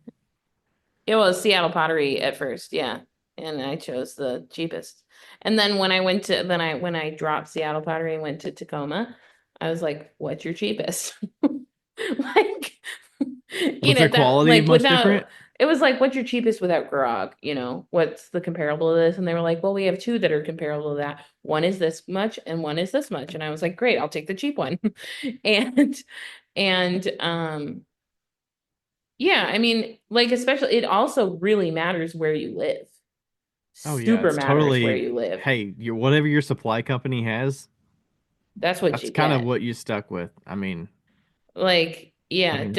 it was Seattle Pottery at first, yeah. And I chose the cheapest. And then when I dropped Seattle Pottery and went to Tacoma, I was like, what's your cheapest? Like, Was their that quality like much different? without it was like, what's your cheapest without grog? What's the comparable to this? And they were like, well, we have two that are comparable to that. One is this much and one is this much. And I was like, great, I'll take the cheap one. And and yeah, I mean, like, especially, it also really matters where you live. Oh yeah, Super it's matters where totally. you live. Hey, whatever your supply company has, That's what that's you kind of get. what you stuck with. Like, I yeah, mean,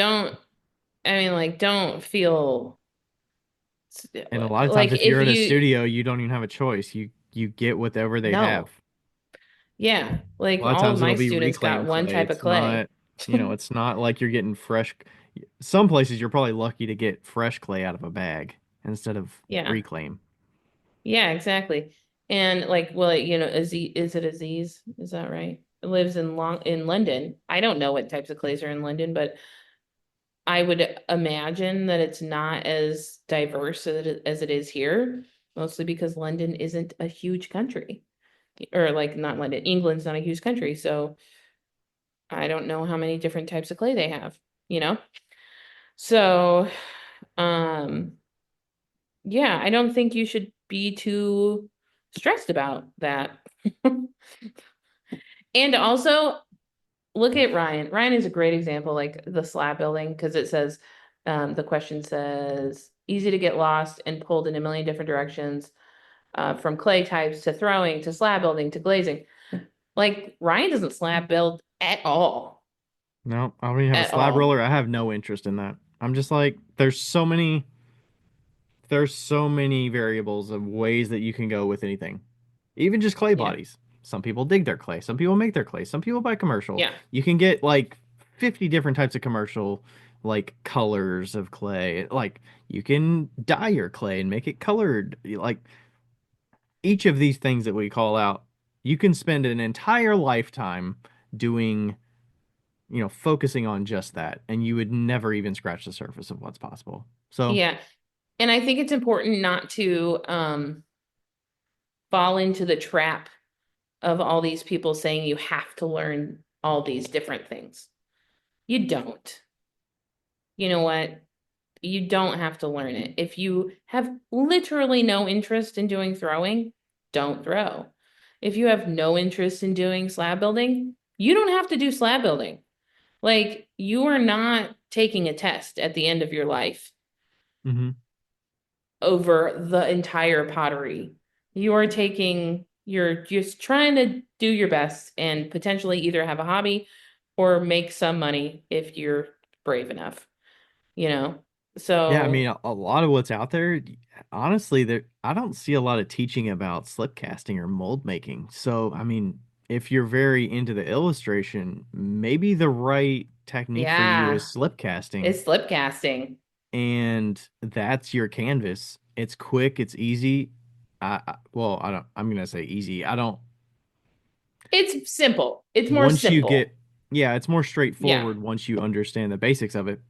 don't feel and a lot of times like if you're if at a you, studio, you don't even have a choice. You get whatever they have. no, yeah, A like lot of all of times my it'll be students got reclaimed one clay. type of It's clay. not, it's not like you're getting fresh. Some places you're probably lucky to get fresh clay out of a bag instead of Yeah, reclaim. yeah, exactly. And like, well, Aziz, is it Aziz? Is that right? Lives in London. I don't know what types of clays are in London, but I would imagine that it's not as diverse as it is here, mostly because London isn't a huge country. Or like not London, England's not a huge country, so I don't know how many different types of clay they have, you know? So, um, yeah, I don't think you should be too stressed about that. And also, look at Ryan. Ryan is a great example, like the slab building, because it says, the question says, easy to get lost and pulled in a million different directions, from clay types to throwing to slab building to glazing. Like Ryan doesn't slab build at all, No, I don't even have a at slab all. roller. I have no interest in that. I'm just like, there's so many variables of ways that you can go with anything. Even just clay Yeah, bodies. Some people dig their clay. Some people make their clay. Some people buy commercial. yeah, You can get like 50 different types of commercial like colors of clay. Like you can dye your clay and make it colored. Like each of these things that we call out, you can spend an entire lifetime doing, focusing on just that, and you would never even scratch the surface of what's possible. So, yeah. And I think it's important not to fall into the trap of all these people saying you have to learn all these different things. You don't. You know what? You don't have to learn it. If you have literally no interest in doing throwing, don't throw. If you have no interest in doing slab building, you don't have to do slab building. Like, you are not taking a test at the end of your life mhm. over the entire pottery. You're just trying to do your best and potentially either have a hobby or make some money if you're brave enough, you know? Yeah, I So, mean, a lot of what's out there, honestly, I don't see a lot of teaching about slip casting or mold making. So, I mean, if you're very into the illustration, maybe the right technique for you is yeah, slip casting, it's slip casting. and that's your canvas. It's quick, it's easy. Well, I don't, I'm gonna say easy. I don't, It's simple. It's more once you simple. get, yeah, it's more Yeah. straightforward once you understand the basics of it.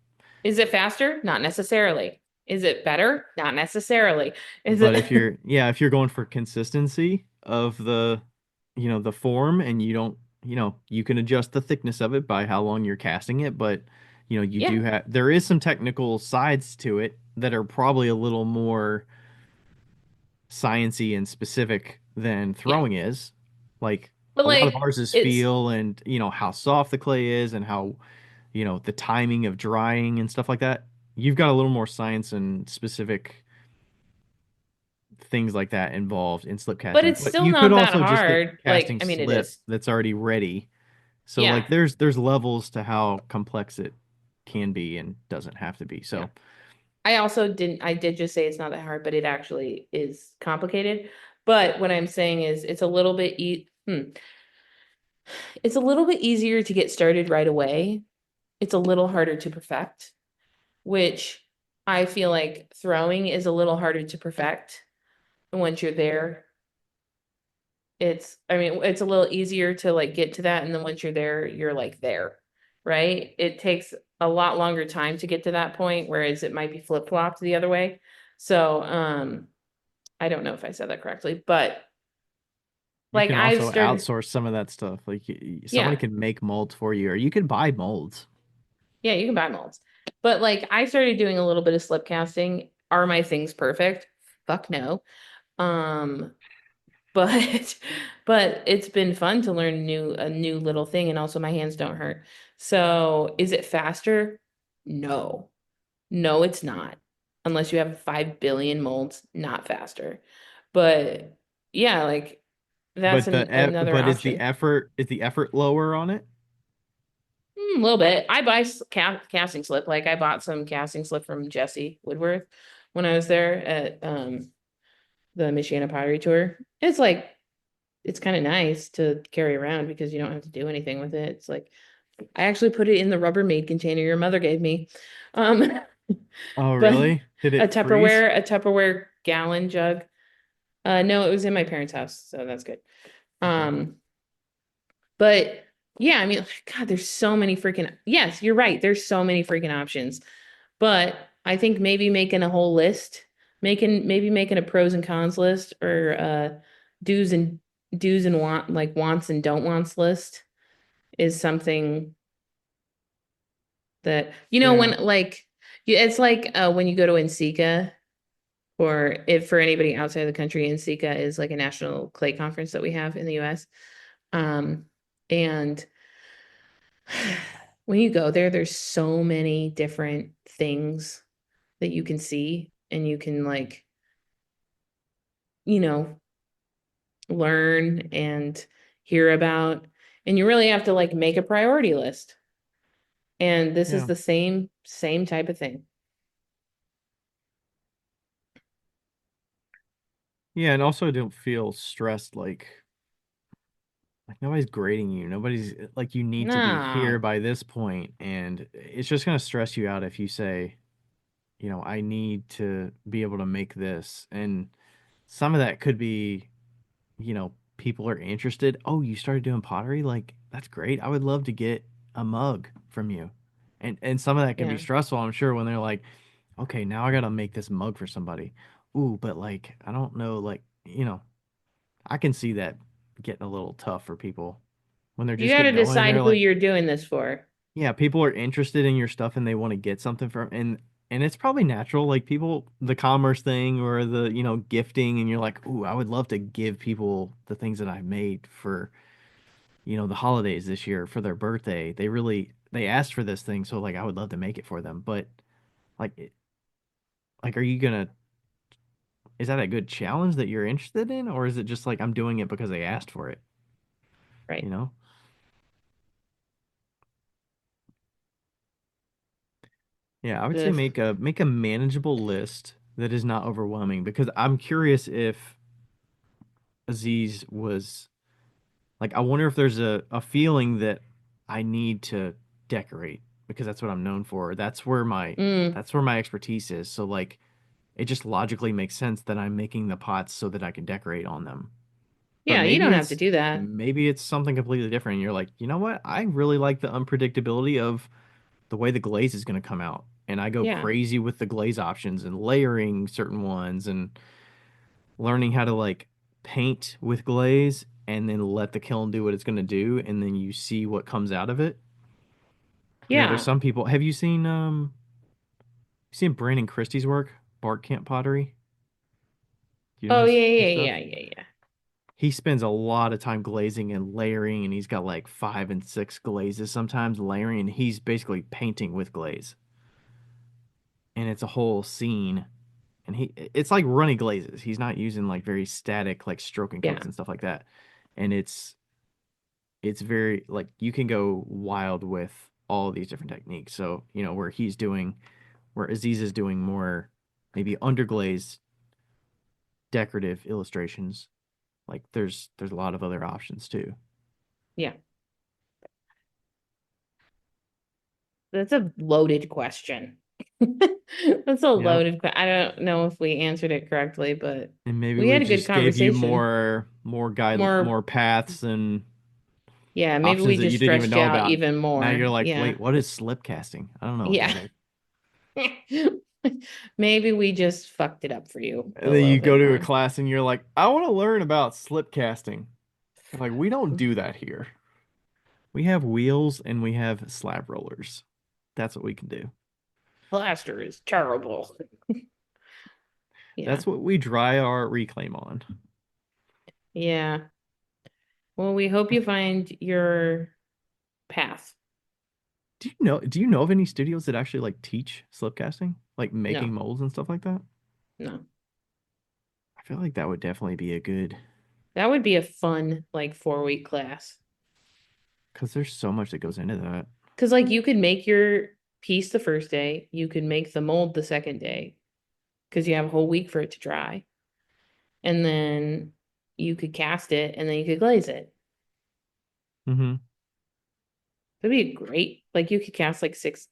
Is it faster? Not necessarily. Is it better? Not necessarily. Is But it? if you're going for consistency of the form, and you don't, you can adjust the thickness of it by how long you're casting it, but Yeah. there is some technical sides to it that are probably a little more sciencey and specific than Yeah. throwing is. Like But a lot of like, ours is it's, feel and how soft the clay is and how the timing of drying and stuff like that. You've got a little more science and specific things like that involved in slip but casting. it's But still you could not that also just get hard. Like, casting I mean, it slip is. that's already ready So like Yeah. there's levels to how complex it can be and doesn't have to be. Yeah. So I did just say it's not that hard, but it actually is complicated. But what I'm saying is it's a little bit easier to get started right away. It's a little harder to perfect, which I feel like throwing is a little harder to perfect. And once you're there, I mean, it's a little easier to like get to that. And then once you're there, you're like there, right? It takes a lot longer time to get to that point, whereas it might be flip-flopped the other way. So, I don't know if I said that correctly, but you like can I've also started, outsource some of that stuff. Like somebody yeah, can make molds for you, or you can buy molds. yeah, you can buy molds. But like I started doing a little bit of slip casting. Are my things perfect? Fuck no. Um, but but it's been fun to learn a new little thing, and also my hands don't hurt. So is it faster? No. No, it's not. Unless you have 5 billion molds, not faster. But yeah, like that's another But option. is the effort lower on it? A little bit. I buy casting slip. Like I bought some casting slip from Jesse Woodworth when I was there at the Michiana Pottery Tour. It's kind of nice to carry around because you don't have to do anything with it. It's like I actually put it in the Rubbermaid container your mother gave me. Um, Oh, but really? Did it freeze? A Tupperware gallon jug. No, it was in my parents' house, so that's good. Okay. Um, but yeah, I mean, God, there's so many freaking, yes, you're right. There's so many freaking options. But I think maybe making a whole list, maybe making a pros and cons list or do's and wants and don't wants list is something that when Yeah. it's like when you go to NCECA, or if for anybody outside the country, NCECA is like a national clay conference that we have in the US. Um, and when you go there, there's so many different things that you can see and you can you know, learn and hear about. And you really have to like make a priority list. And this is Yeah. the same type of thing. Yeah, and also don't feel stressed like nobody's grading you. Nobody's like you need to be here No. by this point, and it's just gonna stress you out if you say, I need to be able to make this. And some of that could be, people are interested. Oh, you started doing pottery? Like, that's great. I would love to get a mug from you. And some of that can be Yeah. stressful, I'm sure, when they're like, okay, now I gotta make this mug for somebody. Ooh, but like, I don't know, like, I can see that getting a little tough for people when they're You just got to getting going and decide they're who like, you're doing this for. yeah, people are interested in your stuff and they want to get something from, and it's probably natural, like people, the commerce thing or the, gifting, and you're like, ooh, I would love to give people the things that I made for, the holidays this year for their birthday. They asked for this thing, so like I would love to make it for them. But like like are you gonna is that a good challenge that you're interested in, or is it just like I'm doing it because they asked for it, you Right. know? Yeah, I would say Ugh. make a manageable list that is not overwhelming, because I'm curious if Aziz was like, I wonder if there's a feeling that I need to decorate because that's what I'm known for. Mm. That's where my expertise is. So like it just logically makes sense that I'm making the pots so that I can decorate on them. But Yeah, you don't have to do that. maybe it's something completely different. And you're like, you know what? I really like the unpredictability of the way the glaze is going to come out. And I go Yeah. crazy with the glaze options and layering certain ones and learning how to like paint with glaze and then let the kiln do what it's going to do, and then you see what comes out of it. There's Yeah. some people. Have you seen Brandon Christie's work? Bark Camp Pottery? Do you know Oh yeah, his yeah, stuff? yeah, yeah, yeah. He spends a lot of time glazing and layering, and he's got like 5 and 6 glazes sometimes layering, and he's basically painting with glaze. And it's a whole scene, and it's like runny glazes. He's not using like very static like stroking Yeah. coats and stuff like that. And it's very like you can go wild with all these different techniques. So, where Aziz is doing more maybe underglaze decorative illustrations, like there's a lot of other options too. Yeah. That's a loaded question. That's a Yep. loaded question. I don't know if we answered it correctly, but And maybe we we had a good just gave you conversation. more More, paths and yeah, maybe options we that you just didn't even stressed you know out about. even Now you're more. like, Yeah. wait, what is slip casting? I don't know what Yeah. that is. Maybe we just fucked it up for you And a then little you go bit to a more. class and you're like, I want to learn about slip casting. I'm like, we don't do that here. We have wheels and we have slab rollers. That's what we can do. Plaster is terrible. Yeah. That's what we dry our reclaim on. Yeah. Well, we hope you find your path. Do you know of any studios that actually like teach slip casting? Like No, making molds and stuff like that? no. I feel like that would definitely be a good That would be a fun, like, 4 week class. because there's so much that goes into that. Because, like, you could make your piece the first day, you could make the mold the second day, because you have a whole week for it to dry. And then you could cast it and then you could glaze it. Mm-hmm. That'd be great. Like, you could cast like 6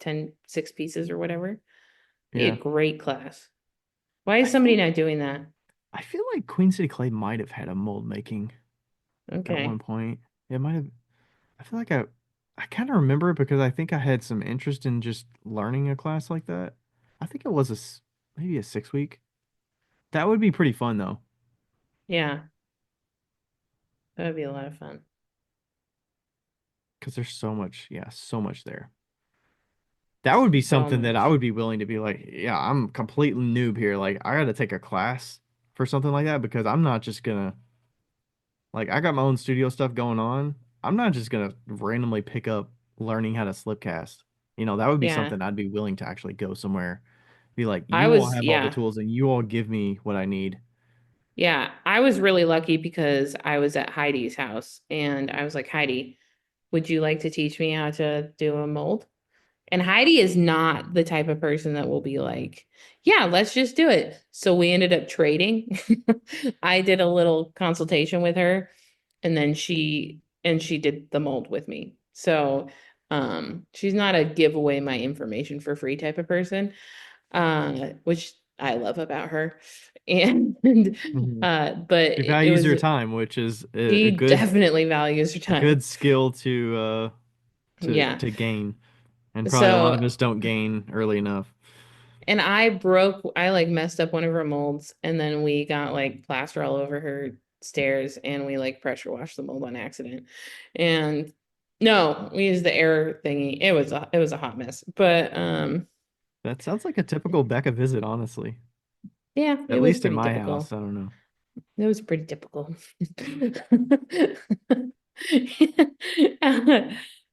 pieces or whatever. Be a Yeah. great class. Why I is somebody feel not doing that? I feel like Queen City Clay might have had a mold making at one Okay. point. It might have I feel like I kind of remember it because I think I had some interest in just learning a class like that. I think it was maybe a 6 week. That would be pretty fun though, Yeah, that would be a lot of fun. because there's so much there. That would be So something that I much. would be willing to be like, yeah, I'm completely noob here. Like, I got to take a class for something like that because I'm not just gonna like I got my own studio stuff going on. I'm not just gonna randomly pick up learning how to slip cast. That would be Yeah. something I'd be willing to actually go somewhere, be like, I you all was, have all the yeah. tools and you all give me what I need. Yeah. I was really lucky because I was at Heidi's house and I was like, Heidi, would you like to teach me how to do a mold? And Heidi is not the type of person that will be like, yeah, let's just do it. So we ended up trading. I did a little consultation with her and then she did the mold with me. So she's not a give away my information for free type of person, which I love about her. And Mhm. but She it values was your time, which is a she good definitely values her a time. good skill to Yeah. to gain, and probably a lot of So us don't gain early enough. and I like messed up one of her molds and then we got like plaster all over her stairs and we like pressure washed the mold on accident. And no, we used the air thingy. It was a hot mess. But That sounds like a typical Becca visit, honestly. yeah, it At was least in pretty my typical. house. I don't know. It was pretty typical.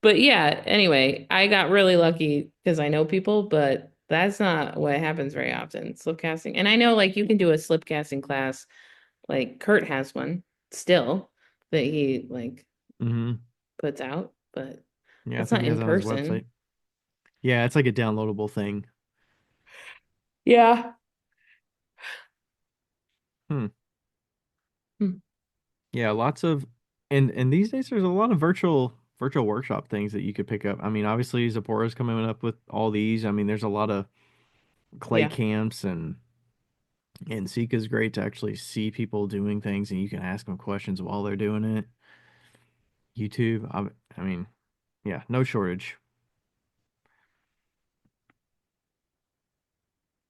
But yeah, anyway, I got really lucky because I know people, but that's not what happens very often. Slip casting. And I know like you can do a slip casting class, like Kurt has one still that he like Hmm. puts out, but Yeah, I that's think not he has in it on his person. website. Yeah, it's like a downloadable thing. Yeah. Hmm. Hmm. Yeah, lots of and these days there's a lot of virtual workshop things that you could pick up. I mean, obviously Zipporah's coming up with all these. I mean, there's a lot of clay Yeah. camps and Seeka's great to actually see people doing things and you can ask them questions while they're doing it. YouTube, I mean, yeah, no shortage.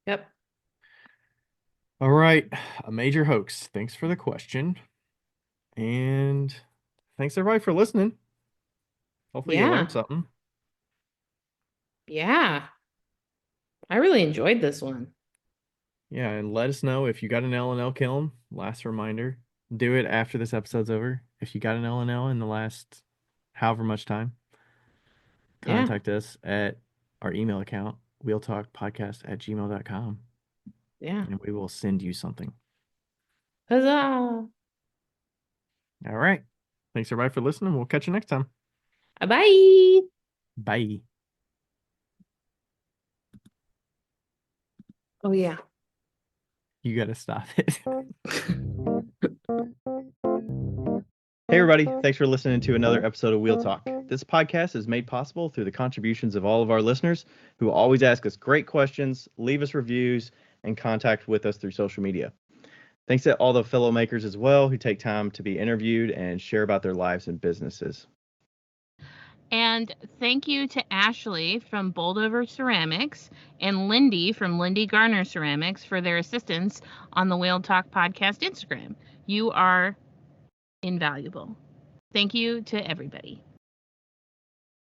Yep. All right, a major hoax. Thanks for the question. And thanks everybody for listening. Hopefully you learned Yeah. something. Yeah. I really enjoyed this one. Yeah, and let us know if you got an L&L kiln. Last reminder, do it after this episode's over. If you got an L&L in the last however much time, Yeah. contact us at our email account, wheeltalkpodcast@gmail.com, Yeah. and we will send you something. Huzzah. All right. Thanks everybody for listening. We'll catch you next time. Bye. Bye. Oh, yeah. You got to stop it. Hey, everybody. Thanks for listening to another episode of Wheel Talk. This podcast is made possible through the contributions of all of our listeners who always ask us great questions, leave us reviews, and contact with us through social media. Thanks to all the fellow makers as well who take time to be interviewed and share about their lives and businesses. And thank you to Ashley from Boldover Ceramics and Lindy from Lindy Garner Ceramics for their assistance on the Wheel Talk podcast Instagram. You are invaluable. Thank you to everybody.